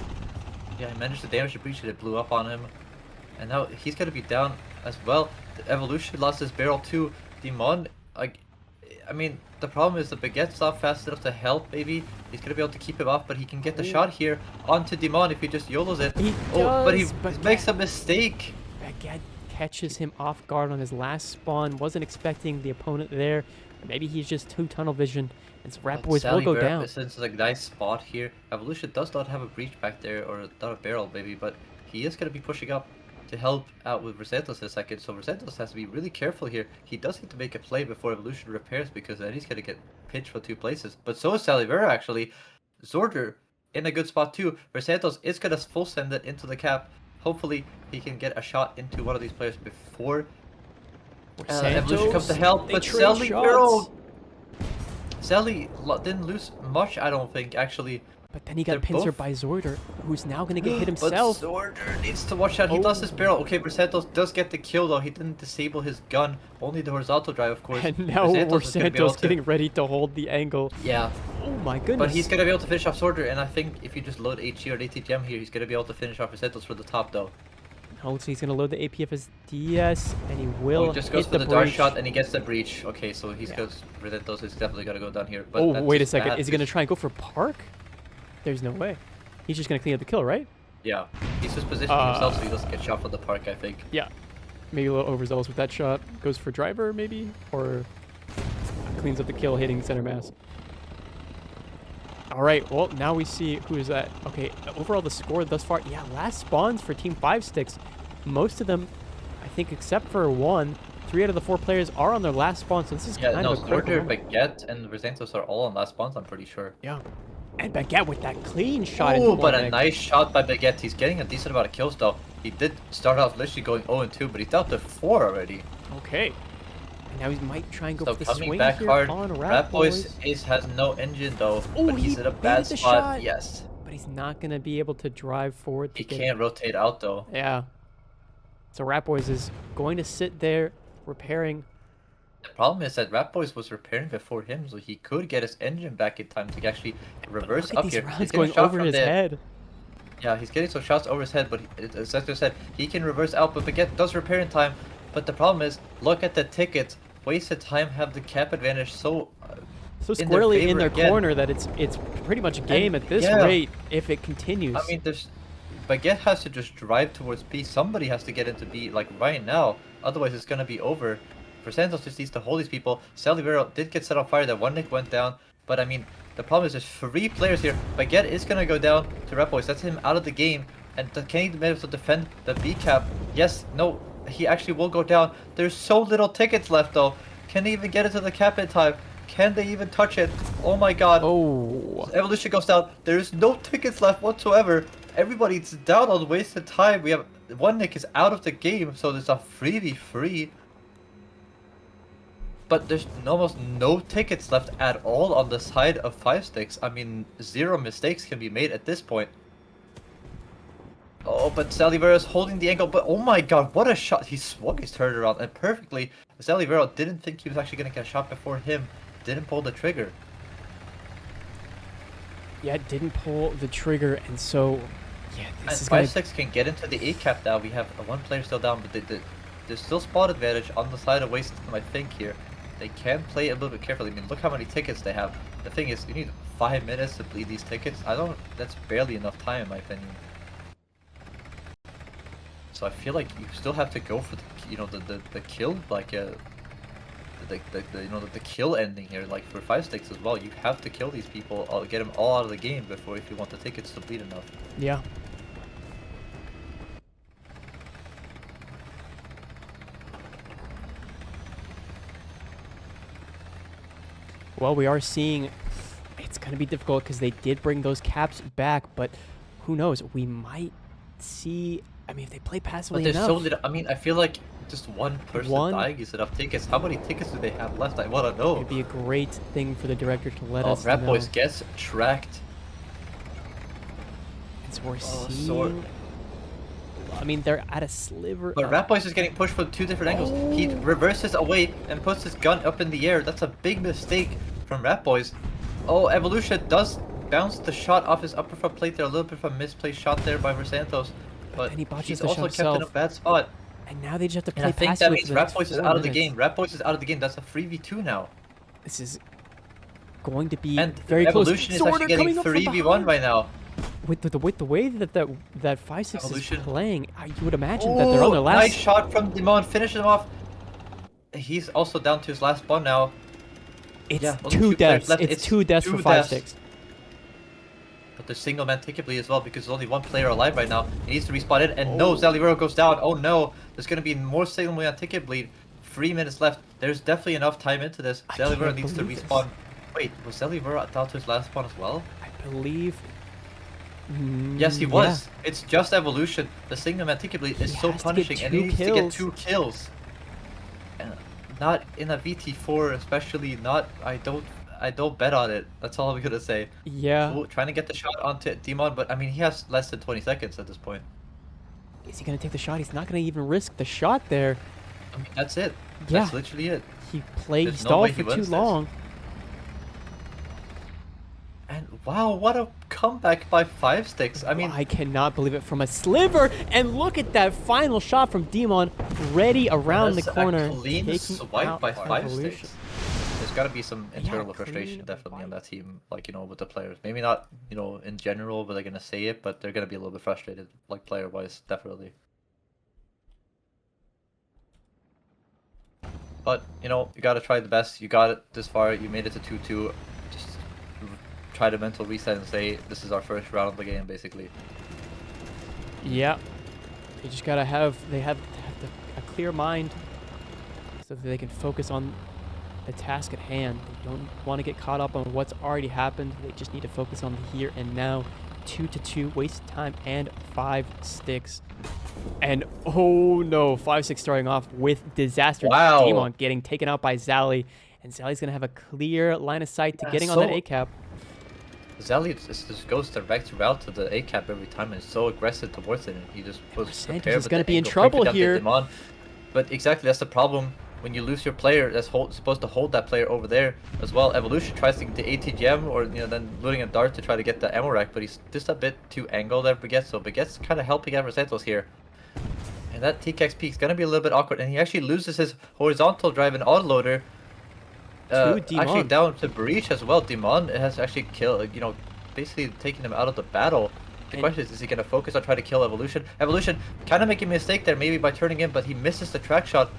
Yeah, he managed to damage the breach and it blew up on him. And now he's gonna be down as well. The Evolution lost his barrel too. Demon, like, I mean, the problem is the Baguette's not fast enough to help, maybe. He's gonna be able to keep him off, but he can get the shot here onto Dimon if he just YOLOs it. He But he does, makes a mistake. Baguette catches him off guard on his last spawn. Wasn't expecting the opponent there. Maybe he's just too tunnel vision. And so Rat Boys will go down. Since it's a nice spot here. Evolution does not have a breach back there, or not a barrel maybe, but he is gonna be pushing up to help out with Versantos in a second. So Versantos has to be really careful here. He does need to make a play before Evolution repairs, because then he's gonna get pinched from 2 places. But so is Salivera actually. Zorder in a good spot too. Versantos is gonna full send it into the cap. Hopefully he can get a shot into one of these players before Evolution comes to help. But Sally didn't lose much, I don't think, actually. But then he got pincered by Zorder, who's now going to get hit himself. But Zorder needs to watch out. He lost his barrel. Okay, Versantos does get the kill, though. He didn't disable his gun. Only the horizontal drive, of course. And now Versantos getting ready to hold the angle. Yeah. Oh my goodness. But he's going to be able to finish off Zorder, and I think if you just load HG or ATGM here, he's going to be able to finish off Versantos for the top, though. No, so he's going to load the APFS DS, and he will he just goes hit for the dart breach. shot, and he gets the breach. Okay, so he's goes Versantos is definitely going to go down here. But oh, wait a second. Is he going to try and go for Park? There's no way. He's just going to clean up the kill, right? Yeah. He's just positioning himself so he doesn't get shot from the Park, I think. Yeah. Maybe a little overzealous with that shot. Goes for driver, maybe? Or cleans up the kill, hitting center mass. All right, well, now we see who is that. Okay, overall the score thus far. Yeah, last spawns for Team 5 Sticks. Most of them, I think, except for 1, 3 out of the 4 players are on their last spawn, so this is kind of a quick Zorder, Baguette, and Versantos are all on last spawns, I'm pretty sure. Yeah. And Baguette with that clean shot. Oh, but a nice shot by Baguette. He's getting a decent amount of kills, though. He did start off literally going 0-2, but he's down to 4 already. Okay. And now he might try and go for the coming swing back here hard. on Rat Boys has no engine, though, oh, but he's in a bad spot. Shot. Yes. But he's not going to be able to drive forward. He can't rotate out, though. Yeah. So Rat Boys is going to sit there repairing. The problem is that Rat Boys was repairing before him, so he could get his engine back in time to actually reverse up here. He's going over his head. Yeah, he's getting some shots over his head, but as I said, he can reverse out, but Baguette does repair in time. But the problem is, look at the tickets. Wasted time, have the cap advantage so squarely in their corner that it's pretty much game at this rate if it continues. I mean, Baguette has to just drive towards B. Somebody has to get into B like right now, otherwise it's gonna be over. Versantos just needs to hold these people. Salivero did get set on fire. That one nick went down, but I mean, the problem is there's 3 players here. Baguette is gonna go down to Rat Boys. That's him out of the game, and can he be able to defend the B cap? Yes, no. He actually will go down. There's so little tickets left, though. Can they even get it to the cap in time? Can they even touch it? Oh my god. Oh. Evolution goes down. There's no tickets left whatsoever. Everybody's down on wasted time. We have one nick is out of the game, so there's a 3v3. But there's almost no tickets left at all on the side of 5 Sticks. I mean, 0 mistakes can be made at this point. Oh, but Salivero is holding the angle, but oh my god, what a shot. He swung his turret around and perfectly. Salivero didn't think he was actually going to get a shot before him. Didn't pull the trigger. Yeah, didn't pull the trigger, and so, yeah, this is 5-6 can get into the A cap now. We have 1 player still down, but there's still spot advantage on the side of Wasted, I think, here. They can play a little bit carefully. I mean, look how many tickets they have. The thing is, you need 5 minutes to bleed these tickets. That's barely enough time, in my opinion. So I feel like you still have to go for the kill, like the kill ending here, like for 5 Sticks as well. You have to kill these people, or get them all out of the game before, if you want the tickets to bleed enough. Yeah. Well, we are seeing it's going to be difficult because they did bring those caps back, but who knows? We might see. I mean, if they play passively enough. But there's so little. I mean, I feel like just one person dying is enough tickets. How many tickets do they have left? I want to know. It'd be a great thing for the director to let us know. Rat Boys gets tracked. And so we're seeing. I mean, they're at a sliver. But Rat Boys is getting pushed from 2 different angles. He reverses away and puts his gun up in the air. That's a big mistake from Rat Boys. Oh, Evolution does bounce the shot off his upper front plate there. A little bit of a misplaced shot there by Versantos. But then he botches he's the also shot kept in a bad spot. And now they just have to play and I think passive. that means Rat Boys is out of the game. Rat Boys is out of the game. That's a 3v2 now. This is going to be And very close. Evolution is Zorder actually getting coming up from 3v1 behind. right now. With the way that 5-6 is Evolution. playing, you would imagine that they're on their last. Nice shot from Demon, finishes him off. He's also down to his last spawn now. It's Yeah, only two two players deaths. left. It's It's two deaths two for deaths. 5-6. But the single man ticket bleed as well because there's only one player alive right now. He needs to respawn it, and no, Zalivero goes down. Oh no, there's gonna be more single man ticket bleed. 3 minutes left. There's definitely enough time into this. Zalivero needs to respawn. Wait, was Zalivero down to his last spawn as well? I believe. Yes, he was. It's just Evolution. The single man ticket bleed is He so has to get punishing, and he 2 needs to get kills. 2 kills. And not in a VT4, especially not. I don't bet on it. That's all I'm gonna say. Yeah. Ooh, trying to get the shot onto Demon, but I mean he has less than 20 seconds at this point. Is he gonna take the shot? He's not gonna even risk the shot there. I mean that's it. Yeah. That's literally it. He There's no stalled way for he too wins this. long. And wow, what a comeback by 5-6. I mean, I cannot believe it from a sliver. And look at that final shot from Demon, ready around the that's corner. a clean taking swipe out by Evolution. 5-6. There's got to be some internal clean frustration definitely on fight. that team, like, with the players. Maybe not, in general, but they're going to say it, but they're going to be a little bit frustrated, like, player-wise, definitely. But, you got to try the best. You got it this far. You made it to 2-2. Just try to mental reset and say, this is our first round of the game, basically. Yeah. They just gotta have a clear mind so that they can focus on the task at hand. They don't want to get caught up on what's already happened. They just need to focus on the here and now. 2-2, wasted time, and 5-6. And oh no, 5-6 starting off with disaster. Wow. Demon getting taken out by Zally. And Zally's gonna have a clear line of sight to getting on that so- A-cap. Zally just goes direct route to the A-cap every time and is so aggressive towards it, and he just was Santos prepared is with gonna the be in angle, trouble perfect down to here. Demon. But exactly, that's the problem. When you lose your player that's supposed to hold that player over there as well. Evolution tries to get the ATGM or then looting a dart to try to get the ammo rack, but he's just a bit too angled at Baguette, so Baguette's kind of helping out Santos here. And that TKX peak is going to be a little bit awkward, and he actually loses his horizontal drive and autoloader. Actually Demon. down to Breach as well. Demon has actually killed, basically taking him out of the battle. The question is he going to focus on trying to kill Evolution? Evolution kind of making a mistake there, maybe by turning in, but he misses the track shot.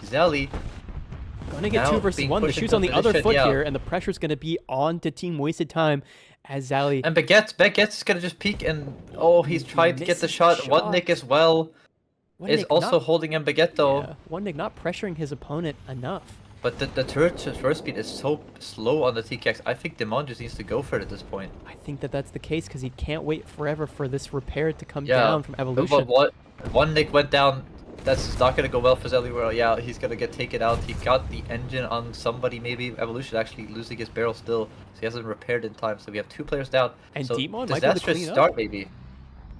Zally Gonna get now 2 versus being 1. The pushed shoot's into on the other position, foot yeah. here, and the pressure's gonna be on to Team Wasted Time as Zally. And Baguette's going to just peek, and he's trying to get the misses shot. the shot. One Nick as well is Nick also not- holding in Baguette though. Yeah, One Nick not pressuring his opponent enough. But the turret's first speed is so slow on the TKX. I think Demon just needs to go for it at this point. I think that's the case because he can't wait forever for this repair to come Yeah, down from Evolution. But what? One Nick went down. That's not gonna go well for Zalivero. Yeah, he's gonna get taken out. He got the engine on somebody. Maybe Evolution actually losing his barrel still, so he hasn't repaired in time. So we have 2 players down. And so Demon might be able to disastrous clean up. start maybe.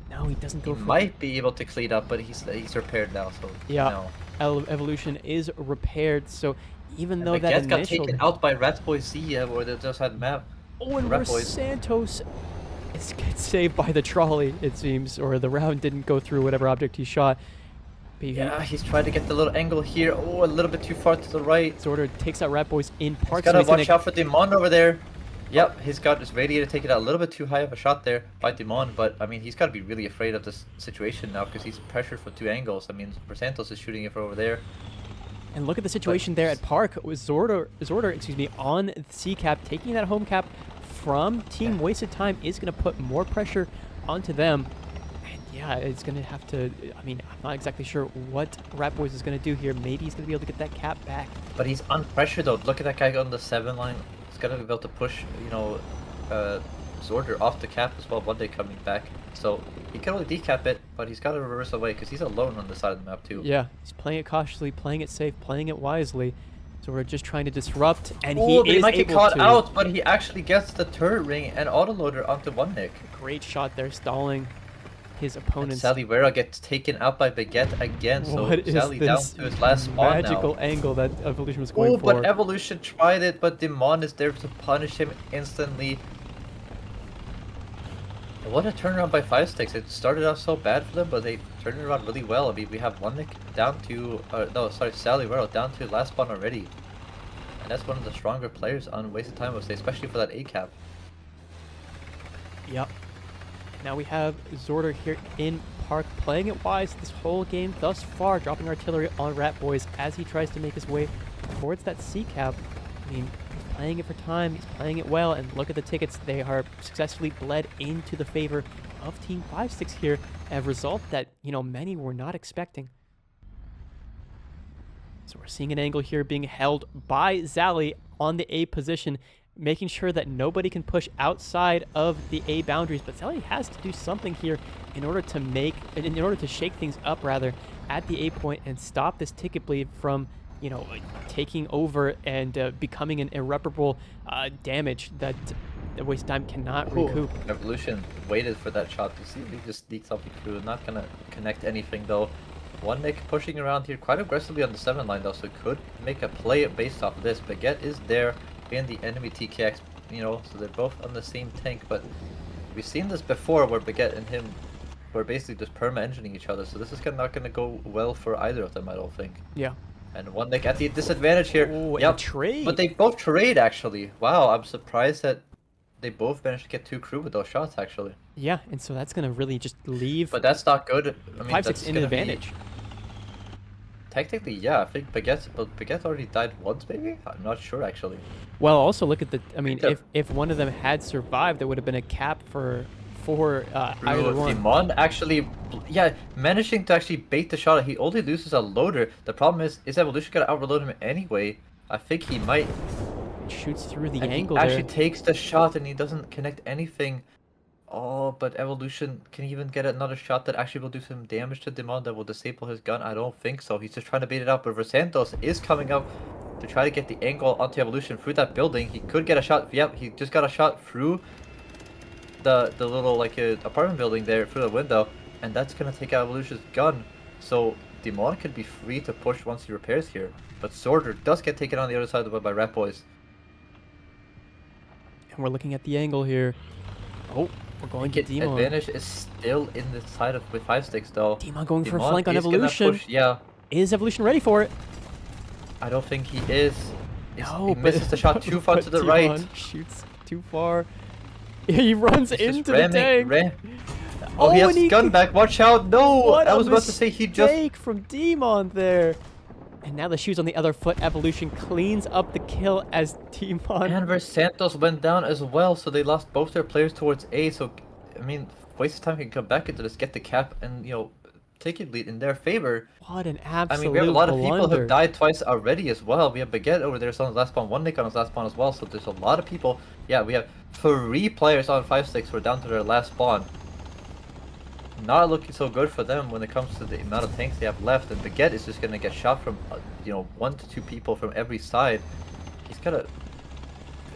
No, he doesn't He go for it. might be able to clean up, but he's repaired now. So Yeah. no. Evolution is repaired, so even And though that Baguette got initial... taken out by Rat Boy Z, where they just had map. Oh, and Rat where Boys. Santos gets saved by the trolley, it seems, or the round didn't go through whatever object he shot. But Yeah, he's trying to get the little angle here. Oh, a little bit too far to the right. Zorder takes out Rat Boys in park. Gotta so he's watch gonna... out for Demon over there. Yep, he's got his radiator taken out a little bit too high of a shot there by Demon, but I mean he's got to be really afraid of this situation now because he's pressured from 2 angles. I mean, Santos is shooting it from over there. And look at the situation there at Park with Zorder, on the C-cap, taking that home cap from Team Wasted Time is going to put more pressure onto them. And yeah, it's going to have to, I mean, I'm not exactly sure what Rat Boys is going to do here. Maybe he's going to be able to get that cap back. But he's on pressure though. Look at that guy on the 7 line. He's gonna be able to push, Zorder off the cap as well. One day coming back, so he can only decap it, but he's got to reverse away because he's alone on the side of the map too. Yeah, he's playing it cautiously, playing it safe, playing it wisely. So we're just trying to disrupt, and Oh, he they is might get able caught to. out, but he actually gets the turret ring and autoloader onto One Nick. Great shot there, stalling his And opponent's. Salivera gets taken out by Baguette again, so What is Sally down this to his last spawn magical now. angle that Evolution was going Oh, for? but Evolution tried it, but Demon is there to punish him instantly. And what a turnaround by 5-6. It started off so bad for them, but they turned it around really well. I mean, we have One Nick down to, Salivera down to his last spawn already. And that's one of the stronger players on Wasted Time, I would say, especially for that A cap. Yep. Now we have Zorder here in Park playing it wise this whole game thus far, dropping artillery on Rat Boys as he tries to make his way towards that C cap. I mean, he's playing it for time, he's playing it well, and look at the tickets. They are successfully bled into the favor of Team 5-6 here, a result that, you know, many were not expecting. So we're seeing an angle here being held by Zally on the A position, making sure that nobody can push outside of the A boundaries. But Zally has to do something here in order to shake things up rather at the A point and stop this ticket bleed from, you know, taking over and becoming an irreparable damage that Wasted Time cannot recoup. Evolution waited for that shot to see if he just sneak something through. Not gonna connect anything though. One Nick pushing around here quite aggressively on the 7 line though, so could make a play based off of this. Baguette is there in the enemy TKX, you know, so they're both on the same tank, but we've seen this before where Baguette and him were basically just perma-engineering each other, so this is not going to go well for either of them, I don't think. Yeah. And One Nick at the disadvantage here. Oh, yep. trade. But they both trade actually. Wow, I'm surprised that they both managed to get 2 crew with those shots actually. Yeah, and so that's going to really just leave. But that's not good. I mean, 5-6 in advantage. Technically, yeah, I think Baguette already died once, maybe? I'm not sure, actually. Well, also look at the, I mean, if one of them had survived, there would have been a cap for either one. Demon actually, yeah, managing to actually bait the shot. He only loses a loader. The problem is Evolution gonna outreload him anyway. I think he might. Shoots through the and angle he there. actually takes the shot and he doesn't connect anything. Oh, but Evolution can even get another shot that actually will do some damage to Demon that will disable his gun. I don't think so. He's just trying to bait it out, but Versantos is coming up to try to get the angle onto Evolution through that building. He could get a shot. Yep, he just got a shot through the little like apartment building there through the window, and that's gonna take out Evolution's gun. So Demon could be free to push once he repairs here, but Sorter does get taken on the other side of the by Rat Boys. And we're looking at the angle here. Oh, we're going to Demon. Advantage is still in the side of with 5-6 though. Demon going for a flank on Evolution. Push, yeah. Is Evolution ready for it? I don't think he is. No, he misses the shot too far to the Demon right. Shoots too far. He runs into the tank. Oh, he has his gun back. Watch out! No, I was about to say he just. Mistake from Demon there. And now the shoes on the other foot. Evolution cleans up the kill as Demon. And Versantos went down as well, so they lost both their players towards A. So, I mean, waste of time can come back into this, get the cap, and you know, take it lead in their favor. What an absolute I mean, we have a lot of people blunder. who have died twice already as well. We have Baguette over there on his last spawn, One Nick on his last spawn as well. So there's a lot of people. Yeah, we have 3 players on 5-6 who are down to their last spawn. Not looking so good for them when it comes to the amount of tanks they have left, and Baguette is just gonna get shot from, you know, 1 to 2 people from every side. He's gotta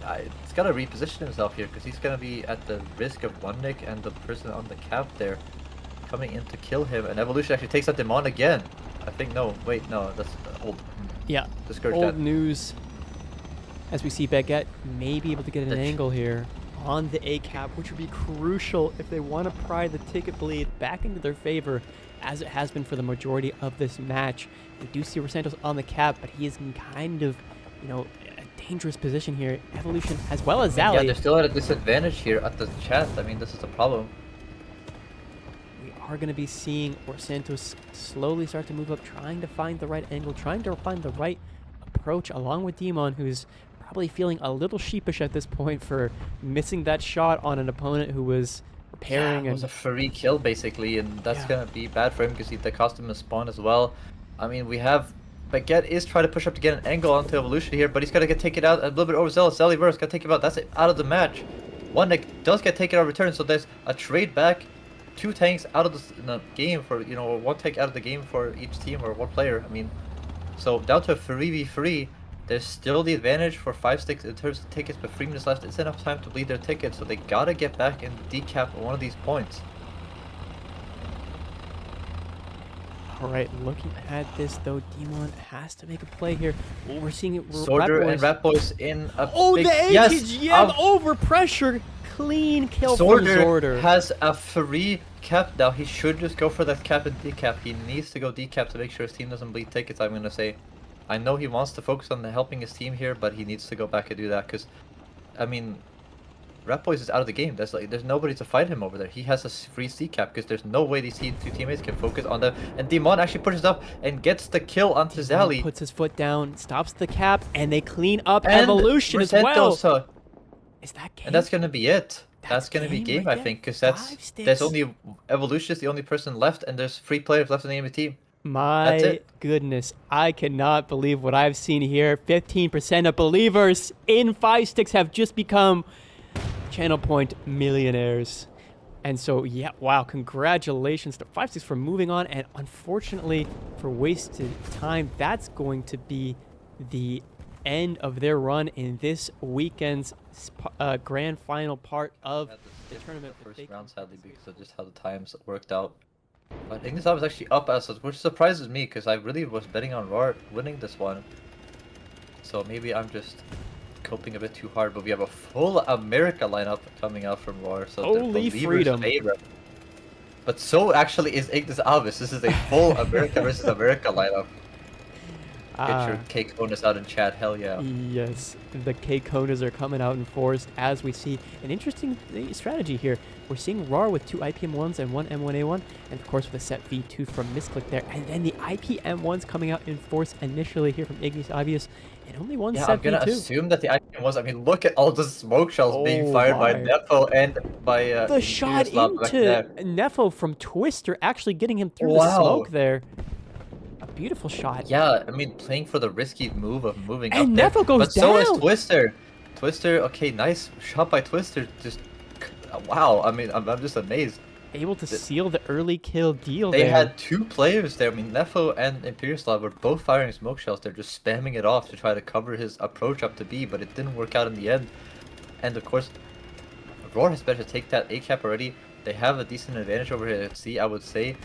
reposition himself here because he's gonna be at the risk of One Nick and the person on the cap there coming in to kill him. And Evolution actually takes out Demon again. I think no, wait, no, that's old. Yeah, Discourage old that. news. As we see Baguette may be able to get an angle here on the A cap, which would be crucial if they want to pry the ticket bleed back into their favor, as it has been for the majority of this match. We do see Versantos on the cap, but he is in kind of, you know, a dangerous position here. Evolution as well as Zally. Yeah, they're still at a disadvantage here at the chat. I mean, this is the problem. We are going to be seeing Versantos slowly start to move up, trying to find the right angle, trying to find the right approach, along with Demon, who's probably feeling a little sheepish at this point for missing that shot on an opponent who was repairing. Yeah, it was a free kill basically, and that's gonna be bad for him because the cost him a spawn as well. I mean, we have Baguette is trying to push up to get an angle onto Evolution here, but he's gonna get taken out a little bit overzealous. Zellyverse gotta take him out. That's it, out of the match. One Nick does get taken out of return, so there's a trade back. 2 tanks out of the game for, you know, 1 tank out of the game for each team or 1 player. I mean, so down to a 3v3. There's still the advantage for 5-6 in terms of tickets, but 3 minutes left. It's enough time to bleed their tickets, so they gotta get back and decap one of these points. Alright, looking at this though, Demon has to make a play here. Oh, we're seeing it. Soldier and Rat Boys in a big... the ATGM over pressure. Clean kill from Zorder. Has a free cap now. He should just go for that cap and decap. He needs to go decap to make sure his team doesn't bleed tickets, I'm gonna say. I know he wants to focus on helping his team here, but he needs to go back and do that because, I mean, Rat Boys is out of the game. There's nobody to fight him over there. He has a free C cap because there's no way these two teammates can focus on them. And Demon actually pushes up and gets the kill onto Zally. Puts his foot down, stops the cap, and they clean up And Evolution as well. Is that game? And that's gonna be it. That's gonna be game, right I think, because there's only Evolution is the only person left, and there's 3 players left in the enemy team. My goodness, I cannot believe what I've seen here. 15% of believers in 5 sticks have just become Channel Point millionaires. And so, yeah, wow, congratulations to 5 sticks for moving on. And unfortunately, for wasted time, that's going to be the end of their run in this weekend's grand final part of the tournament. The first round, sadly, because of just how the times worked out. But I think this was actually up as, which surprises me because I really was betting on Roar winning this one. So maybe I'm just coping a bit too hard, but we have a full America lineup coming out from Roar. So holy freedom! But so actually is Ignis Avis. This is a full America versus America lineup. Get your K-Konas out in chat, hell yeah. Yes, the K-Konas are coming out in force as we see an interesting strategy here. We're seeing Roar with 2 IPM1s and 1 M1A1, and of course with a set V2 from Misclick there, and then the IPM1s coming out in force initially here from Ignis Avius, and only one set V2. I'm gonna assume that the IPM1s, I mean, look at all the smoke shells being fired by Nefo and by the shot into Nefo from Twister, actually getting him through the smoke there. Beautiful shot. Yeah, I mean, playing for the risky move of moving and up Nefo there. goes but down. So is Twister. Twister, okay, nice shot by Twister. Just, wow, I mean, I'm just amazed. Able to seal the early kill deal They there. had 2 players there. I mean, Nefo and Imperiuslav were both firing smoke shells. They're just spamming it off to try to cover his approach up to B, but it didn't work out in the end. And of course, Roar has better take that A cap already. They have a decent advantage over here at C, I would say.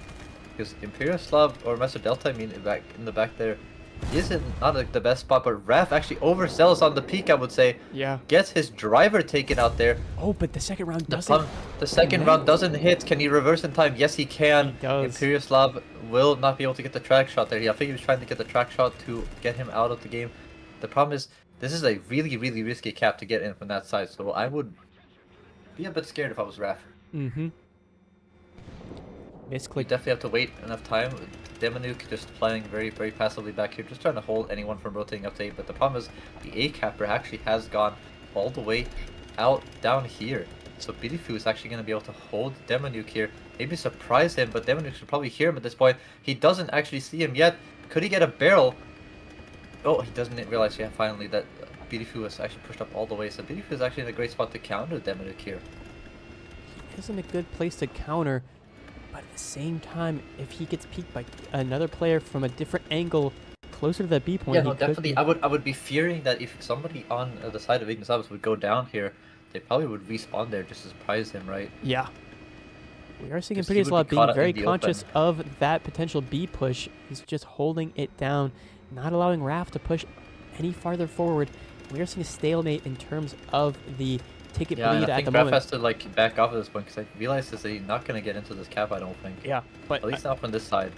Because Imperiuslav or Master Delta, I mean, back in the back there, isn't not like the best spot, but Raph actually oversells on the peak, I would say. Yeah. Gets his driver taken out there. Oh, but the second round doesn't. The second round doesn't hit. Can he reverse in time? Yes, he can. He does. Imperiuslav will not be able to get the track shot there. I think he was trying to get the track shot to get him out of the game. The problem is, this is a really, really risky cap to get in from that side, so I would be a bit scared if I was Raph. Mm-hmm. You definitely have to wait enough time. Demonuke just playing very, very passively back here, just trying to hold anyone from rotating up to A. But the problem is, the A capper actually has gone all the way out down here. So Bidifu is actually going to be able to hold Demonuke here, maybe surprise him, but Demonuke should probably hear him at this point. He doesn't actually see him yet. Could he get a barrel? Oh, he doesn't realize yet finally that Bidifu was actually pushed up all the way. So Bidifu is actually in a great spot to counter Demonuke here. He is in a good place to counter. But at the same time, if he gets peeked by another player from a different angle closer to that B point, yeah, no, definitely. I would be fearing that if somebody on the side of Ignis Abyss would go down here, they probably would respawn there just to surprise him, right? Yeah. We are seeing Imperiuslav being very conscious of that potential B push. He's just holding it down, not allowing Raph to push any farther forward. We are seeing a stalemate in terms of the ticket bleed at the moment. Raph has to like back off at this point because I realize that he's not going to get into this cap, I don't think. Yeah, but at least not from this side.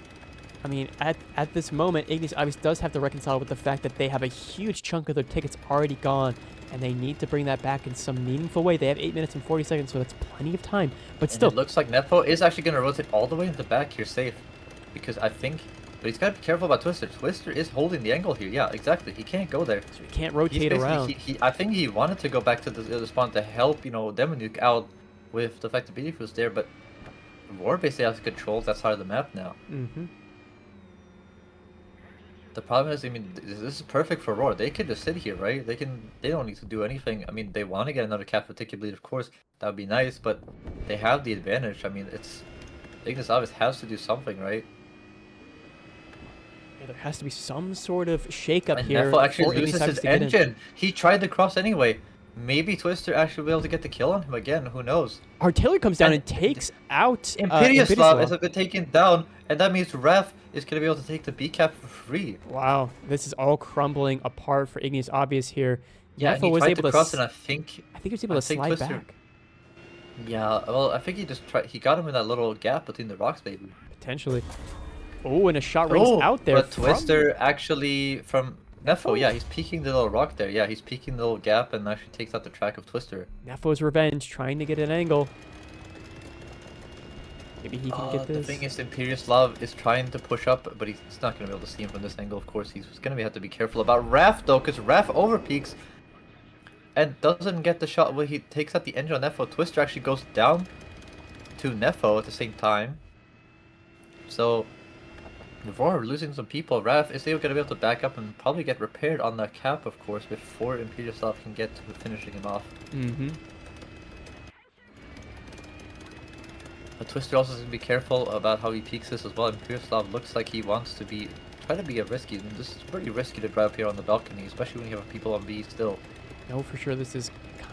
I mean, at this moment, Ignis obviously does have to reconcile with the fact that they have a huge chunk of their tickets already gone, and they need to bring that back in some meaningful way. They have 8 minutes and 40 seconds, so that's plenty of time. But still, it looks like Nefo is actually going to rotate all the way into the back here, safe, because I think. But he's got to be careful about Twister. Twister is holding the angle here. Yeah, exactly. He can't go there. So he can't rotate around. I think he wanted to go back to the spawn to help, you know, Demonuke out with the fact that Bidifu was there, but Roar basically has control that side of the map now. Mm-hmm. The problem is, I mean, this is perfect for Roar. They could just sit here, right? They don't need to do anything. I mean, they want to get another cap for ticket bleed, of course. That would be nice, but they have the advantage. I mean, Ignis Abyss has to do something, right? There has to be some sort of shake-up and here. Nefo actually loses his engine. He tried to cross anyway. Maybe Twister actually will be able to get the kill on him again. Who knows? Artillery comes down and takes out Imperiuslav has been taken down, and that means Raph is going to be able to take the B cap for free. Wow, this is all crumbling apart for Ignis Abyss here. Yeah, Nefo was able to cross, and I think he was able to slide Twister, back. Yeah, well, I think he just tried. He got him in that little gap between the rocks, maybe. Potentially. Oh, and a shot rings out there. But Twister actually from Nefo, yeah, he's peeking the little rock there. Yeah, he's peeking the little gap and actually takes out the track of Twister. Nefo's revenge, trying to get an angle. Maybe he can get this. The thing is, Imperioslav is trying to push up, but he's not going to be able to see him from this angle. Of course, he's going to have to be careful about Raf, though, because Raf overpeaks and doesn't get the shot. Well, he takes out the engine on Nefo. Twister actually goes down to Nefo at the same time. So, before losing some people, Raf is still going to be able to back up and probably get repaired on that cap, of course, before Imperioslav can get to finishing him off. Mm-hmm. But Twister also has to be careful about how he peaks this as well. Imperioslav looks like he wants to try to be a risky. This is pretty risky to drive here on the balcony, especially when you have people on B still. No, for sure, this is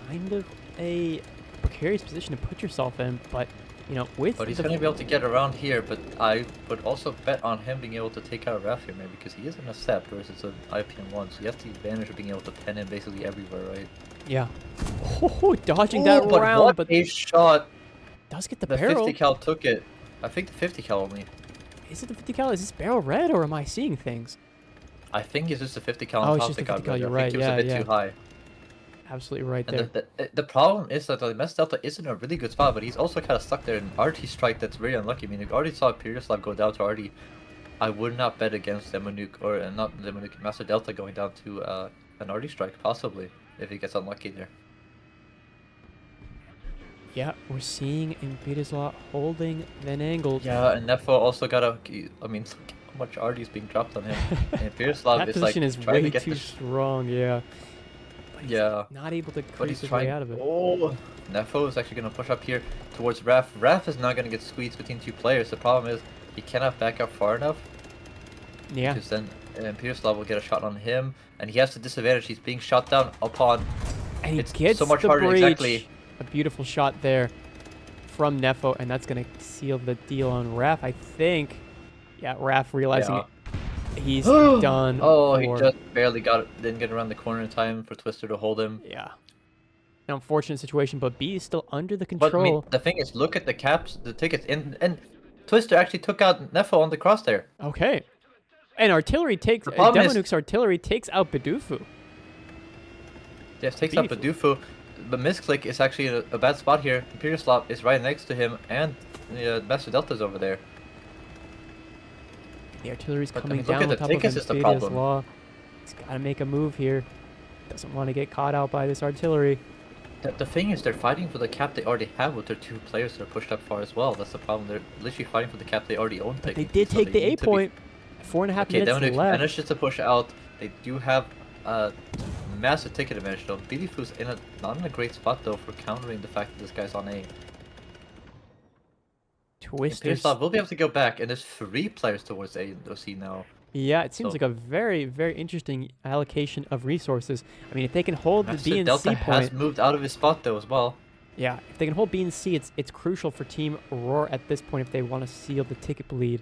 kind of a precarious position to put yourself in, but you know, But he's going to be able to get around here, but I would also bet on him being able to take out Raf here, maybe, because he is in a Sept, whereas it's an IPM1, so he has the advantage of being able to pen him basically everywhere, right? Yeah. Oh, dodging that round, but a shot! Does get the The barrel. 50 cal took it. I think the 50 cal only. Is it the 50 cal? Is this barrel red, or am I seeing things? I think it's just the 50 cal Oh, on it's top just that the 50 got cal, red. you're I right, think it was a bit too high. Absolutely right And there. the problem is that the Mess Delta is in a really good spot, but he's also kind of stuck there in Artie strike that's very unlucky. I mean, if Artie saw Imperioslav go down to Artie, I would not bet against Demonuk, or not Demonuk, Master Delta going down to an Artie strike, possibly, if he gets unlucky there. Yeah, we're seeing Imperioslav holding an angle. Yeah, and Nefo also got a. I mean, look how much Artie is being dropped on him. And Imperioslav That is position like is trying way to get too strong, yeah. But he's not able to But crease he's his trying. way out of it. Oh, Nefo is actually going to push up here towards Raf. Raf is not going to get squeezed between two players. The problem is he cannot back up far enough. Yeah. Because then Imperioslav will get a shot on him, and he has the disadvantage. He's being shot down upon. And he It's gets so much the harder, breach. exactly. A beautiful shot there from Nefo, and that's going to seal the deal on Raf, I think. Yeah, Raf realizing he's done. Oh, he just barely got it. Didn't get around the corner in time for Twister to hold him. Yeah. An unfortunate situation, but B is still under the control. But I mean, the thing is, look at the caps, the tickets, and Twister actually took out Nefo on the crosshair. Okay. And artillery takes Demonuk's artillery takes out Bedufu. Yes, takes out Bedufu. The misclick is actually in a bad spot here. Imperioslav is right next to him, and Master Delta's over there. The artillery's But, coming I mean, look down at on the top tickets of is the Imperia's problem. Law. He's got to make a move here. Doesn't want to get caught out by this artillery. The thing is, they're fighting for the cap they already have with their two players that are pushed up far as well. That's the problem. They're literally fighting for the cap they already own. But they did take the A point. 4.5 minutes Demonuk left. manages to push out. They do have a massive ticket advantage though. Bidifu's not in a great spot though for countering the fact that this guy's on A. Twisters. Imperioslav will be able to go back, and there's 3 players towards A and OC now. Yeah, it seems like a very, very interesting allocation of resources. I mean, if they can hold the B and Delta C has point, moved out of his spot though as well. yeah, if they can hold B and C, it's crucial for Team Roar at this point if they want to seal the ticket bleed.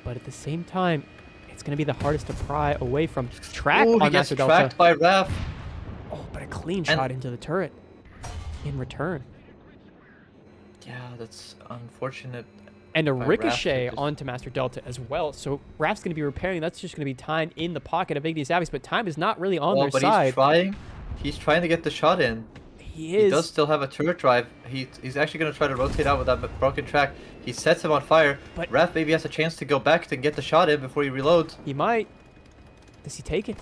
But at the same time, it's going to be the hardest to pry away from. Track Ooh, on he gets Master Delta. tracked by Raf. Oh, but a clean shot into the turret in return. Yeah, that's unfortunate. And a by ricochet Raf, onto Master Delta as well. So Raf's going to be repairing. That's just going to be time in the pocket of Ignis Abyss, but time is not really on their But side. he's trying to get the shot in. He does still have a turret drive. He's actually going to try to rotate out with that broken track. He sets him on fire. But Raf maybe has a chance to go back and get the shot in before he reloads. He might. Does he take it?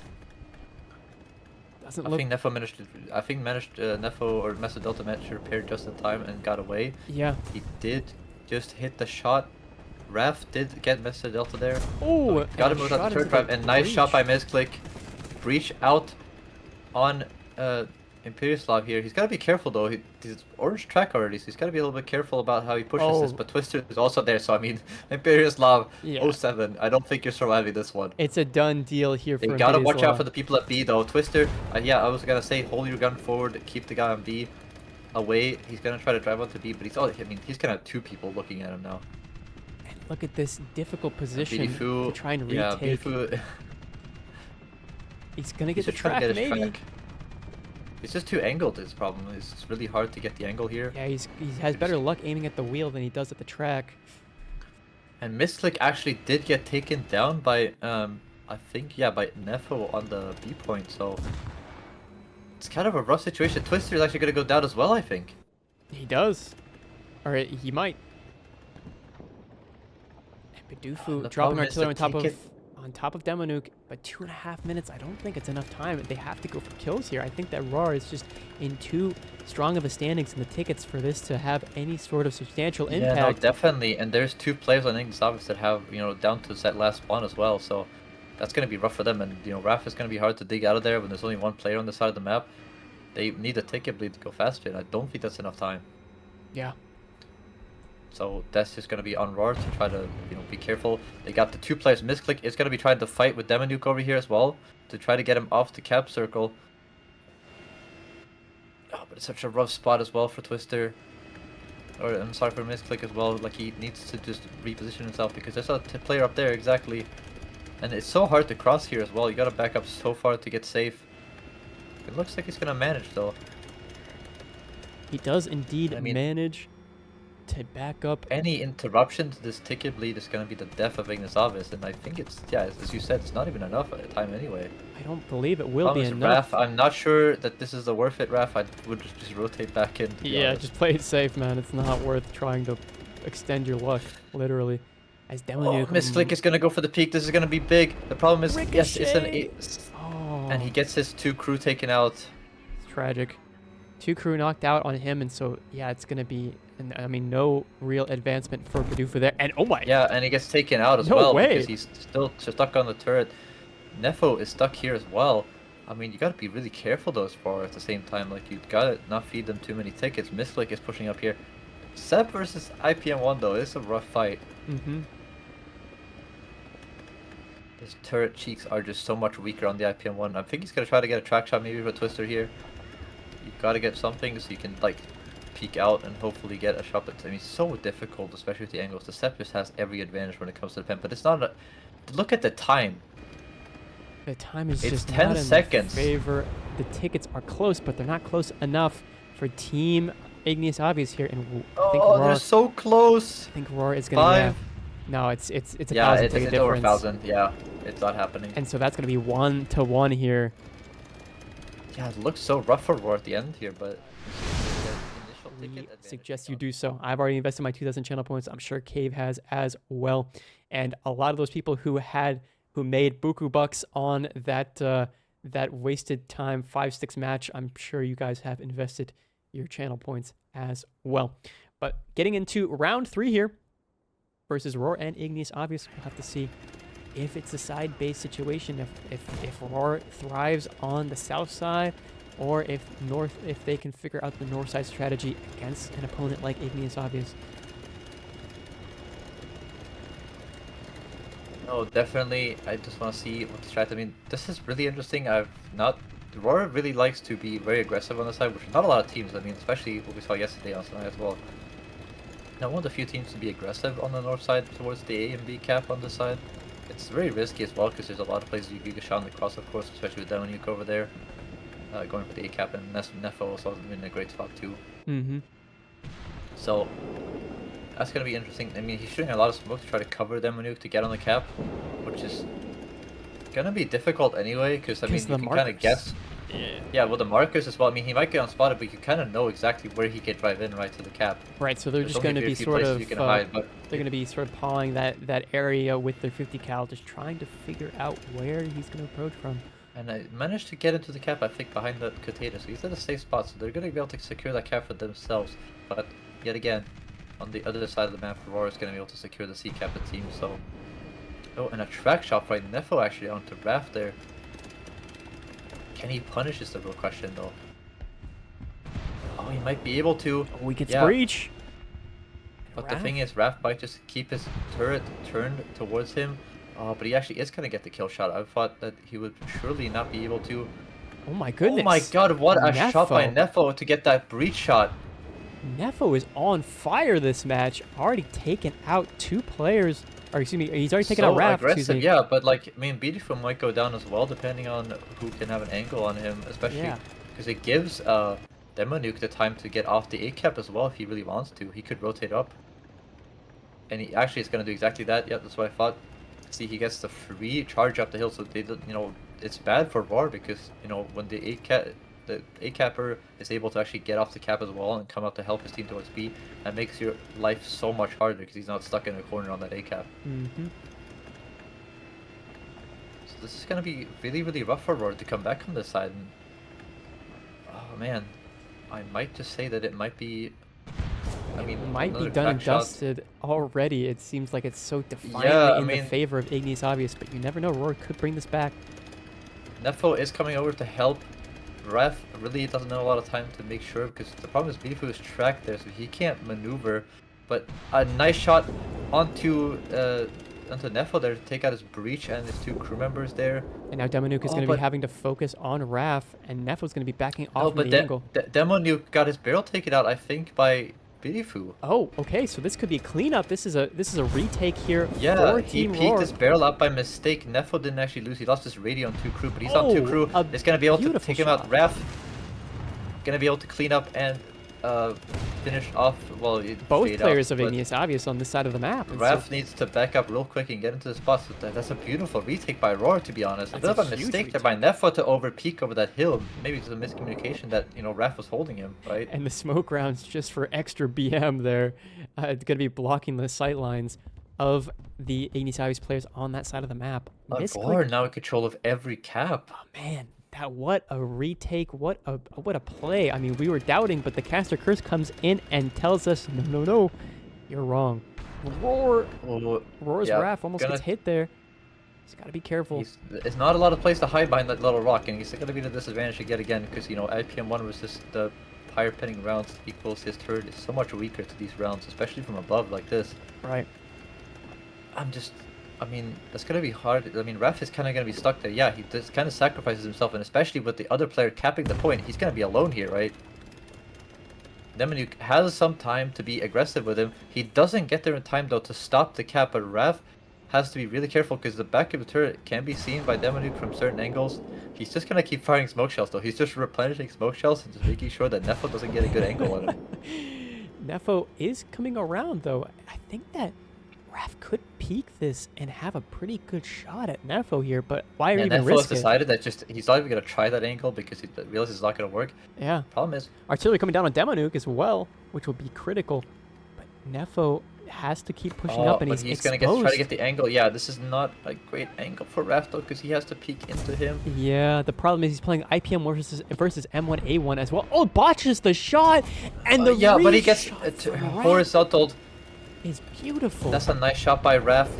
Doesn't look. I think Nefo or Master Delta managed to repair just in time and got away. Yeah. He did just hit the shot. Raf did get Master Delta there. Oh, Got him with that turret drive, and nice shot by Misclick. Breach out on Imperioslav here. He's got to be careful though. He's orange track already, so he's got to be a little bit careful about how he pushes this. But Twister is also there, so I mean, Imperioslav 07. I don't think you're surviving this one. It's a done deal here for You gotta watch out for the people at B though. Twister, yeah, I was gonna say hold your gun forward, keep the guy on B away. He's gonna try to drive onto B, but he's gonna have 2 people looking at him now. And look at this difficult position Bidifu, to try and retake. yeah, Bidifu, he's gonna get the track, maybe. It's just too angled, his problem. It's really hard to get the angle here. Yeah, he has better luck aiming at the wheel than he does at the track. And Misclick actually did get taken down by, I think, yeah, by Nefo on the B point, so it's kind of a rough situation. Twister is actually going to go down as well, I think. He does. Or he might. And Bidoofu The dropping problem is artillery the on top of Demonuke, but 2.5 minutes, I don't think it's enough time. They have to go for kills here. I think that Roar is just in too strong of a standings in the tickets for this to have any sort of substantial impact. Yeah, no, definitely. And there's 2 players on English Office that have, down to that last spawn as well, so that's going to be rough for them. And, Raf is going to be hard to dig out of there when there's only 1 player on the side of the map. They need a ticket bleed to go faster, and I don't think that's enough time. Yeah. So that's just going to be on Roar to try to, be careful. They got the 2 players. Misclick is going to be trying to fight with Demonuke over here as well to try to get him off the cap circle. Oh, but it's such a rough spot as well for Twister. Or, I'm sorry for Misclick as well. Like, he needs to just reposition himself because there's a player up there, exactly. And it's so hard to cross here as well. You got to back up so far to get safe. It looks like he's going to manage, though. He does indeed manage to back up. Any interruption to this ticket bleed is going to be the death of Ignis Obvious, and I think it's, yeah, as you said, it's not even enough at a time anyway. I don't believe it will be enough. Raf, I'm not sure that this is the worth it, Raf. I would just rotate back in. Yeah, just play it safe, man. It's not worth trying to extend your luck, literally. As Demonuke... Misclick is going to go for the peak. This is going to be big. The problem is, yes, it's an 8. Oh. And he gets his 2 crew taken out. It's tragic. 2 crew knocked out on him, and so, yeah, it's going to be... And I mean, no real advancement for Bidoofu there. And oh my! Yeah, and he gets taken out as well because he's still stuck on the turret. Nefo is stuck here as well. I mean, you gotta be really careful those 4 at the same time. Like, you gotta not feed them too many tickets. Misclick is pushing up here. Seb versus IPM1 though, it's a rough fight. His turret cheeks are just so much weaker on the IPM1. I think he's gonna try to get a track shot maybe with Twister here. You gotta get something so you can like peek out and hopefully get a shot. But I mean, it's so difficult, especially with the angles. The Sep just has every advantage when it comes to the pen, but it's not a... Look at the time. The time is just 10 not seconds. in favor. The tickets are close, but they're not close enough for Team Ignis Obvious here. And I think Roar, they're so close. I think Roar is gonna. Yeah, no, it's a 1,000 ticket difference. Over 1,000. Yeah, it's not happening. And so that's gonna be 1-1 here. Yeah, it looks so rough for Roar at the end here, but. We suggest you do so. I've already invested my 2,000 channel points. I'm sure Cave has as well. And a lot of those people who made buku bucks on that that wasted time 5-6 match, I'm sure you guys have invested your channel points as well. But getting into round 3 here versus Roar and Ignis Obvious, we'll have to see if it's a side-based situation, if Roar thrives on the south side, or if they can figure out the north side strategy against an opponent like Ignis Obvious. No, definitely. I just want to see what the strat. I mean, this is really interesting. Roar really likes to be very aggressive on the side, which is not a lot of teams. I mean, especially what we saw yesterday on Sunday as well. Now, one of the few teams to be aggressive on the north side towards the A and B cap on this side. It's very risky as well because there's a lot of places you can get shot in the cross, of course, especially with Demonuke over there. Going for the A cap, and Nefo also has been in a great spot too. So that's gonna be interesting. I mean, he's shooting a lot of smoke to try to cover Demonuke to get on the cap, which is gonna be difficult anyway. Because I mean, you can kind of guess. Yeah, well, the markers as well. I mean, he might get unspotted, but you kind of know exactly where he can drive in right to the cap. Right. So they're just going to be sort of they're going to be sort of pawing that area with their 50 cal, just trying to figure out where he's going to approach from. And I managed to get into the cap, I think, behind the Katana, so he's at a safe spot, so they're going to be able to secure that cap for themselves. But, yet again, on the other side of the map, Roar is going to be able to secure the C cap of the team, so... Oh, and a track shot by Nefo actually onto Raft there. Can he punish is the real question, though. Oh, he might be able to. Oh, he gets breach! But the thing is, Raft might just keep his turret turned towards him. Oh, but he actually is going to get the kill shot. I thought that he would surely not be able to. Oh my goodness. Oh my god, what a shot by Nefo to get that breach shot. Nefo is on fire this match. Already taken out 2 players. Or excuse me, he's already taken out Raft. Aggressive, yeah, but like, I mean, Beautiful might go down as well, depending on who can have an angle on him, especially because it gives Demonuke the time to get off the A cap as well if he really wants to. He could rotate up. And he actually is going to do exactly that. Yep, that's what I thought. See, he gets the free charge up the hill, so they don't, you know, it's bad for Roar because, you know, when the A capper is able to actually get off the cap as well and come out to help his team towards B, that makes your life so much harder because he's not stuck in a corner on that A cap. So this is going to be really, really rough for Roar to come back on this side. And, oh man, I might just say that it might be. I mean, it might be another done and crack shot. dusted already. It seems like it's so defiantly in the favor of Ignis Obvious, but you never know. Roar could bring this back. Nefo is coming over to help. Ref really doesn't have a lot of time to make sure because the problem is Bifu is tracked there, so he can't maneuver. But a nice shot onto Nefo there to take out his breach and his 2 crew members there. And now Demonuke is going to be having to focus on Raf, and Nefo's going to be backing Oh, off but the angle. Demonuke got his barrel taken out, I think, by Bifu. Oh, okay, so this could be a cleanup. This is a retake here Yeah, for he Team peeked Roar. his barrel out by mistake. Nefo didn't actually lose. He lost his radio on 2 crew, but he's on 2 crew. He's gonna be able to take him out. Raf gonna be able to clean up and finish off. Well, both players of Ignis Obvious on this side of the map. Raf needs to back up real quick and get into the spot. So that's a beautiful retake by Roar, to be honest. A bit of a mistake there by Nefo to over peek over that hill. Maybe it's a miscommunication that, you know, Raf was holding him, right? And the smoke rounds just for extra BM there. It's going to be blocking the sight lines of the Ignis Obvious players on that side of the map. Roar now in control of every cap. Oh man, what a retake! What a play! I mean, we were doubting, but the caster curse comes in and tells us, no, you're wrong. Roar's Raf almost gets hit there. He's got to be careful. It's not a lot of place to hide behind that little rock, and he's going to be at a disadvantage yet again because, you know, IPM1 versus the higher pinning rounds equals his turret is so much weaker to these rounds, especially from above like this. Right. I mean, that's going to be hard. I mean, Raf is kind of going to be stuck there. Yeah, he just kind of sacrifices himself, and especially with the other player capping the point, he's going to be alone here, right? Demonuke has some time to be aggressive with him. He doesn't get there in time, though, to stop the cap, but Raf has to be really careful because the back of the turret can be seen by Demonuke from certain angles. He's just going to keep firing smoke shells, though. He's just replenishing smoke shells and just making sure that Nefo doesn't get a good angle on him. Nefo is coming around, though. I think that Raf could peek this and have a pretty good shot at Nefo here, but why even Nefo risk has decided that he's not even going to try that angle because he realizes it's not going to work. Yeah. Problem is, artillery coming down on Demonuke as well, which will be critical. But Nefo has to keep pushing up, and he's going to try to get the angle. Yeah, this is not a great angle for Raf, though, because he has to peek into him. Yeah, the problem is he's playing IPM versus M1A1 as well. Oh, botches the shot, and the yeah, but he gets horizontal. Is beautiful. That's a nice shot by Raf.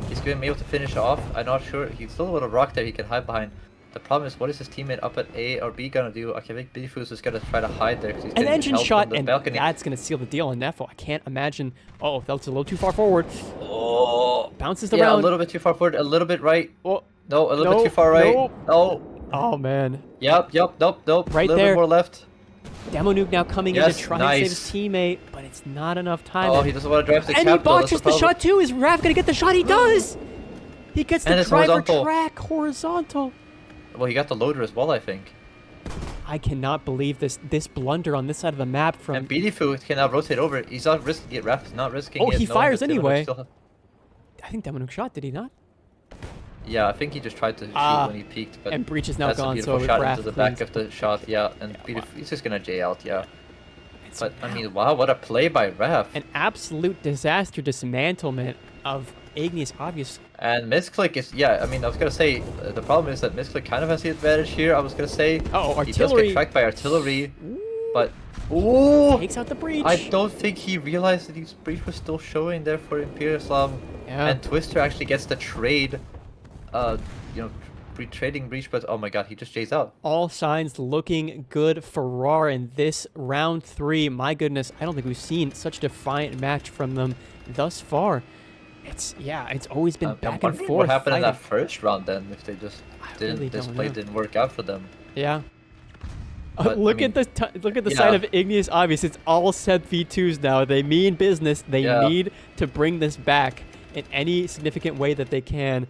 He's going to be able to finish off. I'm not sure. He's still a little rock there he can hide behind. The problem is, what is his teammate up at A or B going to do? Okay, I think Bifu's just going to try to hide there because he's an engine shot, and balcony. That's going to seal the deal on Nefo. I can't imagine. Oh, that's a little too far forward. Oh, bounces the round. round. A little bit too far forward, a little bit right. Oh, no, a little bit too far right. No. Oh, man. Yep, nope. Right a little there. bit more left. Demonuke now coming in to try and save his teammate, but it's not enough time. Oh, he doesn't want to drive the cap. And he botches the shot too. Is Raf going to get the shot? He does! He gets the driver track horizontal. Well, he got the loader as well, I think. I cannot believe this blunder on this side of the map from... And Bifu can now rotate over. He's not risking it. Raf is not risking it. Oh, he fires anyway. I think Demonuke shot, did he not? Yeah, I think he just tried to shoot when he peeked. But and breach is now gone, so so shot Raf into the back of the shot, yeah. And yeah, he's just going to J out, yeah. But, I mean, wow, what a play by Raf. An absolute disaster dismantlement of Ignis Obvious. And Misclick is, yeah, I mean, I was going to say, the problem is that Misclick kind of has the advantage here, I was going to say. Oh, artillery. He does get tracked by artillery, but... Ooh! Takes out the breach. I don't think he realized that his breach was still showing there for Imperial Islam. Yeah. And Twister actually gets the trade, you know, trading breach, but oh my god, he just J's out. All signs looking good for Roar in this round 3. My goodness, I don't think we've seen such a defiant match from them thus far. It's always been back and forth. What happened fighting. in that first round then? If they just this play didn't work out for them. Yeah. But, look at the side of Ignis Obvious. It's all Seb V2s now. They mean business. They need to bring this back in any significant way that they can.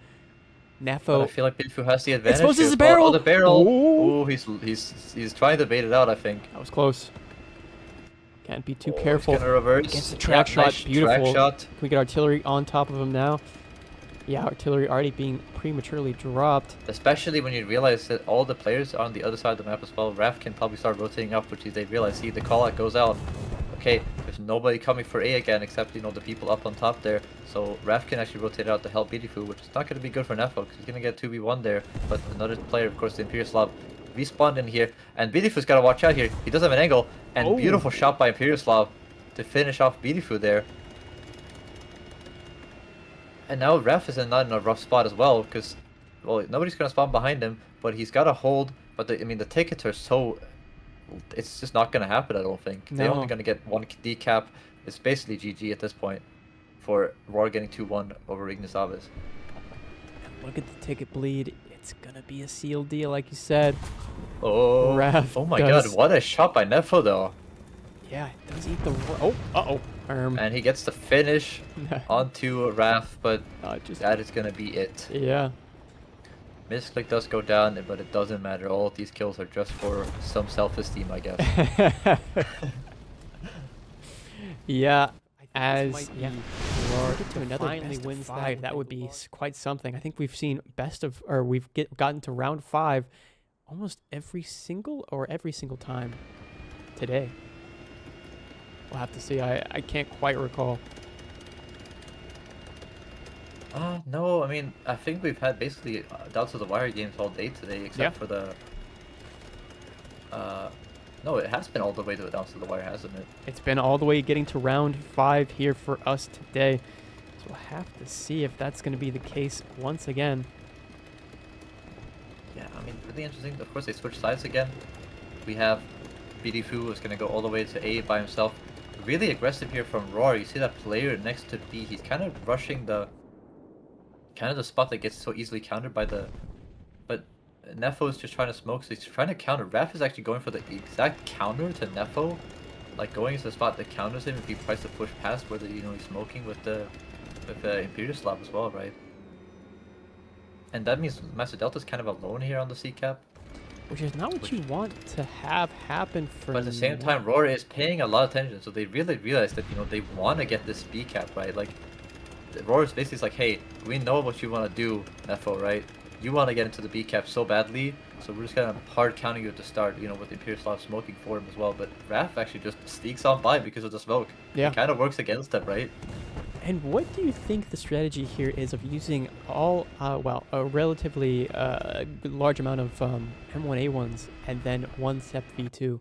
Nefo. But I feel like Bifu has the advantage. Exposes his barrel. Oh, the barrel. Ooh. Ooh, he's trying to bait it out, I think. That was close. Can't be too Oh, careful. He's gonna reverse. Gets the track shot. Nice Beautiful. track shot. Can we get artillery on top of him now? Yeah, artillery already being prematurely dropped. Especially when you realize that all the players are on the other side of the map as well. Raf can probably start rotating up, which is they realize, see, the call out goes out. Okay, there's nobody coming for A again except, you know, the people up on top there. So Raf can actually rotate out to help Bidifu, which is not going to be good for Nefo because he's going to get 2v1 there. But another player, of course, the Imperial Slav, respawned in here. And Bidifu's got to watch out here. He does have an angle. And beautiful shot by Imperial Slav to finish off Bidifu there. And now Ref is not in a rough spot as well because, well, nobody's going to spawn behind him, but he's got to hold. But I mean, the tickets are so, it's just not going to happen, I don't think. No. They're only going to get one decap. It's basically GG at this point for Roar getting 2-1 over Ignis Aves. Look at the ticket bleed. It's going to be a sealed deal, like you said. Oh, Ref oh my does... god, what a shot by Nefo though. Yeah, it does eat the... Oh, uh-oh. And he gets the finish onto Raf, but that is going to be it. Yeah. Misclick does go down, but it doesn't matter. All of these kills are just for some self-esteem, I guess. Yeah. As Roar to another finally wins that would be quite something. I think we've seen we've gotten to round 5 almost every single time today. We'll have to see. I can't quite recall. No, I mean, I think we've had basically down to the wire games all day today, except for the... no, it has been all the way to down to the wire, hasn't it? It's been all the way getting to round 5 here for us today. So we'll have to see if that's going to be the case once again. Yeah, I mean, really interesting. Of course, they switch sides again. We have Bidifu is going to go all the way to A by himself. Really aggressive here from Roar. You see that player next to B. He's kind of rushing the spot that gets so easily countered by the... But Nefo is just trying to smoke, so he's trying to counter. Raf is actually going for the exact counter to Nefo. Like going into the spot that counters him if he tries to push past where he's smoking with the Imperial Slav as well, right? And that means Master Delta's kind of alone here on the C cap. Which is not what you want to have happen for... But at the same time, Roar is paying a lot of attention, so they really realize that, they want to get this B cap, right? Like, Roar is basically like, hey, we know what you want to do, Nefo, right? You want to get into the B cap so badly, so we're just going to hard counter you at the start, with the Imperial Slav smoking for him as well. But Raf actually just sneaks on by because of the smoke. Yeah. It kind of works against them, right? And what do you think the strategy here is of using a relatively large amount of M1A1s and then one SEP V2?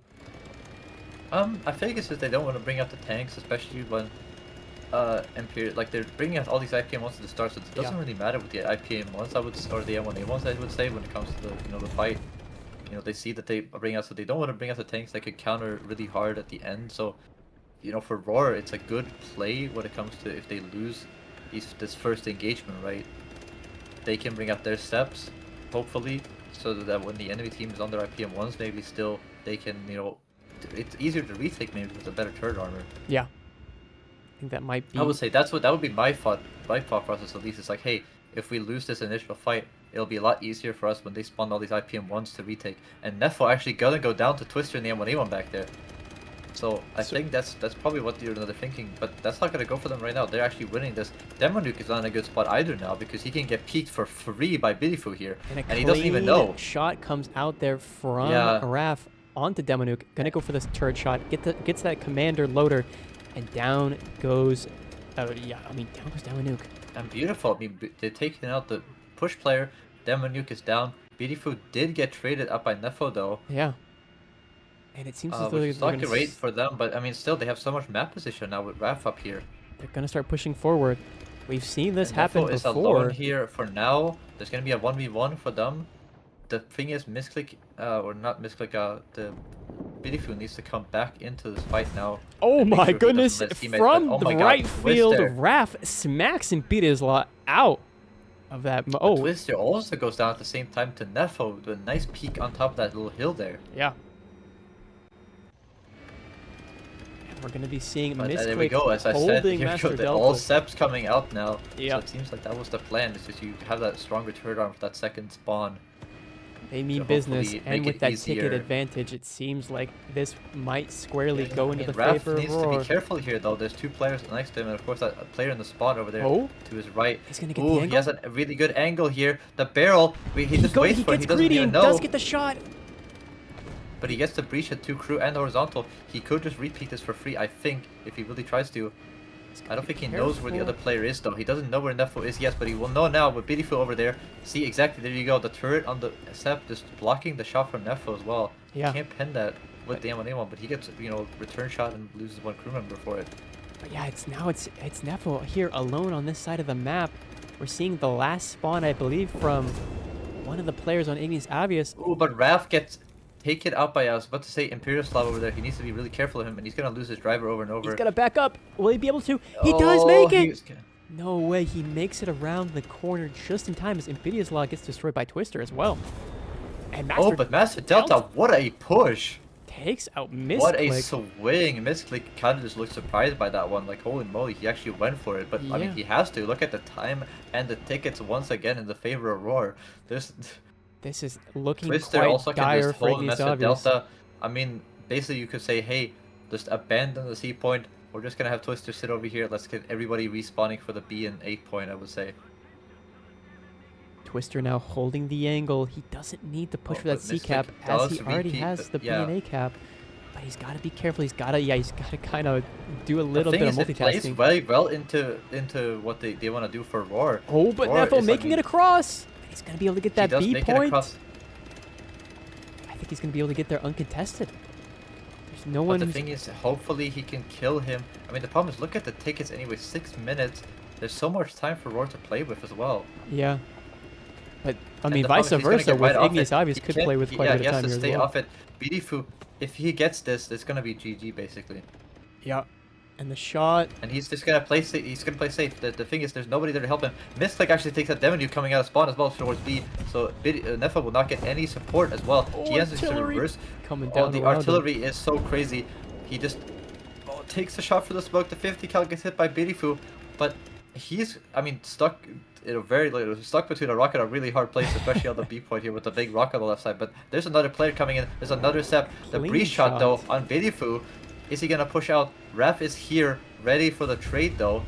I think it's just they don't want to bring out the tanks, especially when Imperial, like they're bringing out all these IPM1s at the start, so it doesn't really matter with the IPM1s, or the M1A1s, I would say, when it comes to the, the fight. They see that they bring out, so they don't want to bring out the tanks that could counter really hard at the end, so... for Roar, it's a good play when it comes to if they lose this first engagement, right? They can bring up their steps, hopefully, so that when the enemy team is on their IPM1s, maybe still they can, it's easier to retake maybe with a better turret armor. Yeah. I think that might be... I would say that would be my thought process at least. It's like, hey, if we lose this initial fight, it'll be a lot easier for us when they spawn all these IPM1s to retake. And Nefo actually gonna go down to Twister in the M1A1 back there. So I think that's probably what they're thinking, but that's not gonna go for them right now. They're actually winning this. Demonuke is not in a good spot either now because he can get peeked for free by Bidifu here, and he doesn't even know. Shot comes out there from Raf onto Demonuke. Gonna go for this turret shot. Gets that commander loader, and down goes. Down goes Demonuke. And beautiful. I mean, they're taking out the push player. Demonuke is down. Bidifu did get traded up by Nefo though. Yeah. And it seems as though it's not great for them, but I mean, still, they have so much map position now with Raf up here. They're going to start pushing forward. We've seen this happen before. Is alone here for now. There's going to be a 1v1 for them. The thing is, Misclick, or not Misclick, the Bidifu needs to come back into this fight now. Oh my goodness! From the right field, Raf smacks and beat his lot out of that. Oh, Twister also goes down at the same time to Nefo with a nice peek on top of that little hill there. Yeah. We're going to be seeing Misclick there we go, as I said, all SEPs coming out now. Yeah. So it seems like that was the plan, is just you have that stronger turret arm for that second spawn. They mean to business, hopefully and make with it that easier. ticket advantage, it seems like this might squarely Yeah, go I into mean, the Raph favor of needs to Roar. be careful here, though. There's 2 players next to him, and of course, that player in the spot over there Oh, to his right. he's gonna get the Ooh, he angle. has a really good angle here. The barrel, he just waits He for it. gets He doesn't greedy even and know. does get the shot. But he gets the breach at 2 crew and horizontal. He could just repeat this for free, I think, if he really tries to. I don't think he knows where the other player is, though. He doesn't know where Nefo is, yes, but he will know now with Beautiful over there. See, exactly, there you go. The turret on the step just blocking the shot from Nefo as well. Yeah. He can't pin that with the M1A1, but he gets, you know, return shot and loses 1 crew member for it. But yeah, it's Nefo here alone on this side of the map. We're seeing the last spawn, I believe, from one of the players on Ignis Obvious. Ooh, but Raph gets taken out by, I was about to say, Imperial Slav over there. He needs to be really careful of him, and he's going to lose his driver over and over. He's gonna back up. Will he be able to? He does make it! He's... No way, he makes it around the corner just in time as Invidious Law gets destroyed by Twister as well. And Master but Master Delta, what a push! Takes out Misclick. What a swing! Misclick kind of just looked surprised by that one. Like, holy moly, he actually went for it. But, I mean, he has to. Look at the time and the tickets once again in the favor of Roar. This is looking Twister quite also can dire just for hold Ignis Master Obvious. Delta. I mean, basically you could say, hey, just abandon the C point. We're just gonna have Twister sit over here. Let's get everybody respawning for the B and 8 point, I would say. Twister now holding the angle. He doesn't need to push for that C cap as he already has the B and A cap. But he's got to be careful. He's got to kind of do a little bit of multitasking. It plays very well into what they want to do for Roar. Oh, but Nefo making it across. He's going to be able to get that B point. I think he's going to be able to get there uncontested. There's no one. But the thing is, hopefully he can kill him. I mean, the problem is, look at the tickets anyway. 6 minutes. There's so much time for Roar to play with as well. Yeah. But, I mean, vice versa, with Ignis Obvious could play with quite a bit of time here as well. He has to stay off it. Beautiful. If he gets this, it's gonna be GG basically. Yeah. And the shot. And he's just gonna play safe. He's gonna play safe. The thing is, there's nobody there to help him. Misclick actually takes that Demonu coming out of spawn as well towards B. So Nefa will not get any support as well. Oh, he has to reverse. Coming down the artillery is so crazy. He just takes the shot for the smoke. The 50 cal gets hit by Birifu, but he's, I mean, stuck. Stuck between a rock and a really hard place, especially on the B point here with the big rock on the left side. But there's another player coming in. There's another step. The breeze shot though on Birifu. Is he gonna push out? Raph is here, ready for the trade though.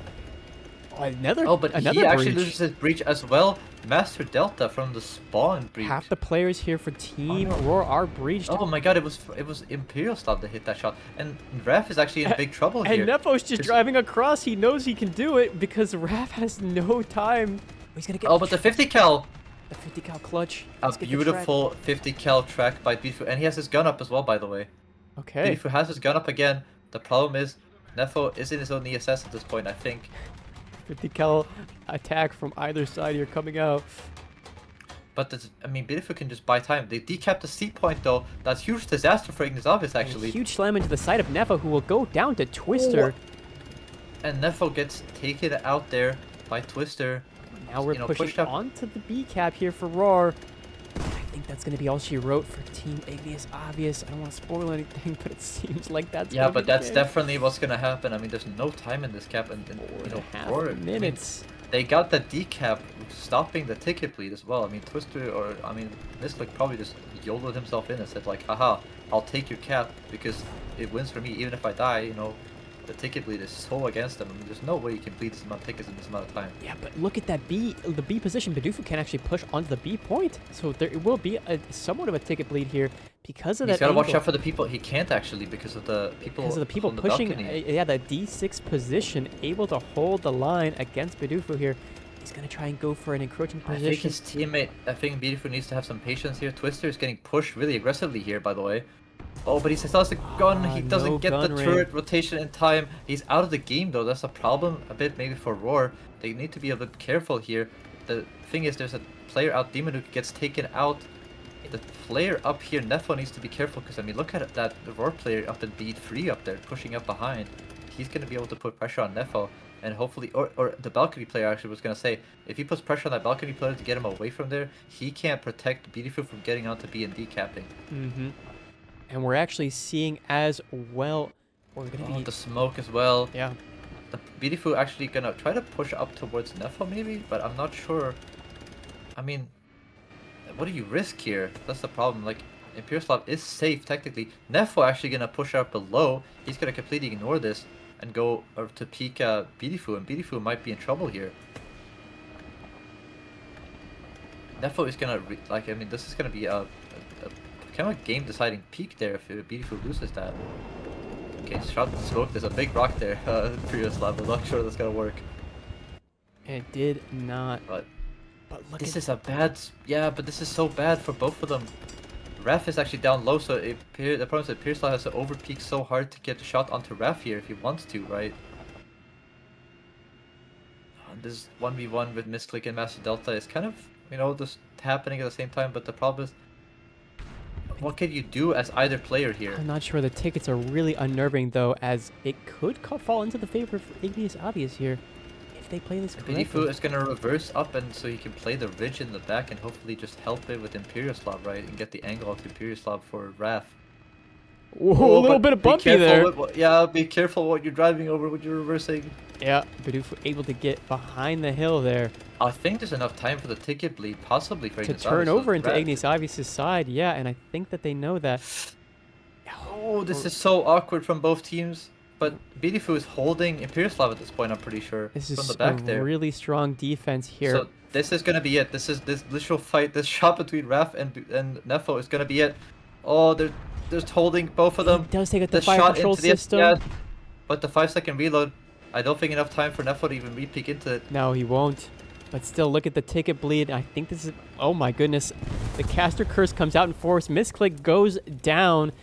But he actually loses his breach as well. Master Delta from the spawn breach. Half the players here for Team Roar are breached. Oh my god, it was Imperial Slav that hit that shot. And Raph is actually in big trouble here. And Nefo's just driving across. He knows he can do it because Raph has no time. He's gonna get. Oh, but the 50 cal. The 50 cal clutch. A beautiful 50 cal track by Bifu, and he has his gun up as well, by the way. Okay. Bifu has his gun up again. The problem is, Nefo is in his own ESS at this point, I think. 50 cal attack from either side here coming out. But I mean, Bifu can just buy time. They decapped the C point though. That's huge disaster for Ignis Obvious actually. A huge slam into the side of Nefo, who will go down to Twister. And Nefo gets taken out there by Twister. Now we're pushing onto the B cap here for Roar. I think that's going to be all she wrote for Team Ignis Obvious. I don't want to spoil anything, but it seems like that's but that's definitely what's going to happen. I mean, there's no time in this cap, and you know, 4 minutes. I mean, they got the decap, stopping the ticket bleed as well. I mean, Twister, or I mean, Misclick probably just YOLO'd himself in and said like, haha, I'll take your cap because it wins for me, even if I die. You know, the ticket bleed is so against them. I mean, there's no way you can bleed this amount of tickets in this amount of time. Yeah, but look at that the B position. Bidufu can actually push onto the B point, so there will be somewhat of a ticket bleed here because of that. He's gotta watch out for the people. He can't actually because of the people. Because of the people pushing. The D6 position, able to hold the line against Bidufu here. He's gonna try and go for an encroaching position. I think his teammate, Bidufu needs to have some patience here. Twister is getting pushed really aggressively here, by the way. Oh, but he still has the gun. He doesn't get the turret rotation in time. He's out of the game, though. That's a problem a bit maybe for Roar. They need to be a bit careful here. The thing is, there's a player out. Demonu gets taken out. The player up here, Nefo, needs to be careful because, I mean, look at that Roar player up in B3 up there, pushing up behind. He's going to be able to put pressure on Nefo. And hopefully, or the balcony player actually was going to say, if he puts pressure on that balcony player to get him away from there, he can't protect Beautiful from getting onto B and D capping. And we're actually seeing as well. We're gonna be the smoke as well. Yeah. The Beautiful actually gonna try to push up towards Nefo maybe, but I'm not sure. I mean, what do you risk here? That's the problem. Like, Imperiuslav is safe technically. Nefo actually gonna push out below. He's gonna completely ignore this and go to peek Bidifu, and Bidifu might be in trouble here. Nefo is gonna I mean, this is gonna be a kind of a game-deciding peak there if Bidifu loses that. Okay, shot and smoke. There's a big rock there. Imperiuslav. I'm not sure that's gonna work. It did not. But look this at is a bad, yeah, but this is so bad for both of them. Raf is actually down low, so the problem is that Imperiuslav has to overpeak so hard to get a shot onto Raf here if he wants to, right? And this 1v1 with Misclick and Master Delta is kind of, you know, just happening at the same time, but the problem is, what can you do as either player here? I'm not sure. The tickets are really unnerving, though, as it could fall into the favor of Igneous Obvious here if they play this correctly. Bidifu is going to reverse up, and so he can play the ridge in the back and hopefully just help it with Imperiuslav, right? And get the angle of Imperiuslav for Raf. Whoa, a little bit of bumpy there. Yeah, be careful what you're driving over when you're reversing. Yeah, Bidifu able to get behind the hill there. I think there's enough time for the ticket bleed, possibly for to turn over into Igneous Obvious' side, yeah, and I think that they know that. Oh, this is so awkward from both teams. But Bidifu is holding Imperiuslav at this point, I'm pretty sure. This is from the back a really strong defense here. So this is gonna be it. This literal fight, this shot between Raf and Nefo is gonna be it. Oh, they're just holding both of them. He does take out the fire control system. Yeah, but the 5-second reload, I don't think enough time for Nefo to even re-peek into it. No, he won't. But still, look at the ticket bleed. I think this is... Oh my goodness. The caster curse comes out in force. Misclick goes down.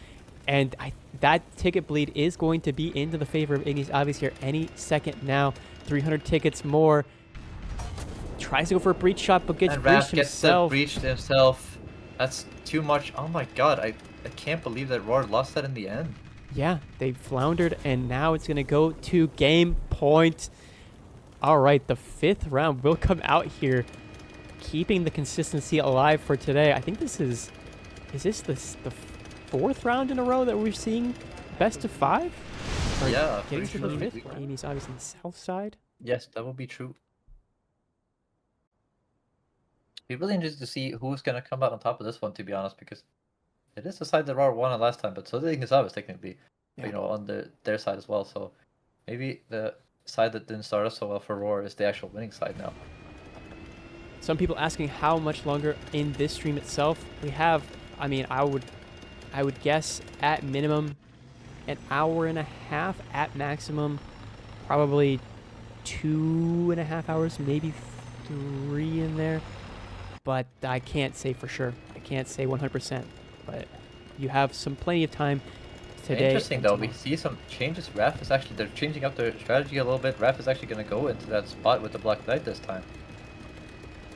And that ticket bleed is going to be into the favor of Igneous Obvious here any second now. 300 tickets more. Tries to go for a breach shot, but gets breached himself. Breached himself. That's too much. Oh my god, I can't believe that Roar lost that in the end. Yeah, they floundered, and now it's going to go to game point. All right, the 5th round will come out here, keeping the consistency alive for today. I think this is this the 4th round in a row that we're seeing best of 5? Or yeah, getting to the 5th round. He's obviously on the south side. Yes, that will be true. It'd be really interesting to see who's going to come out on top of this one, to be honest, because it is the side that Roar won last time, but so did Igneous Obvious technically, you know, on their side as well. So maybe the side that didn't start us so well for Roar is the actual winning side now. Some people asking how much longer in this stream itself. We have, I mean, I would guess at minimum an hour and a half, at maximum probably 2.5 hours, maybe 3 in there. But I can't say for sure. I can't say 100%. But you have plenty of time today. Interesting though, we see some changes. Raf is actually, they're changing up their strategy a little bit. Raf is actually going to go into that spot with the Black Knight this time.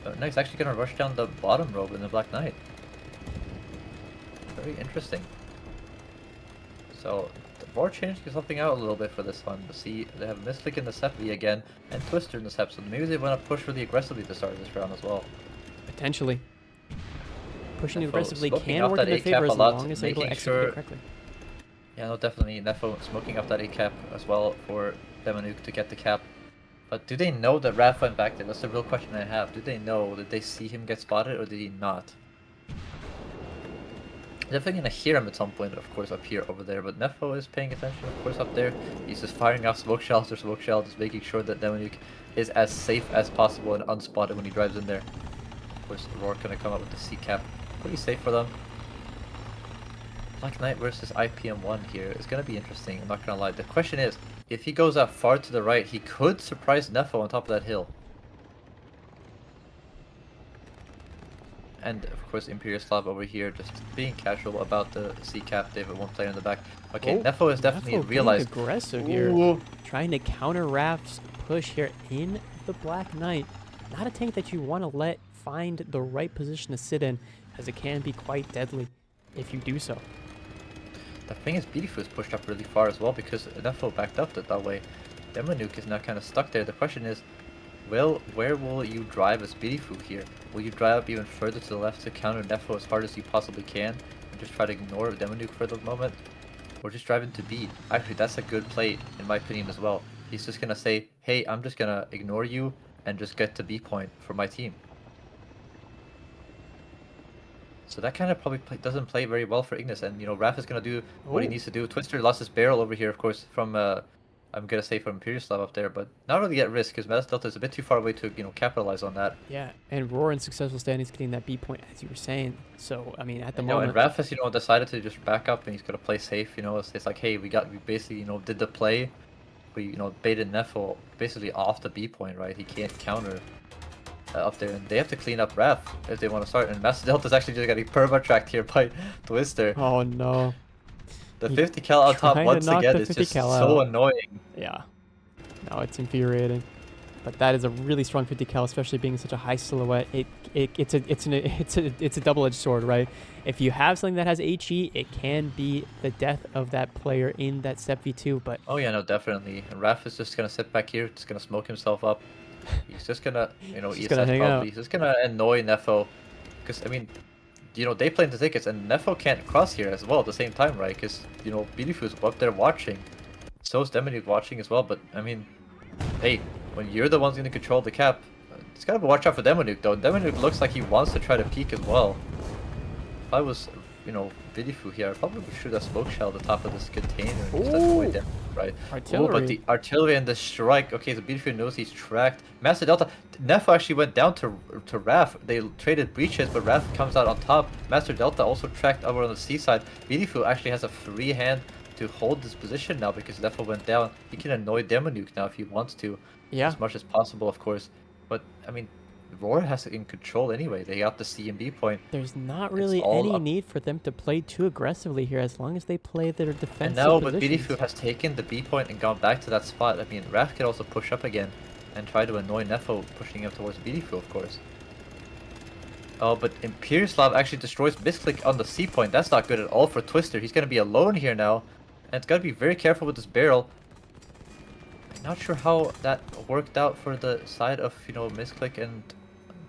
No, he's actually going to rush down the bottom row in the Black Knight. Very interesting. So, the board changing something out a little bit for this one. You see, they have Mystic in the Seppi again, and Twister in the Sep, so maybe they want to push really aggressively to start this round as well. Potentially. Pushing aggressively can work work in their favor as long as they're able to execute it correctly. Yeah, no, definitely. Nefo smoking up that A cap as well for Demonuke to get the cap. But do they know that Raf went back there? That's the real question I have. Do they know? Did they see him get spotted or did he not? Definitely gonna hear him at some point, of course, up here, over there. But Nefo is paying attention, of course, up there. He's just firing off smoke shells or smoke shells, just making sure that Demonuke is as safe as possible and unspotted when he drives in there. Of course, Roar gonna come up with the C cap. Pretty safe for them. Black Knight versus IPM1 here is going to be interesting, I'm not going to lie. The question is, if he goes out far to the right, he could surprise Nefo on top of that hill. And of course Imperiuslav over here just being casual about the C-cap. They have one player in the back. Okay, Nefo has definitely realized. Aggressive here. Trying to counter Raf's push here in the Black Knight. Not a tank that you want to let find the right position to sit in, as it can be quite deadly if you do so. The thing is, Bidifu is pushed up really far as well because Nefo backed up that way. Demonuke is now kind of stuck there. The question is, where will you drive as Bidifu here? Will you drive up even further to the left to counter Nefo as hard as you possibly can and just try to ignore Demonuke for the moment? Or just drive into B? Actually, that's a good play in my opinion as well. He's just going to say, hey, I'm just going to ignore you and just get to B point for my team. So that kind of probably doesn't play very well for Ignis, and Raph is gonna do what he Oh. needs to do. Twister lost his barrel over here, of course, from I'm gonna say from Imperiuslav up there, but not really at risk because Metas Delta is a bit too far away to capitalize on that. Yeah, and Roar in successful standings getting that B point, as you were saying. So I mean, at the And moment, Raph has decided to just back up and he's gonna play safe. It's like, hey, we basically did the play. We baited Neffel basically off the B point, right? He can't counter up there, and they have to clean up Raph if they want to start. And Master Delta's actually just getting perma-tracked here by Twister. oh no. The 50 cal on top Trying to once knock again the is 50 just cal so out. annoying. Yeah. No, it's infuriating. But that is a really strong 50 cal, especially being such a high silhouette. It's a double-edged sword, right? If you have something that has HE, it can be the death of that player in that step V2. But Oh yeah, no, definitely. And Raph is just gonna sit back here, just gonna smoke himself up. He's just gonna, He's gonna hang probably. out. He's just gonna annoy Neffo, because I mean, they play into tickets, and Neffo can't cross here as well at the same time, right? Because Beautiful's up there watching, so is Demonute watching as well. But I mean, hey, when you're the ones gonna control the cap, it's gotta watch out for Demonute though. Demonute looks like he wants to try to peek as well. If I was, Vidifu here, I probably would shoot a smoke shell at the top of this container and just avoid them, right? Artillery. Oh, but the artillery and the strike. Okay, so Vidifu knows he's tracked. Master Delta, Neffo actually went down to Raph. They traded breaches, but Raph comes out on top. Master Delta also tracked over on the C side. Vidifu actually has a free hand to hold this position now because Neffo went down. He can annoy Demonuke now if he wants to, as much as possible, of course. But I mean, Roar has it in control anyway. They got the C and B point. There's not really any need for them to play too aggressively here as long as they play their defensive And now, but positions. Bidifu has taken the B point and gone back to that spot. I mean, Raph could also push up again and try to annoy Neffo, pushing him towards Bidifu, of course. Oh, but Imperiuslav actually destroys Misclick on the C point. That's not good at all for Twister. He's going to be alone here now. And it's got to be very careful with this barrel. I'm not sure how that worked out for the side of, Misclick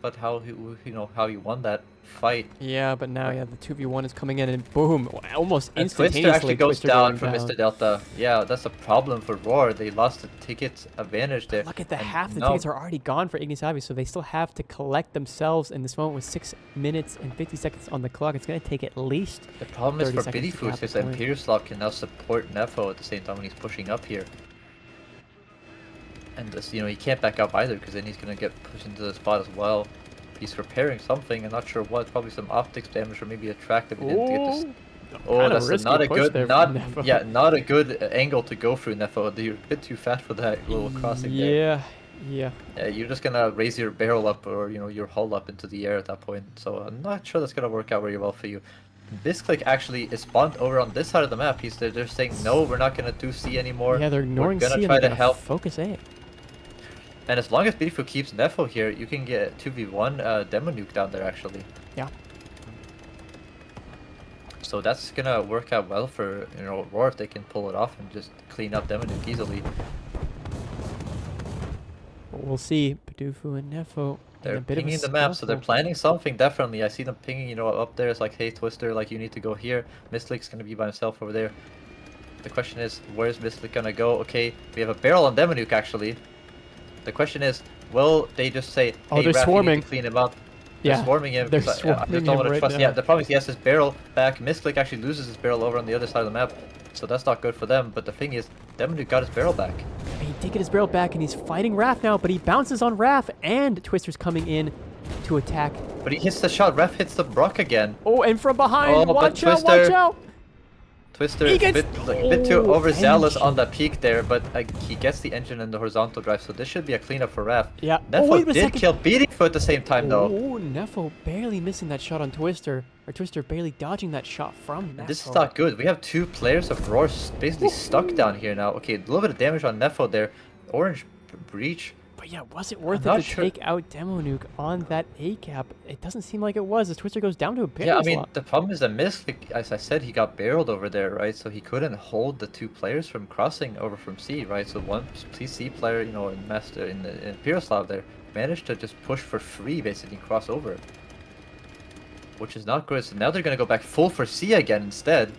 but how he won that fight. Yeah, but now, the 2v1 is coming in and boom, almost And instantaneously. Twister actually goes Twister down going for Mr. Delta. Yeah, that's a problem for Roar. They lost the ticket advantage there. Look at the And half the now- tickets are already gone for Ignis Avi, so they still have to collect themselves in this moment with 6 minutes and 50 seconds on the clock. It's going to take at least The problem is 30 for seconds to Bidifu grab the is point. Imperiuslav can now support Neffo at the same time when he's pushing up here. And this, he can't back up either because then he's going to get pushed into the spot as well. He's repairing something, I'm not sure what, probably some optics damage or maybe a track that we didn't get this. Oh, Kinda that's risky not a push good, there not from Neffo. yeah, not a good angle to go through, Neffo. You're a bit too fat for that little crossing there. Yeah. Yeah, you're just gonna raise your barrel up or your hull up into the air at that point. So I'm not sure that's gonna work out very well for you. Misclick actually is spawned over on this side of the map. They're saying no, we're not gonna do C anymore. Yeah, they're ignoring We're gonna C try and they're to gonna help. focus A. And as long as Bidifu keeps Neffo here, you can get 2v1 Demonuke down there actually. Yeah. So that's gonna work out well for Roar if they can pull it off and just clean up Demonuke easily. We'll see. Padufu and Neffo. They're in a bit of a pinging the map, so they're scuffle. planning something definitely. I see them pinging, up there. It's like, hey Twister, like you need to go here. Mislick's gonna be by himself over there. The question is, where's Mislick gonna go? Okay, we have a barrel on Demonuke actually. The question is, will they just say, hey, Oh, they're Raph, you swarming. need to clean him up? Yeah, They're swarming him. they're 'cause I swarming just don't him want to right trust. now. Yeah, the problem is he has his barrel back. Misclick actually loses his barrel over on the other side of the map, so that's not good for them. But the thing is, Demonuke got his barrel back. He did get his barrel back, and he's fighting Raph now, but he bounces on Raph, and Twister's coming in to attack. But he hits the shot. Ref hits the Brock again. Oh, and from behind, Oh, but watch out, Twister- watch out! Twister He is a gets- bit too oh, overzealous engine. on the peak there, but he gets the engine and the horizontal drive, so this should be a cleanup for Raph. Yeah. Neffo wait a did second. kill Bidifu at the same time though. Oh, Neffo barely missing that shot on Twister, or Twister barely dodging that shot from Neffo. This is not good. We have two players of Roar basically stuck down here now. Okay, a little bit of damage on Neffo there. Orange breach. But yeah, was it worth I'm it not to sure. take out Demonuke on that A cap? It doesn't seem like it was, as Twister goes down to a barrel Yeah, I mean, slot. the problem is that Misclick, as I said, he got barreled over there, right? So he couldn't hold the two players from crossing over from C, right? So one C player, in Imperiuslav there, managed to just push for free, basically, and cross over. Which is not good. So now they're going to go back full for C again instead.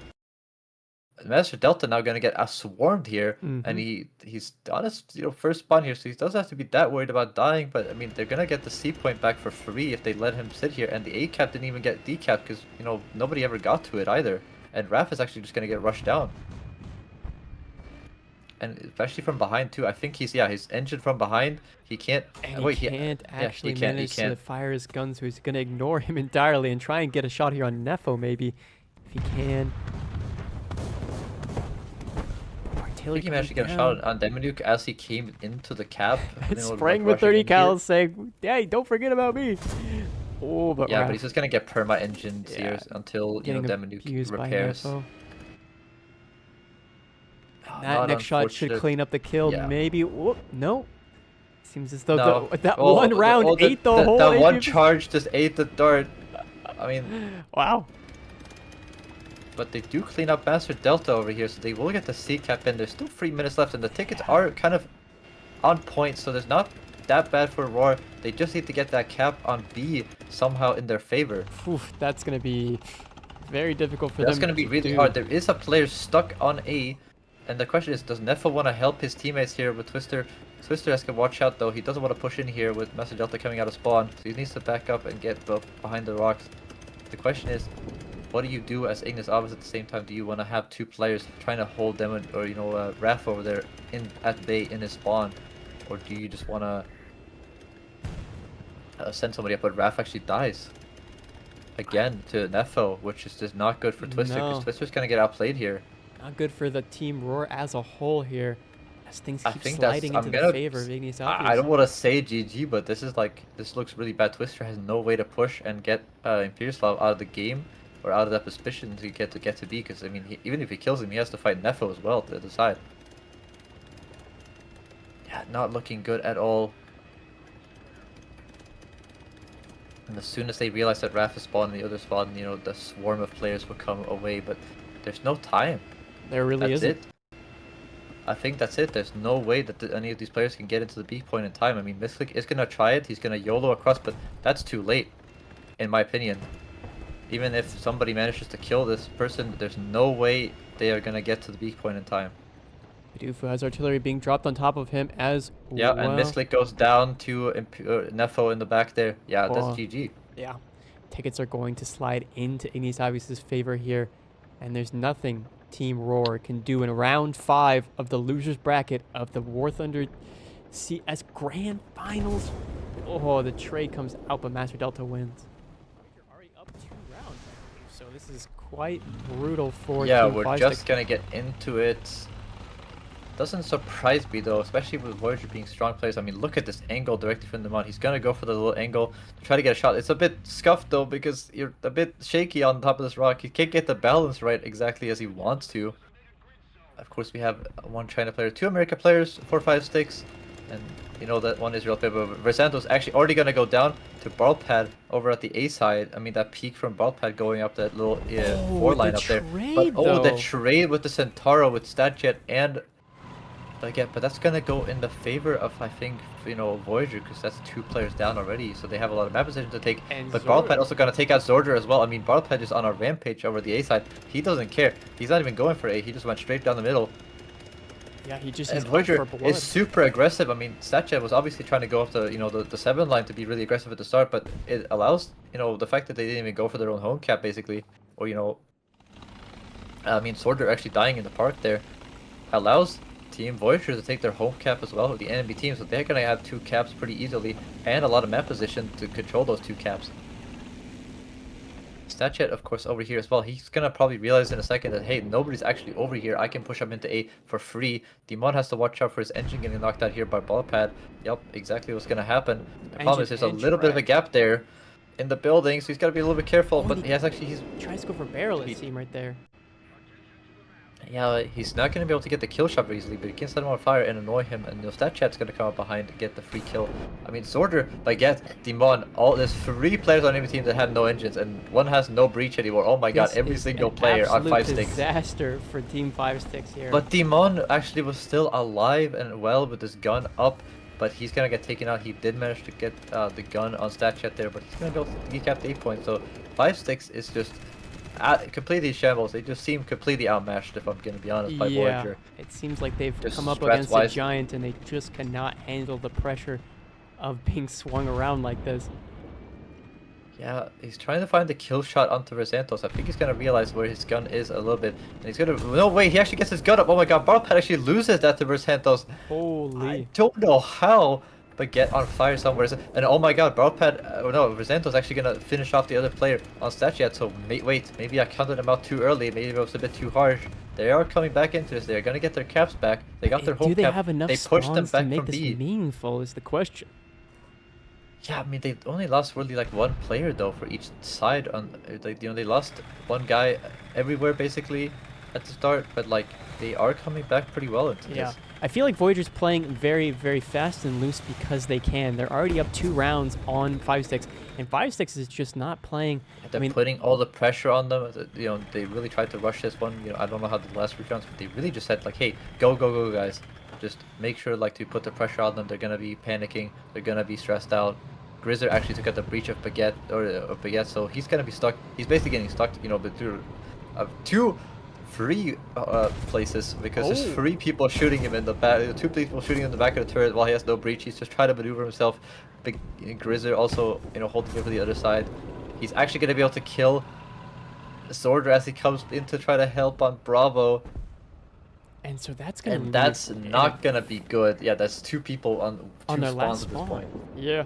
Master Delta now gonna get swarmed here, and Mhm. he's on his first spawn here, so he doesn't have to be that worried about dying. But I mean, they're gonna get the C point back for free if they let him sit here, and the A cap didn't even get decapped because nobody ever got to it either, and Raph is actually just gonna get rushed down, and especially from behind too. I think he's engine from behind. He can't. And Wait, he can't actually he can't. He manage to can't. fire his gun, so he's gonna ignore him entirely and try and get a shot here on Nefo maybe, if he can. I think he managed to get a shot on Deminuk as he came into the cap. Spraying with 30 cals, saying, "Hey, don't forget about me." Oh, but yeah, Raph but he's just gonna get perma engines here until getting Deminuk abused by repairs. Nefo. Oh, That not next shot should unfortunate. clean up the kill. Yeah. Maybe. Whoop, no. Seems as though No. that Oh, one round ate the whole. That one AVRES. charge just ate the dart. I mean, Wow. but they do clean up Master Delta over here, so they will get the C cap in. There's still 3 minutes left, and the tickets are kind of on point, so there's not that bad for Roar. They just need to get that cap on B somehow in their favor. Oof, that's gonna be very difficult for them. That's going to be really hard. There is a player stuck on A, and the question is, does Nefo want to help his teammates here with Twister? Twister has to watch out though. He doesn't want to push in here with Master Delta coming out of spawn, so he needs to back up and get behind the rocks. The question is, what do you do as Ignis Obvious at the same time? Do you want to have 2 players trying to hold them, or Raph over there at bay in his spawn, or do you just want to send somebody up? But Raph actually dies again to Nefo, which is just not good for Twister, because No. Twister's gonna get outplayed here. Not good for the team Roar as a whole here, as things I keep think sliding I'm into the gonna. favor of Ignis I Obvious. don't want to say GG, but this looks really bad. Twister has no way to push and get Imperiuslav out of the game or out of that position to get to B. Because I mean, even if he kills him, he has to fight Nefo as well to the side. Yeah, not looking good at all. And as soon as they realize that Raph is spawned in the other spawn, the swarm of players will come away. But there's no time. There really That's isn't. it. I think that's it. There's no way that any of these players can get into the B point in time. I mean, Misclick is going to try it. He's going to YOLO across, but that's too late, in my opinion. Even if somebody manages to kill this person, there's no way they are going to get to the B point in time. Medufa has artillery being dropped on top of him as Yeah, well. and Misclick goes down to Nefo in the back there. Yeah, that's GG. Yeah. Tickets are going to slide into Ignis Obvious' favor here, and there's nothing Team Roar can do in round 5 of the losers bracket of the War Thunder CS Grand Finals. Oh, the trade comes out, but Master Delta wins. You're already up 2 rounds, I believe, so this is quite brutal for Yeah, Team we're 5 just Stick. going to get into it. Doesn't surprise me though, especially with Voyager being strong players. I mean, look at this angle directly from the mount. He's gonna go for the little angle to try to get a shot. It's a bit scuffed though, because you're a bit shaky on top of this rock. He can't get the balance right exactly as he wants to. Of course, we have 1 China player, 2 America players, 4 5 sticks, and that 1 Israel player. But Versanto's actually already gonna go down to Barlpad over at the A side. I mean, that peak from Barlpad going up that little 4 line the up there. trade, But the though. trade with the Centauro with StatJet and but that's gonna go in the favor of, I think, Voyager, because that's 2 players down already, so they have a lot of map position to take. And But Zorg. Barlpad also gonna take out Zorger as well. I mean, Barlpad is on a rampage over the A side. He doesn't care. He's not even going for A. He just went straight down the middle. Yeah, he just And is up Voyager for blood. is super aggressive. I mean, StatJet was obviously trying to go up the 7 line to be really aggressive at the start, but it allows the fact that they didn't even go for their own home cap basically, or I mean, Zorger actually dying in the park there allows Team Voyager to take their home cap as well with the enemy team, so they're gonna have 2 caps pretty easily and a lot of map position to control those 2 caps. StatJet, of course, over here as well. He's gonna probably realize in a second that, hey, nobody's actually over here. I can push up into A for free. Demon has to watch out for his engine getting knocked out here by Ballpad. Yep, exactly what's gonna happen. The problem is there's a little bit of a gap there in the building, so he's gotta be a little bit careful. But he has he's tries to go for barrel, it seemed, right there. Yeah, he's not going to be able to get the kill shot very easily, but he can set him on fire and annoy him, and StatChat's going to come up behind to get the free kill. I mean, Zorder, Demon, there's 3 players on every team that have no engines, and 1 has no breach anymore. Oh my god, every single player on 5 sticks. Disaster for Team 5 sticks here. But Demon actually was still alive and well with his gun up, but he's going to get taken out. He did manage to get the gun on StatChat there, but he's going to be able to decap the 8 points, so 5 sticks is just completely shambles. They just seem completely outmatched, if I'm gonna be honest, by Yeah, Voyager. it seems like they've Just come up against a stress-wise. giant and they just cannot handle the pressure of being swung around like this. Yeah, he's trying to find the kill shot onto Rosantos. I think he's gonna realize where his gun is a little bit. And he's gonna... No, wait, he actually gets his gun up. Oh my god, Barpad actually loses that to Rosantos. Holy. I don't know how, but get on fire somewhere. And oh my god, Barpad... Oh no, Rosantos actually gonna finish off the other player on Statue. So wait, maybe I counted him out too early. Maybe it was a bit too harsh. They are coming back into this. They're gonna get their caps back. They got their whole cap. Do they have enough They pushed them spawns back to make from this B. meaningful is the question. Yeah, I mean they only lost really like one player though for each side. On like they lost one guy everywhere basically at the start, but like they are coming back pretty well into this. I feel like Voyager's playing very, very fast and loose because they can. They're already up 2 rounds on 5-6, and 5-6 is just not playing. They're putting all the pressure on them. You know, they really tried to rush this one. You know, I don't know how the last 3 rounds, but they really just said like, hey, go guys. Just make sure like to put the pressure on them. They're gonna be panicking. They're gonna be stressed out. Grizzer actually took out the breach of Baguette, so he's gonna be stuck. He's basically getting stuck, you know, between 2 free places because there's 3 people shooting him in the back. 2 people shooting in the back of the turret while he has no breach. He's just trying to maneuver himself. Big Grizzer also, you know, holding over the other side. He's actually gonna be able to kill Zorder as he comes in to try to help on Bravo. And so that's gonna. And that's not gonna be good. Yeah, that's 2 people on 2 their spawns last at this spawn. point. Yeah.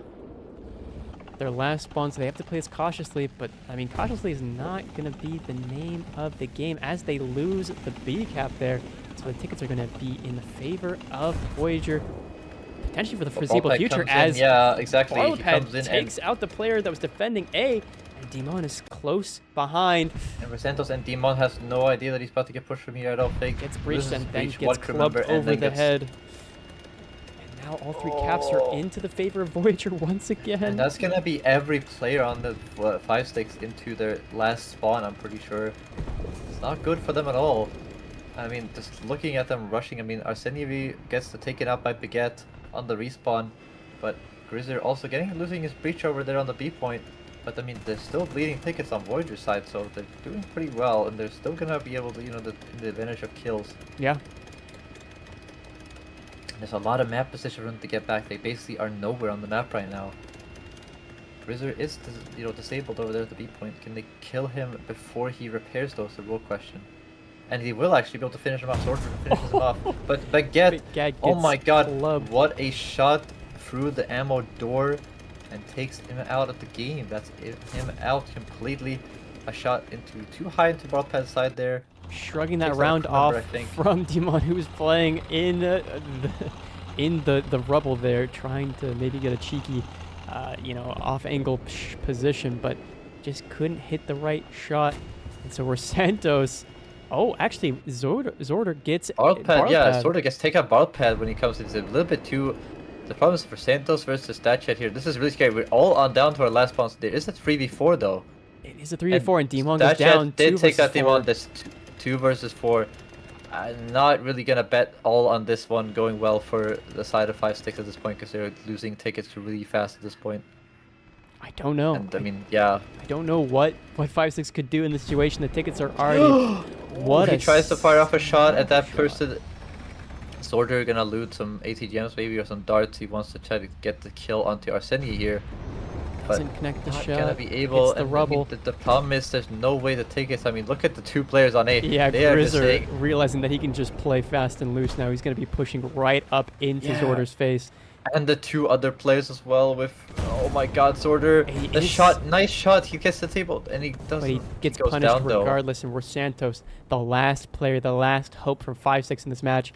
Their last spawn, so they have to play this cautiously, but I mean, cautiously is not going to be the name of the game as they lose the B cap there. So the tickets are going to be in the favor of Voyager, potentially for the foreseeable future, as yeah, exactly. He Barpad comes in takes out the player that was defending A, and Demon is close behind. And Rosantos and Demon has no idea that he's about to get pushed from here, I don't think. Gets breached and then breach, gets clubbed over the head. Now all 3 caps are into the favor of Voyager once again. And that's gonna be every player on the 5-6 into their last spawn, I'm pretty sure. It's not good for them at all. I mean, just looking at them rushing, I mean, Arsenivi gets taken out by Baguette on the respawn, but Grizzer also losing his breach over there on the B point. But I mean, they're still bleeding tickets on Voyager's side, so they're doing pretty well, and they're still gonna be able to, you know, the advantage of kills. Yeah. There's a lot of map position for them to get back. They basically are nowhere on the map right now. Grizzer is, you know, disabled over there at the B point. Can they kill him before he repairs those? The real question. And he will actually be able to finish him off. Sword finishes him off. But Baguette, oh my god, clubbed. What a shot through the ammo door and takes him out of the game. That's him out completely. A shot too high into Barpad's side there. Shrugging that round off from Demon, who's playing in the rubble there, trying to maybe get a cheeky, you know, off-angle position, but just couldn't hit the right shot. And so we're Santos. Oh, actually, Zorder gets Barpad. Yeah, Zorder gets take out Barpad when he comes in. It's a little bit too. The problem is for Santos versus Statchat here. This is really scary. We're all on down to our last spawn. There is a 3v4 though. It is a 3v4, and Demon goes down. Did take that Demon. That's 2 versus 4. I'm not really gonna bet all on this one going well for the side of 5-6 at this point because they're losing tickets really fast at this point. I don't know. And I mean, yeah. I don't know what 5-6 could do in this situation. The tickets are already. He tries to fire off a shot at that person. Zorder gonna loot some ATGMs maybe or some darts. He wants to try to get the kill onto Arseni here. Doesn't connect the not shot. Gonna be able. The rubble. I mean, the problem is there's no way to take it. I mean, look at the 2 players on A. Yeah, Grizzer realizing that he can just play fast and loose now. He's gonna be pushing right up into Zorder's face. And the 2 other players as well with, oh my god, Zorder. The shot, nice shot. He gets the table and he doesn't. But he gets punished regardless. And we're Santos, the last player, the last hope from 5-6 in this match.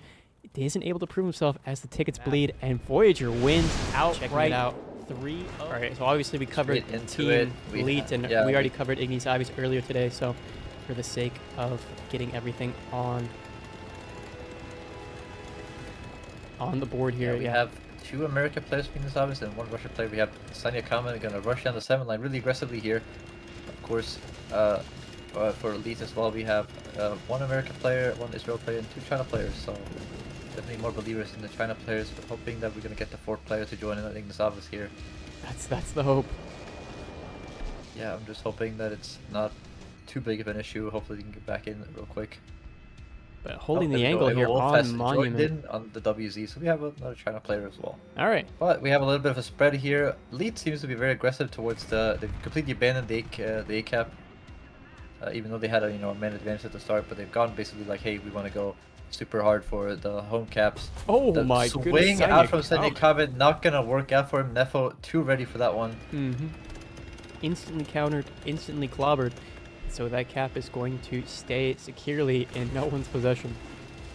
He isn't able to prove himself as the tickets bleed, and Voyager wins outright. Out 3-0. All right, so obviously we covered Team LEET, and we already covered Ignis Avis earlier today. So, for the sake of getting everything on the board here, we have 2 American players being Ignis Avis and 1 Russian player. We have Sanya Kama going to rush down the 7 line really aggressively here. Of course, for LEET as well, we have 1 American player, 1 Israel player, and 2 China players. So. Definitely more believers in the China players, but hoping that we're going to get the 4th player to join in Ignis Avis here. That's the hope. Yeah, I'm just hoping that it's not too big of an issue. Hopefully he can get back in real quick. But holding there the we angle go. here Wolf on has joined Monument. in on the WZ, so we have another China player as well. All right. But we have a little bit of a spread here. LEET seems to be very aggressive towards the. They've completely abandoned the A cap, even though they had a a man advantage at the start. But they've gone basically like, hey, we want to go super hard for the home caps. Oh the my swing goodness! out from Sanya Kamen, not gonna work out for him. Nefo too ready for that one. Instantly countered, instantly clobbered. So that cap is going to stay securely in no one's possession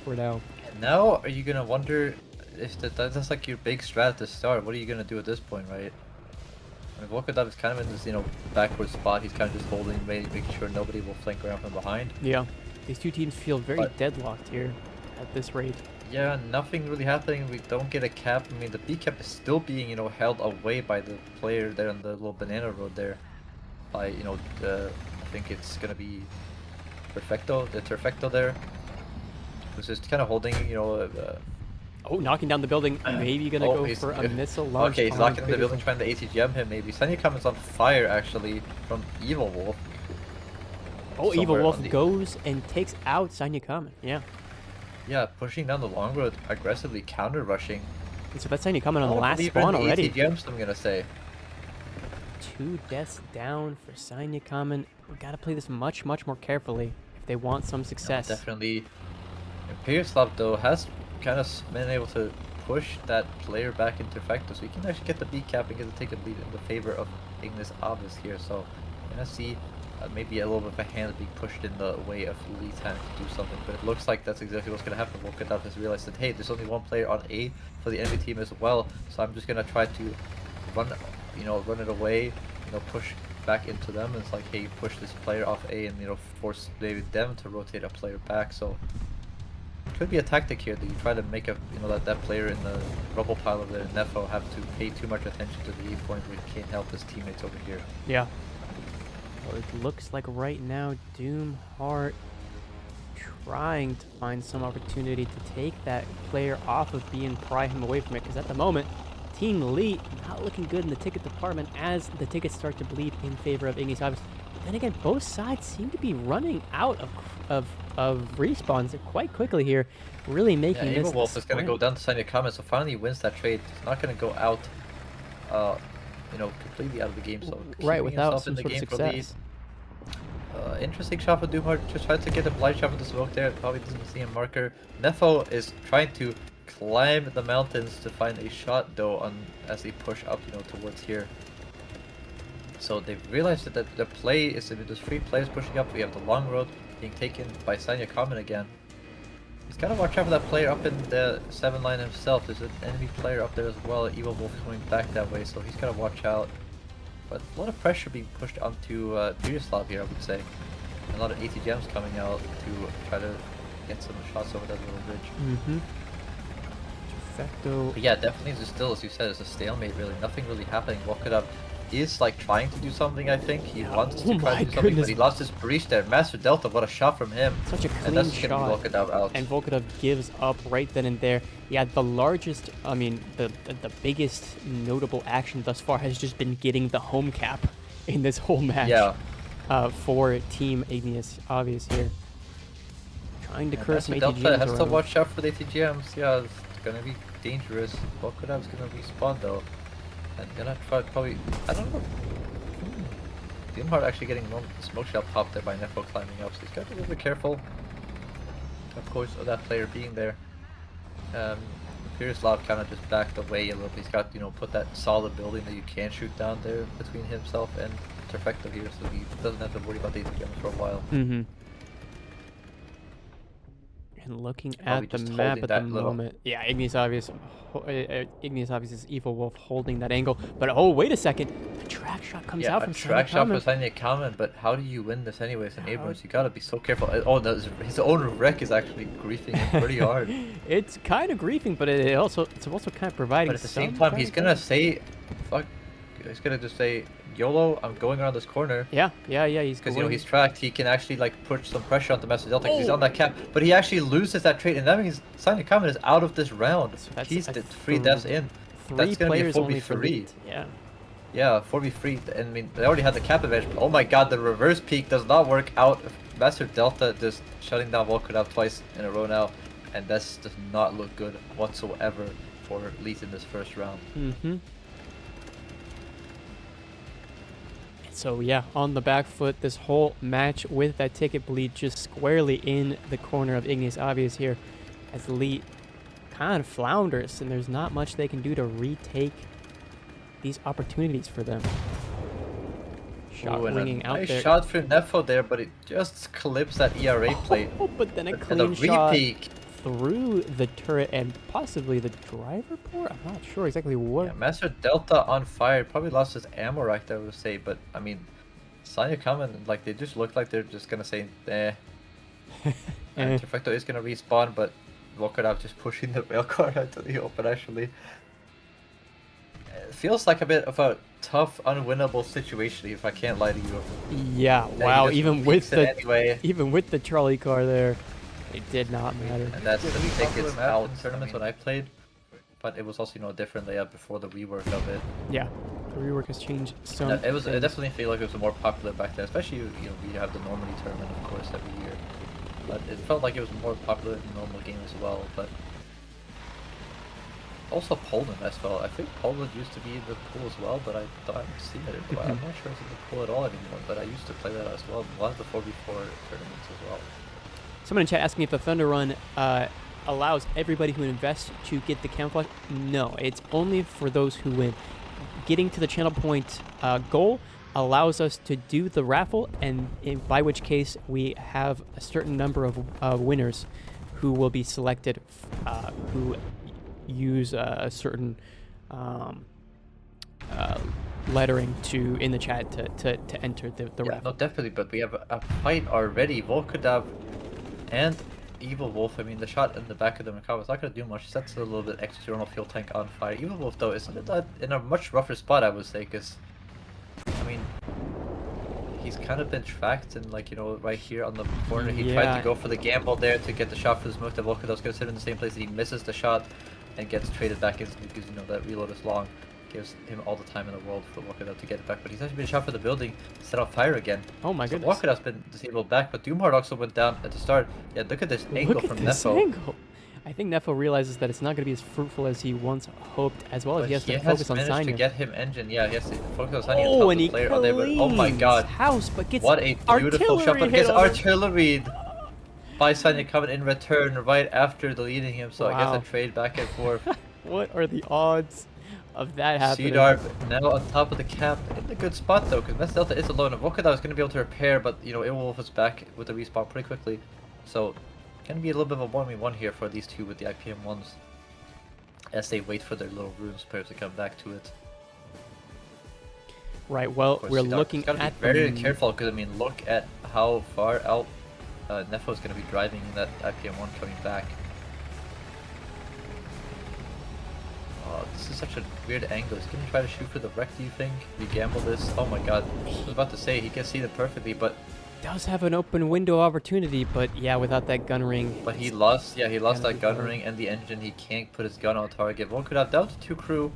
for now. And now, are you gonna wonder if that's like your big strat at the start? What are you gonna do at this point, right? I mean, Volkadav is kind of in this backward spot. He's kind of just holding, making sure nobody will flank around from behind. Yeah, these two teams feel very deadlocked here at this rate. Yeah, nothing really happening. We don't get a cap. I mean, the B cap is still being held away by the player there on the little banana road there. By I think it's gonna be Perfecto, the Perfecto there, who's just kind of holding Oh, knocking down the building. Maybe gonna go for a missile launch. Okay, he's knocking the building, trying to ATGM him maybe. Sanya Kamen's on fire actually from Evil Wolf. Oh, Evil Wolf goes and takes out Sanya Kamen. Yeah. Yeah, pushing down the long road, aggressively counter rushing. And so that's Sanya Kamen on the last spawn already. ATGMs, I'm gonna say. 2 deaths down for Sanya Kamen. We gotta play this much more carefully if they want some success. No, definitely. Imperiuslav though has kind of been able to push that player back into Facto, so he can actually get the B cap and get the ticket lead in the favor of Ignis AVRES here. So you're gonna see maybe a little bit of a hand being pushed in the way of LEET having to do something, but it looks like that's exactly what's gonna happen. Volkadav has realized that hey, there's only one player on A for the enemy team as well, so I'm just gonna try to run it away, push back into them. And it's like, hey, push this player off A and force maybe them to rotate a player back. So could be a tactic here that you try to make that player in the rubble pile over there, Nefo, have to pay too much attention to the A point where he can't help his teammates over here. Yeah. Well, it looks like right now Doomheart trying to find some opportunity to take that player off of B and pry him away from it, because at the moment Team LEET not looking good in the ticket department as the tickets start to bleed in favor of Ignis AVRES. But then again, both sides seem to be running out of respawns quite quickly here, really making this. Evil Wolf is going to go down to Sanya Kamen, so finally wins that trade. He's not going to go out, completely out of the game. So right, without some sort of success. Interesting shot for Doomheart. Just tried to get a blind shot with the smoke there. Probably doesn't see a marker. Nefo is trying to climb the mountains to find a shot though as they push up towards here. So they've realized that the play is there's 3 players pushing up. We have the long road being taken by Sanya Kamen again. He's got to watch out for that player up in the 7 line himself. There's an enemy player up there as well, Evil Wolf coming back that way, so he's got to watch out. But a lot of pressure being pushed onto Imperiuslav here, I would say. And a lot of ATGMs coming out to try to get some shots over that little ridge. Perfecto. But yeah, definitely just still, as you said, it's a stalemate really. Nothing really happening. Volkadav is like trying to do something, I think. He wants to try to do something, but he lost his breach there. Master Delta, what a shot from him. Such a clean and that's shot. Gonna be Volkadav out. And Volkadav gives up right then and there. Yeah, the largest, I mean, the biggest notable action thus far has just been getting the home cap in this whole match. Yeah. For Team Ignis AVRES here. Trying to curse some ATGMs Delta has around. to watch out for the ATGMs. Yeah, it's gonna be dangerous. Volkadav's gonna respawn though. And gonna try probably, I don't know. Doomheart actually getting one smoke shell popped there by Nefo climbing up, so he's got to be a little bit careful. Of course, of that player being there. Imperiuslav kind of just backed away a little bit. He's got, put that solid building that you can shoot down there between himself and Perfecto here, so he doesn't have to worry about the ATGMs for a while. And looking at the map at the moment, yeah, Ignis AVRES is Evil Wolf holding that angle. But oh, wait a second, a track shot comes out from Sanya Kamen. Yeah, a track shot from Sanya Kamen, but how do you win this anyways in AVRES? You gotta be so careful. Oh, no, his own wreck is actually griefing him pretty hard. It's kind of griefing, but it's also kind of providing. But at the same time, he's gonna say, fuck. He's gonna just say, YOLO, I'm going around this corner. Yeah, he's because he's tracked. He can actually push some pressure onto Master Delta because he's on that cap. But he actually loses that trade, and that means Sanya Kamen is out of this round. So he's the 3 deaths in. That's gonna be a 4v3. Yeah. Yeah, 4v3. I mean, they already had the cap advantage, but oh my god, the reverse peak does not work out. Master Delta just shutting down Volkov twice in a row now, and this does not look good whatsoever for LEET in this first round. So yeah, on the back foot this whole match with that ticket bleed just squarely in the corner of Igneous Obvious here, as LEET kind of flounders, and there's not much they can do to retake these opportunities for them. Shot ringing out nice there. Shot from Nefo there, but it just clips that ERA plate. Oh, but then a And clean shot re-peak. through the turret and possibly the driver port? I'm not sure exactly what. Yeah, Master Delta on fire. Probably lost his ammo rack, I would say, but I mean, Sanya coming, like they just look like they're just gonna say, eh. And Perfecto is gonna respawn, but Volkov just pushing the rail car out to the open actually. It feels like a bit of a tough, unwinnable situation, if I can't lie to you. Yeah, wow, even with the anyway. even with the trolley car there, it did not matter. And that's the tickets out tournaments when I played, but it was also, you know, a different layout before the rework of it. Yeah, the rework has changed so It was. I definitely feel like it was more popular back then, especially, you know, we have the Normandy tournament, of course, every year. But it felt like it was more popular in the normal game as well. But also Poland as well. I think Poland used to be in the pool as well, but I haven't seen it in a while. I'm not sure it's in the pool at all anymore, but I used to play that as well. A lot of the 4v4 tournaments as well. Someone in chat asking if the Thunder Run allows everybody who invests to get the camouflage. No, it's only for those who win. Getting to the channel point goal allows us to do the raffle, and by which case we have a certain number of winners who will be selected who use a certain lettering in the chat to enter the Yeah, raffle. no, definitely, but we have a fight already. Volkov and Evil Wolf. I mean, the shot in the back of the Macabre is not going to do much. Sets a little bit external fuel tank on fire. Evil Wolf, though, is in a much rougher spot, I would say, because, I mean, he's kind of been tracked and, like, you know, right here on the corner. He tried to go for the gamble there to get the shot for the smoke that Volkov was going to sit in the same place, and he misses the shot and gets traded back instantly because, you know, that reload is long. Gives him all the time in the world for Volkov to get it back, but he's actually been shot for the building, set on fire again. Oh my So goodness. Volkov's been disabled back, but Doomheart also went down at the start. Yeah, look at this angle Look at from this Nefo. angle. I think Nefo realizes that it's not going to be as fruitful as he once hoped, as well as But he has to he focus on managed to Sanya. get him engine. Yeah, he has to focus on Sanya Oh, and the he player all day, but oh my cleans god. house, but gets What a beautiful shot, but hit gets on him. artilleried by Sanya coming in return right after deleting him, so I Wow. guess a trade back and forth. What are the odds of that happening? C-Darb now on top of the cap in a good spot though, because Master Delta is alone. And Volkov is going to be able to repair, but you know, Earwolf is back with the respawn pretty quickly. So, going to be a little bit of a 1v1 here for these two with the IPM ones. As they wait for their little runes players to come back to it. Right, well, Of course, we're C-Darb looking has gotta at be very the... careful, because I mean, look at how far out Nefo is going to be driving in that IPM1 coming back. This is such a weird angle. He's going to try to shoot for the wreck, do you think? We gamble this? Oh my god. I was about to say, he can see them perfectly, but... Does have an open window opportunity, but yeah, without that gun ring. But he lost, yeah, he lost Gonna that be gun hard. ring and the engine. He can't put his gun on target. One could have down to 2 crew.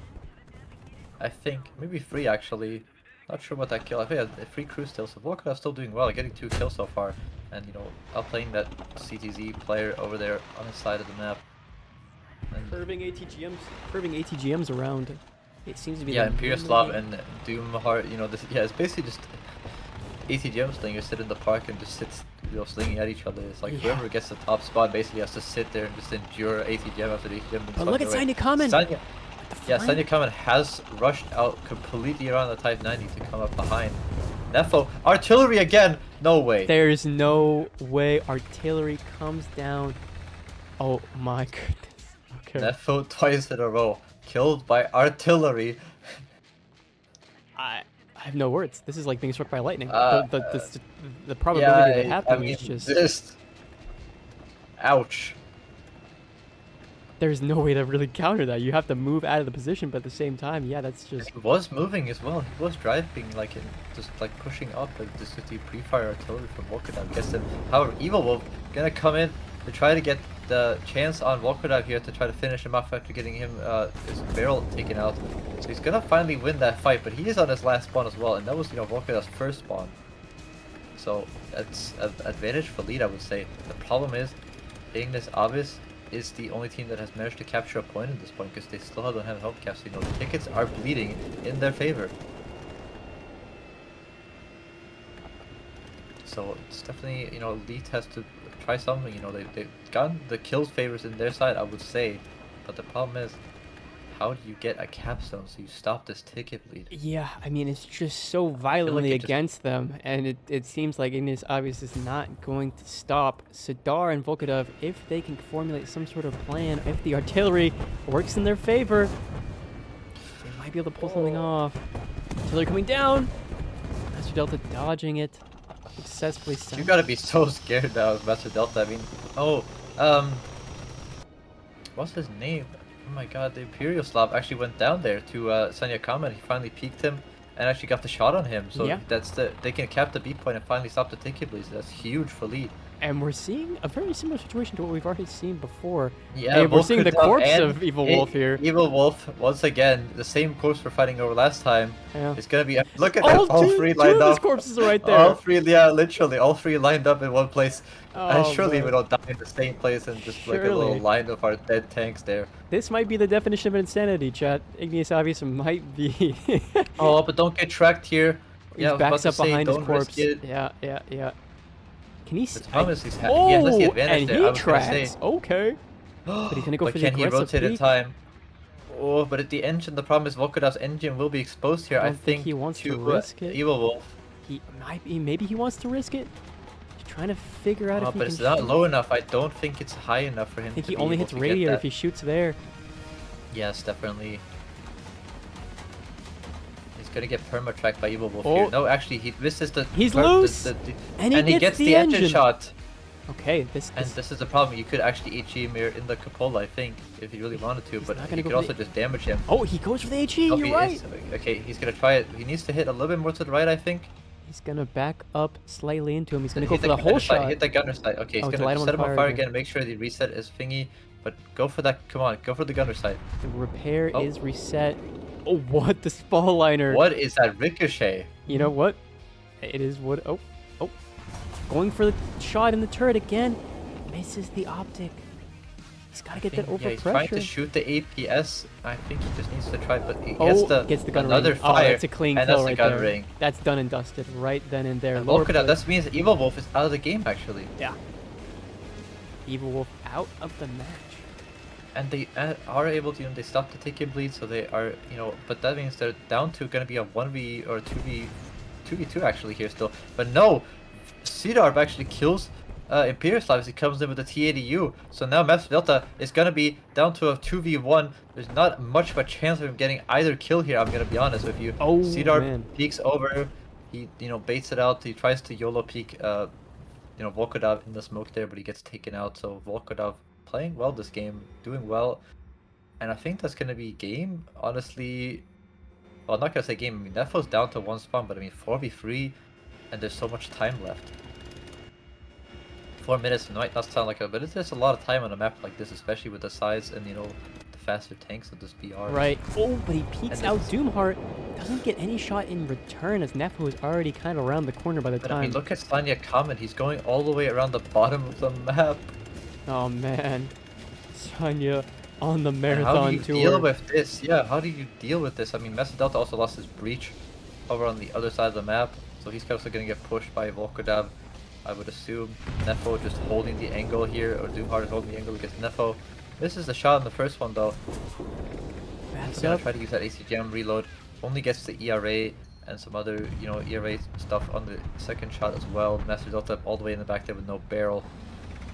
I think. Maybe 3 actually. Not sure what that kill. I think 3 crew still. So Volkov still doing well, getting 2 kills so far. And, you know, outplaying that CTZ player over there on his side of the map. And Curving ATGMs around. It seems to be yeah, the Imperioslav only- and Doomheart, you know, this, yeah, it's basically just ATGM slingers sit in the park and just sits, you know, slinging at each other. It's like Yeah. whoever gets the top spot basically has to sit there and just endure ATGM after ATGM. But look at Sanya coming! Sanya, yeah, flank. Sanya Kamen has rushed out completely around the Type 90 to come up behind. Nefo, artillery again! No way. There's no way artillery comes down. Oh my goodness. Okay. Nefo twice in a row, killed by artillery. I have no words. This is like being struck by lightning. Uh, The probability of it I happening mean, is just... this. Ouch. There's no way to really counter that. You have to move out of the position, but at the same time, yeah, that's just... He was moving as well. He was driving, like, just like pushing up, and just with the pre-fire artillery from Volkov gets him. However, Evil Wolf gonna come in to try to get the chance on Volkodov here to try to finish him off after getting him his barrel taken out. So he's gonna finally win that fight, but he is on his last spawn as well, and that was, you know, Volkodov's first spawn. So that's an advantage for LEET, I would say. The problem is, Ignis AVRES is the only team that has managed to capture a point at this point, because they still don't have help caps. You know, the tickets are bleeding in their favor. So it's definitely, you know, LEET has to try something. You know, they've gotten the kills favors in their side, I would say, but the problem is, how do you get a capstone so you stop this ticket bleed? Yeah, I mean, it's just so violently it against them, and it seems like Ignis AVRES is not going to stop Sidar and Volkodov if they can formulate some sort of plan. If the artillery works in their favor, they might be able to pull something off. Artillery coming down. Master Delta dodging it. Successfully sent. You gotta be so scared now of Master Delta. I mean, what's his name? Oh my god, the Imperial Slav actually went down there to Sanya Kama, and he finally peeked him and actually got the shot on him. So yeah, they can cap the B point and finally stop the ticket bleeds. That's huge for LEET. And we're seeing a very similar situation to what we've already seen before. Yeah, and we're seeing the corpse of Evil Wolf here. Evil Wolf, once again, the same corpse we're fighting over last time. Yeah. It's gonna be, look at that, all three lined two of up. his corpses are right there. All three, yeah, literally, all three lined up in one place. And Oh, surely man. we don't die in the same place and just like a little Surely. line of our dead tanks there. This might be the definition of insanity, chat. Ignis AVRES might be. Oh, but don't get tracked here. He Yeah, I was backs about up to say, behind his don't risk corpse. it. Yeah. Can he? The problem is he has the Oh, advantage and there. he I was gonna tracks. say. Okay. But he's gonna go But for the can he aggressive rotate in peek. time? Oh, but at the engine, the problem is Volkodov's engine will be exposed here. I I don't think think he wants to to risk it. Evil Wolf. He might be. Maybe he wants to risk it. He's trying to figure out Oh, if he but can. it's not shoot. low enough. I don't think it's high enough for him. I think to he be only able hits to get radiator that. if he shoots there. Yes, definitely. He's gonna get perma-tracked by Evil Wolf Oh. here. No, actually, he misses the. He's loose! And he gets the engine engine. shot. Okay, And this is the problem. You could actually HE Mir in the cupola, I think, if you really wanted to, but not you gonna could go for also the- just damage him. Oh, he goes for the HE. Oh, You're he right. is- okay, he's gonna try it. He needs to hit a little bit more to the right, I think. He's gonna back up slightly into him. He's gonna go Hit for the whole gunner side, shot. Hit the gunner side. Okay, he's Oh, to light gonna him set him on on fire fire again. again. Make sure he reset his thingy, but go for that. Come on, go for the gunner side. The repair Oh. is reset. Oh, what? The spall liner. What is that ricochet? You know what? It is what. Oh. Going for the shot in the turret again. Misses the optic. He's got to get that Yeah, he's trying to overpressure. shoot the APS. I think he just needs to try, but he Oh, gets the gun another ring. fire. Oh, that's a clean and kill that's right the gun there. ring. That's done and dusted right then and there. And Lower Volkodov, plate. that means Evil Wolf is out of the game actually. Yeah. Evil Wolf out of the match. And they are able to, they stop the ticket bleed, so they are, but that means they're down to gonna be a 1v or 2v2 actually here still. But no, Cedarb actually kills Imperial Slav as he comes in with the T80U. So now Master Delta is gonna be down to a 2v1. There's not much of a chance of him getting either kill here, I'm gonna be honest with you. Oh, Cedarb man. peeks over, he baits it out, he tries to YOLO peek Volkodov in the smoke there, but he gets taken out. So Volkodov playing well this game, doing well, and I think that's gonna be game. Honestly, well, I'm not gonna say game. I mean, Nefo's down to one spawn, but I mean 4v3, and there's so much time left. 4 minutes might not sound like a, but there's a lot of time on a map like this, especially with the size and the faster tanks of this BR. Right. Oh, but he peeks And out it's- Doomheart. Doesn't get any shot in return as Nefo is already kind of around the corner by the But I time. mean, look at Slanya Comet. He's going all the way around the bottom of the map. Oh man, Sonya on the And marathon how do you tour. deal with this? Yeah, how do you deal with this? I mean, Master Delta also lost his breach over on the other side of the map, so he's also going to get pushed by Volkodov, I would assume. Nefo just holding the angle here, or Doomheart holding the angle against Nefo. Misses the shot on the first one though. Backs He's going up. to try to use that ACGM reload. Only gets the ERA and some other, ERA stuff on the second shot as well. Master Delta all the way in the back there with no barrel.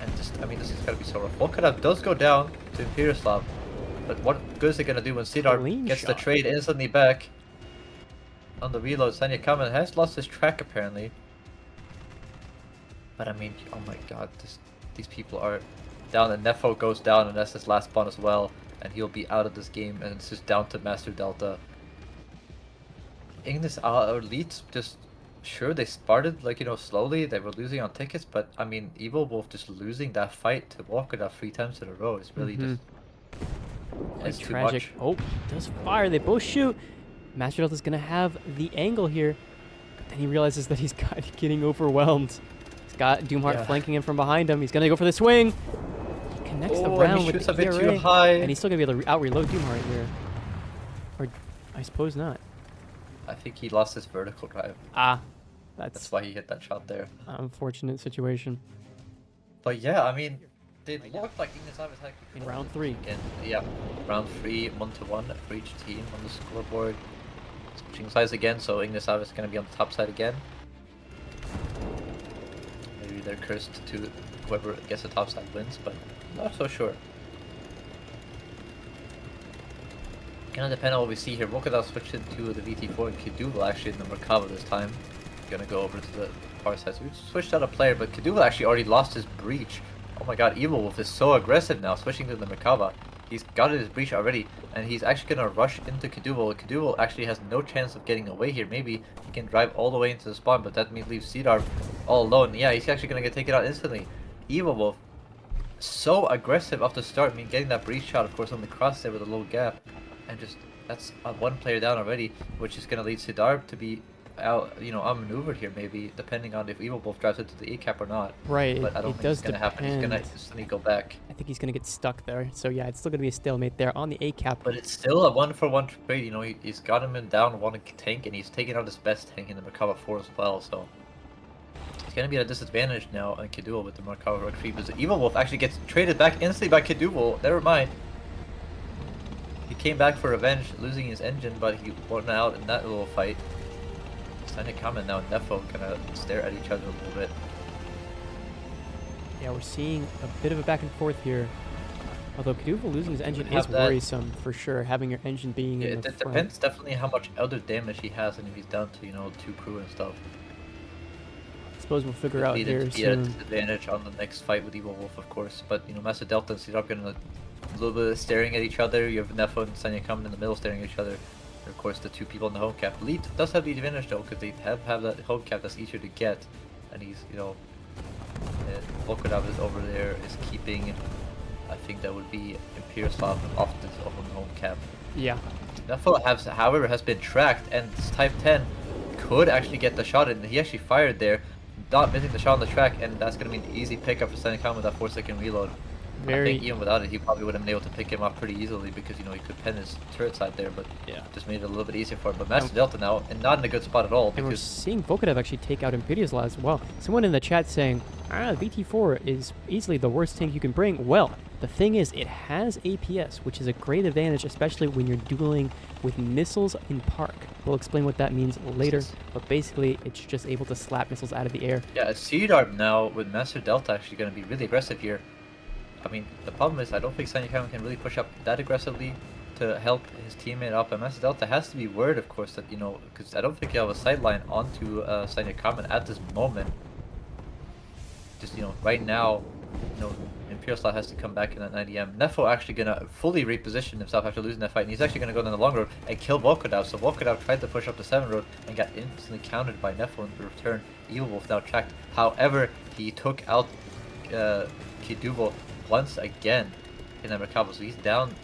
And just, I mean, this is going to be so rough. Volkodov does go down to Imperial Slav, but what good is it going to do when Cedar Clean gets the shot. trade instantly back on the reload? Sanya Kamen has lost his track apparently. But I mean, oh my god, these people are down, and Nefo goes down, and that's his last spawn as well, and he'll be out of this game, and it's just down to Master Delta. Ignis or LEET just sure, they started like, slowly. They were losing on tickets, but I mean, Evil Wolf just losing that fight to Walker 3 times in a row is really just Quite it's too tragic. much. Oh, he does fire. They both shoot. Master Delta's going to have the angle here. But then he realizes that he's getting overwhelmed. He's got Doomheart flanking him from behind him. He's going to go for the swing. He connects the round with the a bit ERA. too high. And he's still going to be able to out-reload Doomheart here. Or I suppose not. I think he lost his vertical drive. Ah, That's why he hit that shot there. unfortunate situation. But yeah, I mean, they looked like Ignis Avis had In round 3. again. Yeah, round 3, 1-1 for each team on the scoreboard. Switching sides again, so Ignis Avis is going to be on the top side again. Maybe they're cursed to whoever gets the top side wins, but not so sure. Gonna depend on what we see here. Volkadov switched into the VT4 and Kiduval actually in the Merkava this time. Gonna go over to the far side. So we switched out a player, but Kiduval actually already lost his breach. Oh my god, Evil Wolf is so aggressive now, switching to the Merkava. He's got his breach already, and he's actually gonna rush into Kiduval. Kiduval actually has no chance of getting away here. Maybe he can drive all the way into the spawn, but that means leave Cedar all alone. Yeah, he's actually gonna get taken out instantly. Evil Wolf, so aggressive off the start. I mean, getting that breach shot, of course, on the cross there with a low gap. And just, that's one player down already, which is going to lead Sidar to be out, outmaneuvered here maybe, depending on if Evil Wolf drives into the A cap or not. Right, But I don't think it's going to happen. He's going to instantly go back. I think he's going to get stuck there. So yeah, it's still going to be a stalemate there on the A cap. But it's still a 1-for-1 trade, he's got him in down one tank, and he's taking out his best tank in the Merkava 4 as well, so... He's going to be at a disadvantage now on Kiduval with the Merkava Rock 3, because the Evil Wolf actually gets traded back instantly by Kiduval. Never mind. He came back for revenge, losing his engine, but he won out in that little fight. Sonic Kamen now and Nefo kind of stare at each other a little bit. Yeah, we're seeing a bit of a back and forth here. Although Kiduval losing his engine is worrisome for sure, having your engine being in the it front. depends definitely how much other damage he has and if he's down to, 2 crew and stuff. I suppose we'll figure out here He had a soon. disadvantage on the next fight with Evil Wolf, of course, but Master Delta and Sidar gonna a little bit of staring at each other. You have Nefo and Sanya coming in the middle staring at each other. And of course, the 2 people in the home cap. LEET does have the advantage though, because they have that home cap that's easier to get, and he's Volkadov is over there is keeping. I think that would be Imperiuslav off this own home cap. Yeah. Nefo however has been tracked, and this Type 10 could actually get the shot in. He actually fired there, not missing the shot on the track, and that's gonna be an easy pickup for Sanya with that 4-second reload. I think even without it, he probably would have been able to pick him up pretty easily because, he could pen his turret side there, but just made it a little bit easier for him. But Master Delta now, and not in a good spot at all. And we're seeing Volkadov actually take out Imperiuslav as well. Someone in the chat saying, VT4 is easily the worst tank you can bring. Well, the thing is, it has APS, which is a great advantage, especially when you're dueling with missiles in park. We'll explain what that means later, but basically, it's just able to slap missiles out of the air. Yeah, Cedar now with Master Delta actually going to be really aggressive here. I mean, the problem is I don't think Sanya can really push up that aggressively to help his teammate up. And Master Delta has to be worried, of course, that, because I don't think you have a sideline onto Sanya at this moment. Just, right now, Imperiuslav has to come back in at 90M. Nefo actually gonna fully reposition himself after losing that fight, and he's actually gonna go down the long road and kill Volkadov. So Volkadov tried to push up the 7 road and got instantly countered by Nefo in return. Evil Wolf now tracked. However, he took out Kiduval once again in the Merkava, so he's down,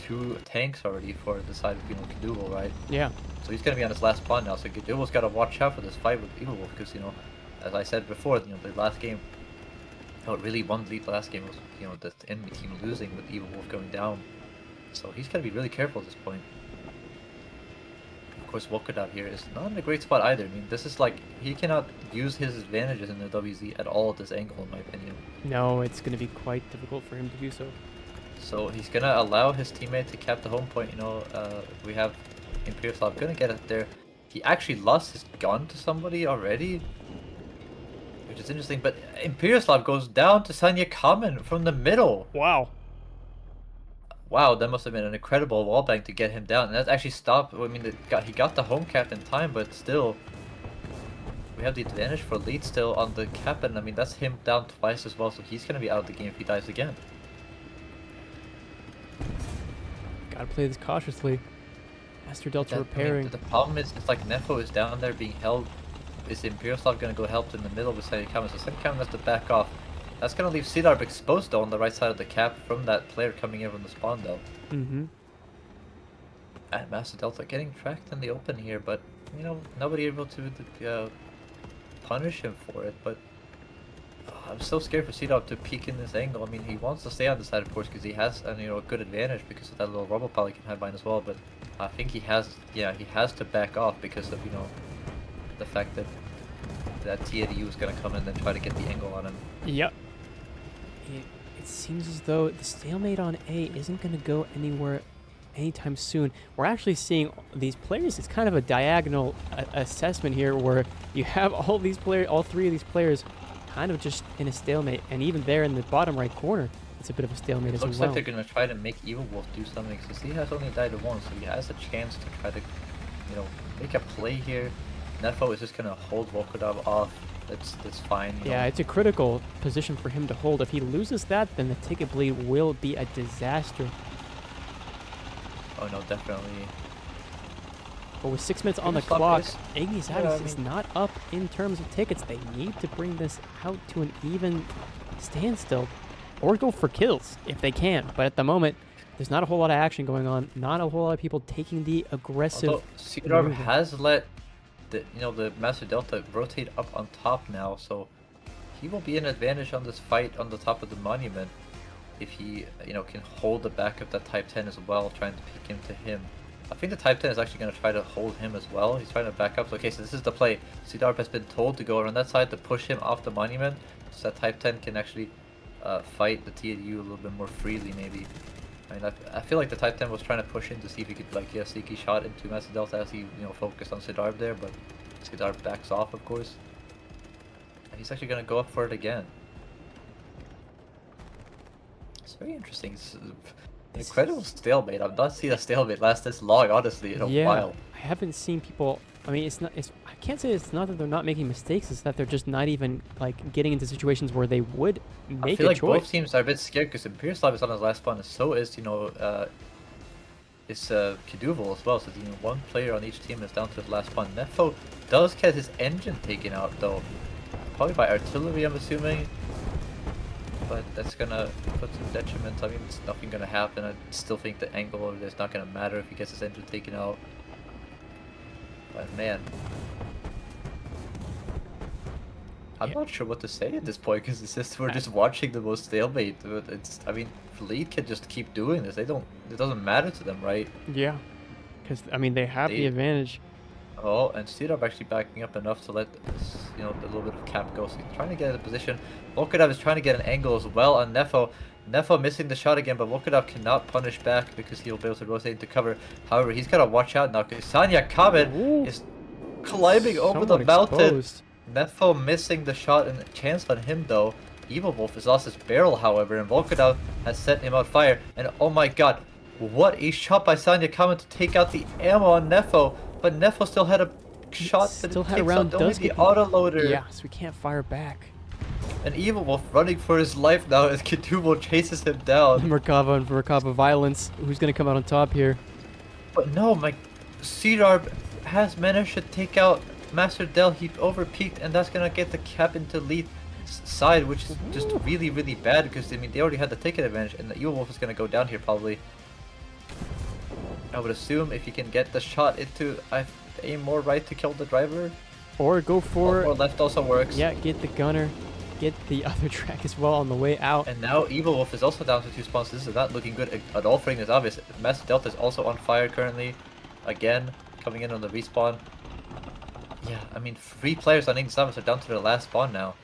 2 tanks already for the side of Kiduval, right? Yeah. So he's gonna be on his last spawn now. So Kiduval's got to watch out for this fight with Evil Wolf because, as I said before, the last game, what really won the lead last game was, the enemy team losing with Evil Wolf going down. So he's got to be really careful at this point. Of course, Volkadov here is not in a great spot either. I mean, this is like, he cannot use his advantages in the WZ at all at this angle, in my opinion. No, it's going to be quite difficult for him to do so. So he's going to allow his teammate to cap the home point. We have Imperiuslav going to get it there. He actually lost his gun to somebody already, which is interesting, but Imperiuslav goes down to Sanya Kamen from the middle. Wow. Wow, that must have been an incredible wallbang to get him down. And that actually stopped. I mean, he got the home cap in time, but still, we have the advantage for LEET still on the cap, and I mean, that's him down twice as well, so he's going to be out of the game if he dies again. Gotta play this cautiously. Master Delta repairing. The problem is, it's like Nefo is down there being held Is Imperialslav gonna go help in the middle with Sanya Kamen? So Sanya Kamen has to back off. That's gonna leave Sidarb exposed though on the right side of the cap from that player coming in from the spawn though. Mm-hmm. And Master Delta getting tracked in the open here, but you know, nobody able to punish him for it. But I'm so scared for Sidarb to peek in this angle. I mean, he wants to stay on the side, of course, because he has a good advantage because of that little rubble pile he can hide behind as well. But I think he has to back off because of the fact that TADU is gonna come in and try to get the angle on him. Yep. It seems as though the stalemate on A isn't going to go anywhere anytime soon. We're actually seeing these players. It's kind of a diagonal assessment here, where you have all three of these players, kind of just in a stalemate, and even there in the bottom right corner, it's a bit of a stalemate as well. Looks like they're gonna try to make Evil Wolf do something, since he has only died once, so he has a chance to try to, make a play here. Nefo is just gonna hold Volkodov off. That's fine. Yeah, it's a critical position for him to hold. If he loses that, then the ticket bleed will be a disaster. Oh no, definitely. But with 6 minutes on the clock, Ignis is not up in terms of tickets. They need to bring this out to an even standstill, or go for kills if they can. But at the moment, there's not a whole lot of action going on. Not a whole lot of people taking the aggressive. Although Sidarb has let the Master Delta rotate up on top now, so he will be in advantage on this fight on the top of the monument if he can hold the back of that Type 10 as well, trying to peek into him. I think the Type 10 is actually going to try to hold him as well. He's trying to back up. So, okay, so this is the play. Sidarb has been told to go around that side to push him off the monument, so that Type 10 can actually fight the TADU a little bit more freely, maybe. I mean, I feel like the Type 10 was trying to push in to see if he could get a sneaky shot into Master Delta as he focused on Sidarb there, but Sidarb backs off, of course. And he's actually going to go up for it again. It's very interesting. It's an incredible stalemate. I've not seen a stalemate last this long, honestly, in a while. I haven't seen people. I mean, I can't say it's not that they're not making mistakes. It's that they're just not even getting into situations where they would make a choice. I feel like both teams are a bit scared because Imperialslav is on his last spawn, and so is Kiduval as well. So one player on each team is down to his last spawn. Nefo does get his engine taken out though, probably by artillery, I'm assuming. But that's gonna put some detriment. I mean, it's nothing gonna happen. I still think the angle over there is not gonna matter if he gets his engine taken out. But man, I'm not sure what to say at this point because it's just we're just watching the most stalemate. I mean, LEET can just keep doing this. It doesn't matter to them, right? Yeah, because I mean they have the advantage. Oh, and Sidarb actually backing up enough to let this, a little bit of cap go. So he's trying to get in a position. Volkodov is trying to get an angle as well on Nefo. Nefo missing the shot again, but Volkodov cannot punish back because he'll be able to rotate into cover. However, he's got to watch out now because Sanya Kamen is climbing over the mountain. Nefo missing the shot and chance on him though. Evil Wolf has lost his barrel, however, and Volkodov has set him on fire. And oh my god, what a shot by Sanya Kamen to take out the ammo on Nefo. But Nefo still had a shot that still had a round does the autoloader. Yeah, so we can't fire back. And Evil Wolf running for his life now as Kiduval chases him down. Merkava violence. Who's gonna come out on top here? But no, Sidarb has managed to take out Master Del. He overpeaked, and that's gonna get the cap into LEET's side, which is just really, really bad because I mean they already had the ticket advantage, and the Evil Wolf is gonna go down here probably. I would assume if you can get the shot into, aim more right to kill the driver. Or go for... Or left also works. Yeah, get the gunner. Get the other track as well on the way out. And now Evil Wolf is also down to 2 spawns. This is not looking good at all for Ignis, obvious. Master Delta is also on fire currently. Again, coming in on the respawn. Yeah, I mean, 3 players on Ignis are down to their last spawn now.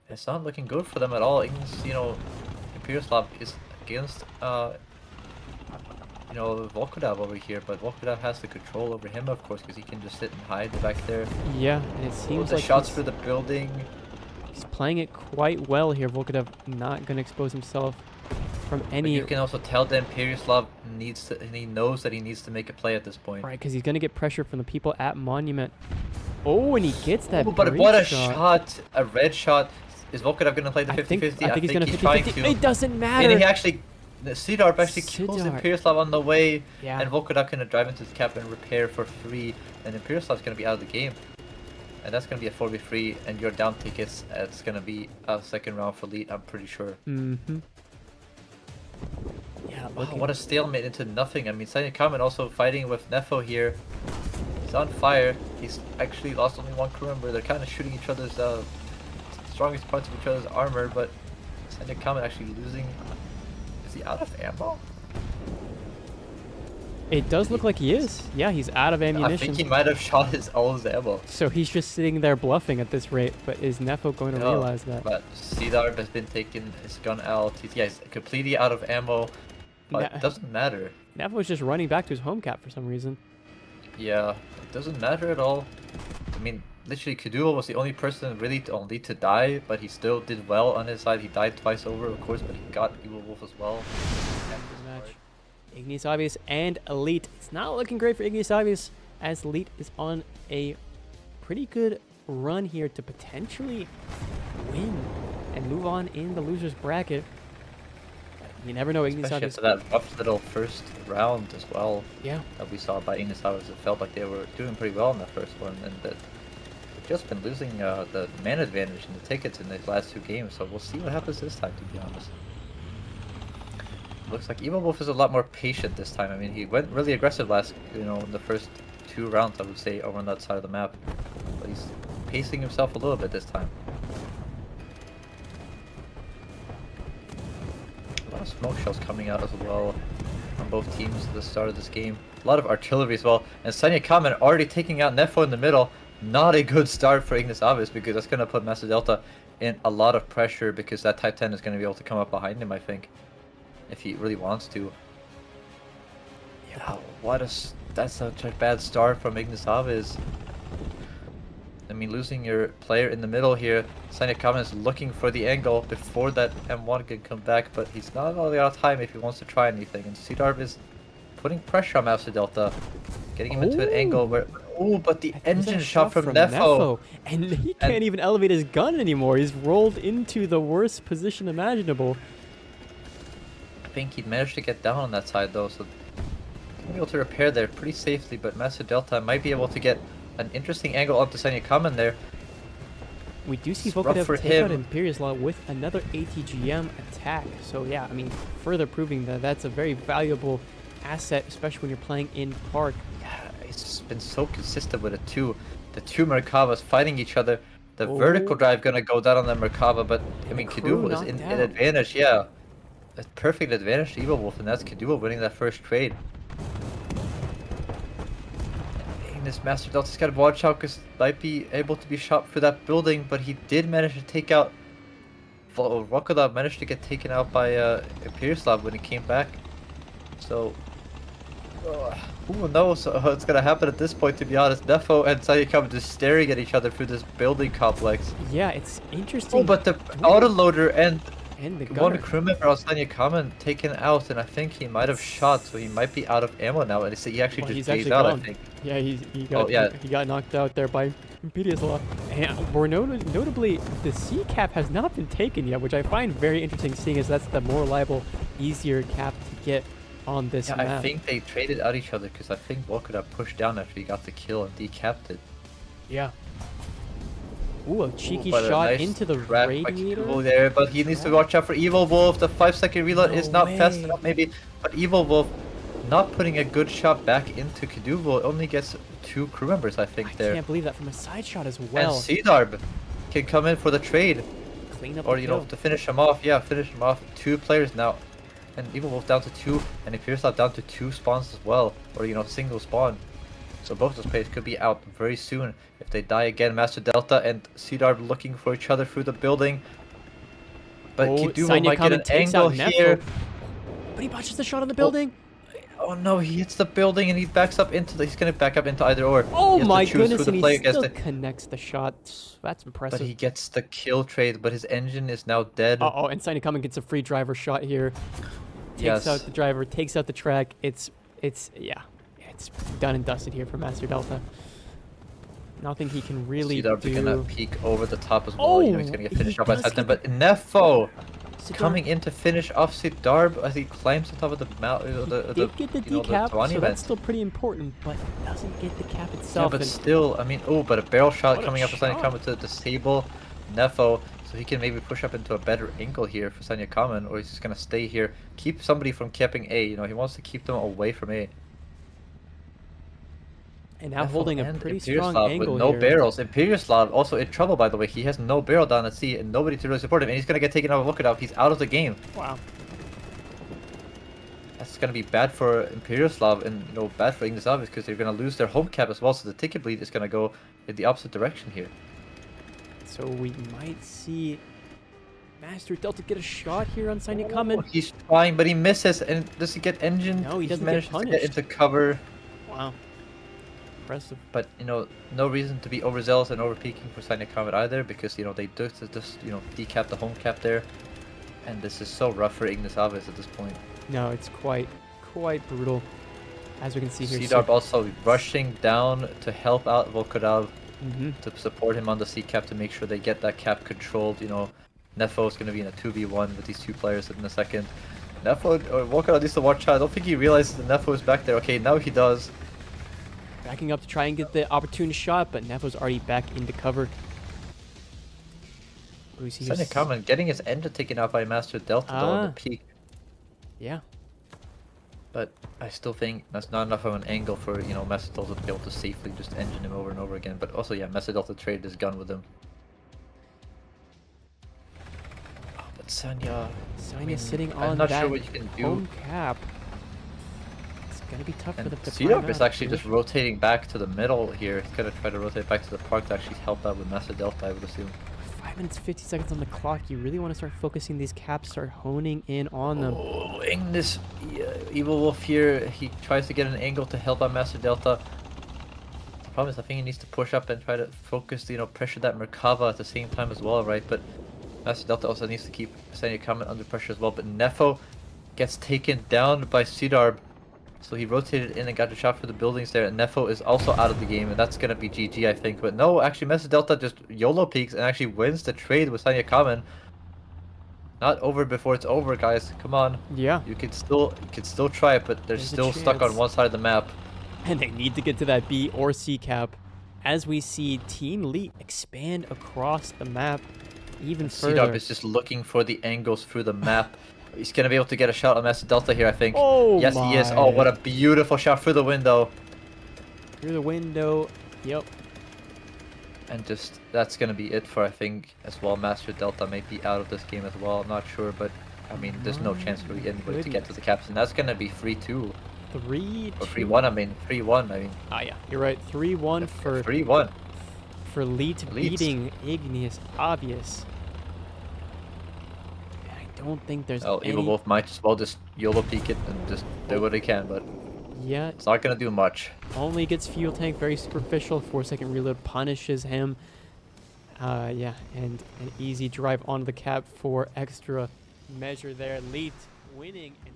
It's not looking good for them at all. Ignis, Imperialslav is against... Volkodov over here, but Volkodov has the control over him, of course, because he can just sit and hide back there. Yeah, and it seems the like shots for the building. He's playing it quite well here. Volkodov not going to expose himself from any... But you can also tell that Imperialslav he knows that he needs to make a play at this point. Right, because he's going to get pressure from the people at Monument. Oh, and he gets that but what a shot! A red shot. Is Volkodov going to play the 50-50? I think he's going to 50-50. It doesn't matter! And he actually... Sidarb actually kills Imperialslav on the way, and Volkodov can drive into the cap and repair for free, and Imperialslav's going to be out of the game. and that's gonna be a 4v3, and you're down tickets. It's gonna be a second round for LEET, I'm pretty sure. Mm-hmm. Yeah, Wow, what a stalemate into nothing. I mean, Sanya Kamen also fighting with Nefo here. He's on fire. He's actually lost only one crew member. They're kind of shooting each other's strongest parts of each other's armor, but Sanya Kamen actually losing. Is he out of ammo? It does look like he is. Yeah, he's out of ammunition. I think he might have shot all his ammo. So he's just sitting there bluffing at this rate, but is Nefo going to realize that? But Cedar has been taking his gun out. He's completely out of ammo, but it doesn't matter. Nefo's just running back to his home cap for some reason. Yeah, it doesn't matter at all. I mean, literally, Kaduo was the only person really to die, but he still did well on his side. He died twice over, of course, but he got Evil Wolf as well. Match. Ignis Obvious and Elite. It's not looking great for Ignis Obvious, as Elite is on a pretty good run here to potentially win and move on in the losers bracket. You never know, Ignis Especially Obvious. after that rough little first round as well. Yeah. That we saw by Ignis Obvious. It felt like they were doing pretty well in that first one, and that they've just been losing the man advantage in the tickets in these last two games. So we'll see what happens this time, to be honest. Looks like Evil Wolf is a lot more patient this time. I mean, he went really aggressive in the first two rounds, I would say, over on that side of the map. But he's pacing himself a little bit this time. A lot of smoke shells coming out as well on both teams at the start of this game. A lot of artillery as well. And Sanya Kamen already taking out Nefo in the middle. Not a good start for Ignis Obvious, because that's going to put Master Delta in a lot of pressure, because that Type 10 is going to be able to come up behind him, I think, if he really wants to. Yeah, that's such a bad start from Ignis Obvious. I mean, losing your player in the middle here. Sanya Kamen is looking for the angle before that M1 can come back, but he's not really out of time if he wants to try anything. And C-Darb is putting pressure on Master Delta, getting him into an angle where... Oh, but the engine shot from Nefo. And he can't even elevate his gun anymore. He's rolled into the worst position imaginable. I think he managed to get down on that side though, so he's gonna be able to repair there pretty safely, but Master Delta might be able to get an interesting angle onto Sanya Kamen there. We do see It's rough for Vokadev take out him. Imperius Law with another ATGM attack. So yeah, I mean, further proving that that's a very valuable asset, especially when you're playing in Park. Yeah, it's been so consistent with it too. The two Merkavas fighting each other. The vertical drive gonna go down on the Merkava, but I mean, Kaduo is in advantage, yeah. A perfect advantage to Evil Wolf, and that's Kaduo winning that first trade. And this Master Delta's got to watch out, because might be able to be shot for that building, but he did manage to take out... Rokodav managed to get taken out by Imperiuslav when he came back. So... who knows what's going to happen at this point, to be honest. Nefo and Sanya Kamen just staring at each other through this building complex. Yeah, it's interesting. Oh, but the autoloader and the one gunner. crew member on Sanya Kamen taken out, and I think he might have shot, so he might be out of ammo now. And he actually just phased out, gone. I think. Yeah, he got knocked out there by Imperius Law. And more notably, the C cap has not been taken yet, which I find very interesting, seeing as that's the more reliable, easier cap to get on this map. I think they traded out each other, because I think Volkada pushed down after he got the kill and decapped it. Yeah. Ooh, a cheeky shot into the radiator. There, but he needs to watch out for Evil Wolf. The 5-second reload is not fast enough, maybe. But Evil Wolf not putting a good shot back into Kaduo. Only gets 2 crew members, I think, there. I can't believe that from a side shot as well. And C-Darb can come in for the trade. Clean up Or, the you know, kill. to finish him off. Yeah, finish him off. 2 players now. And Evil Wolf down to 2. And Imperiuslav down to 2 spawns as well. Or, you know, single spawn. So both those players could be out very soon if they die again. Master Delta and C-Darb looking for each other through the building. But Kaduo might get an angle here. But he botches the shot on the building. Oh no, he hits the building and he backs up into the... He's going to back up into either or. Oh my goodness, and he still connects the shot. That's impressive. But he gets the kill trade, but his engine is now dead. Uh-oh, and Sanya Kamen gets a free driver shot here. Takes out the driver, takes out the track. It's done and dusted here for Master Delta. Nothing he can really do. Gonna peek over the top as well. You know, he's gonna get finished up by Titan, but Nefo coming in to finish off Sidarb as he climbs on top of the mountain. Did get the decap, so that's still pretty important, but doesn't get the cap Yeah, itself. but still, I mean, oh, but a barrel shot What a coming up for Sanya shot. Kamen to disable Nefo, so he can maybe push up into a better angle here for Sanya Kamen, or he's just gonna stay here, keep somebody from capping A. You know, he wants to keep them away from A. And now Nefo holding a and pretty strong Imperiuslav angle with no here. barrels. Imperiuslav also in trouble, by the way. He has no barrel down at C and nobody to really support him, and he's gonna get taken out of Look It Up. He's out of the game. Wow. That's gonna be bad for Imperiuslav and bad for Ignis Avis because they're gonna lose their home cap as well. So the ticket bleed is gonna go in the opposite direction here. So we might see Master Delta get a shot here on Sanya Kamen. He's trying, but he misses. And does he get engine? No, he doesn't get manages to punished. get into cover. Wow. Impressive. But no reason to be overzealous and overpeaking for Sanya Kamen either, because they just decap the home cap there, and this is so rough for Ignis Avis at this point. No, it's quite brutal, as we can see here. Sidarb also rushing down to help out Volkodov, Mm-hmm. to support him on the C cap to make sure they get that cap controlled. Nefo is going to be in a 2v1 with these two players in a second. Volkodov needs to watch out. I don't think he realizes that Nefo is back there. Okay, now he does. Backing up to try and get the opportune shot, but Nefo's already back into cover. Sanya Kamen getting his engine taken out by Master Delta though on the peak. Yeah. But I still think that's not enough of an angle for, Master Delta to be able to safely just engine him over and over again. But also, yeah, Master Delta traded his gun with him. Oh, but Sanya... Sitting I'm on not that sure what you can do. home cap. It's going to be tough And for them to Sidarb climb is out. actually just rotating back to the middle here. He's going to try to rotate back to the park to actually help out with Master Delta, I would assume. 5 minutes 50 seconds on the clock. You really want to start focusing these caps, start honing in on them. Oh, Ignis, Evil Wolf here. He tries to get an angle to help out Master Delta. The problem is I think he needs to push up and try to focus, pressure that Merkava at the same time as well, right? But Master Delta also needs to keep Sanya Kamen under pressure as well. But Nefo gets taken down by Sidarb. So he rotated in and got a shot for the buildings there, and Nefo is also out of the game, and that's gonna be GG, I think. But no, actually, Master Delta just YOLO peaks and actually wins the trade with Sanya Kamen. Not over before it's over, guys. Come on. Yeah. You can still try it, but they're There's a still stuck on chance. one side of the map. And they need to get to that B or C cap as we see Team LEET expand across the map even further. Sidarb is just looking for the angles through the map. He's gonna be able to get a shot on Master Delta here, I think. Oh, yes, he is. Oh, what a beautiful shot through the window. Through the window. Yep. And just, that's gonna be it for, I think, as well. Master Delta may be out of this game as well. I'm not sure, but I mean, there's no chance for anybody to get to the caps, and that's gonna be 3-2. 3-2. Or 3-1, I mean. 3-1, I mean. Ah, yeah. You're right. 3-1 for 3-1. For LEET beating Ignis Avis. I don't think there's any... Evil Wolf might as well just YOLO peek it and just do what he can, but yeah, it's not gonna do much. only gets fuel tank, very superficial. 4-second reload punishes him. Yeah, and an easy drive on the cap for extra measure there. LEET winning and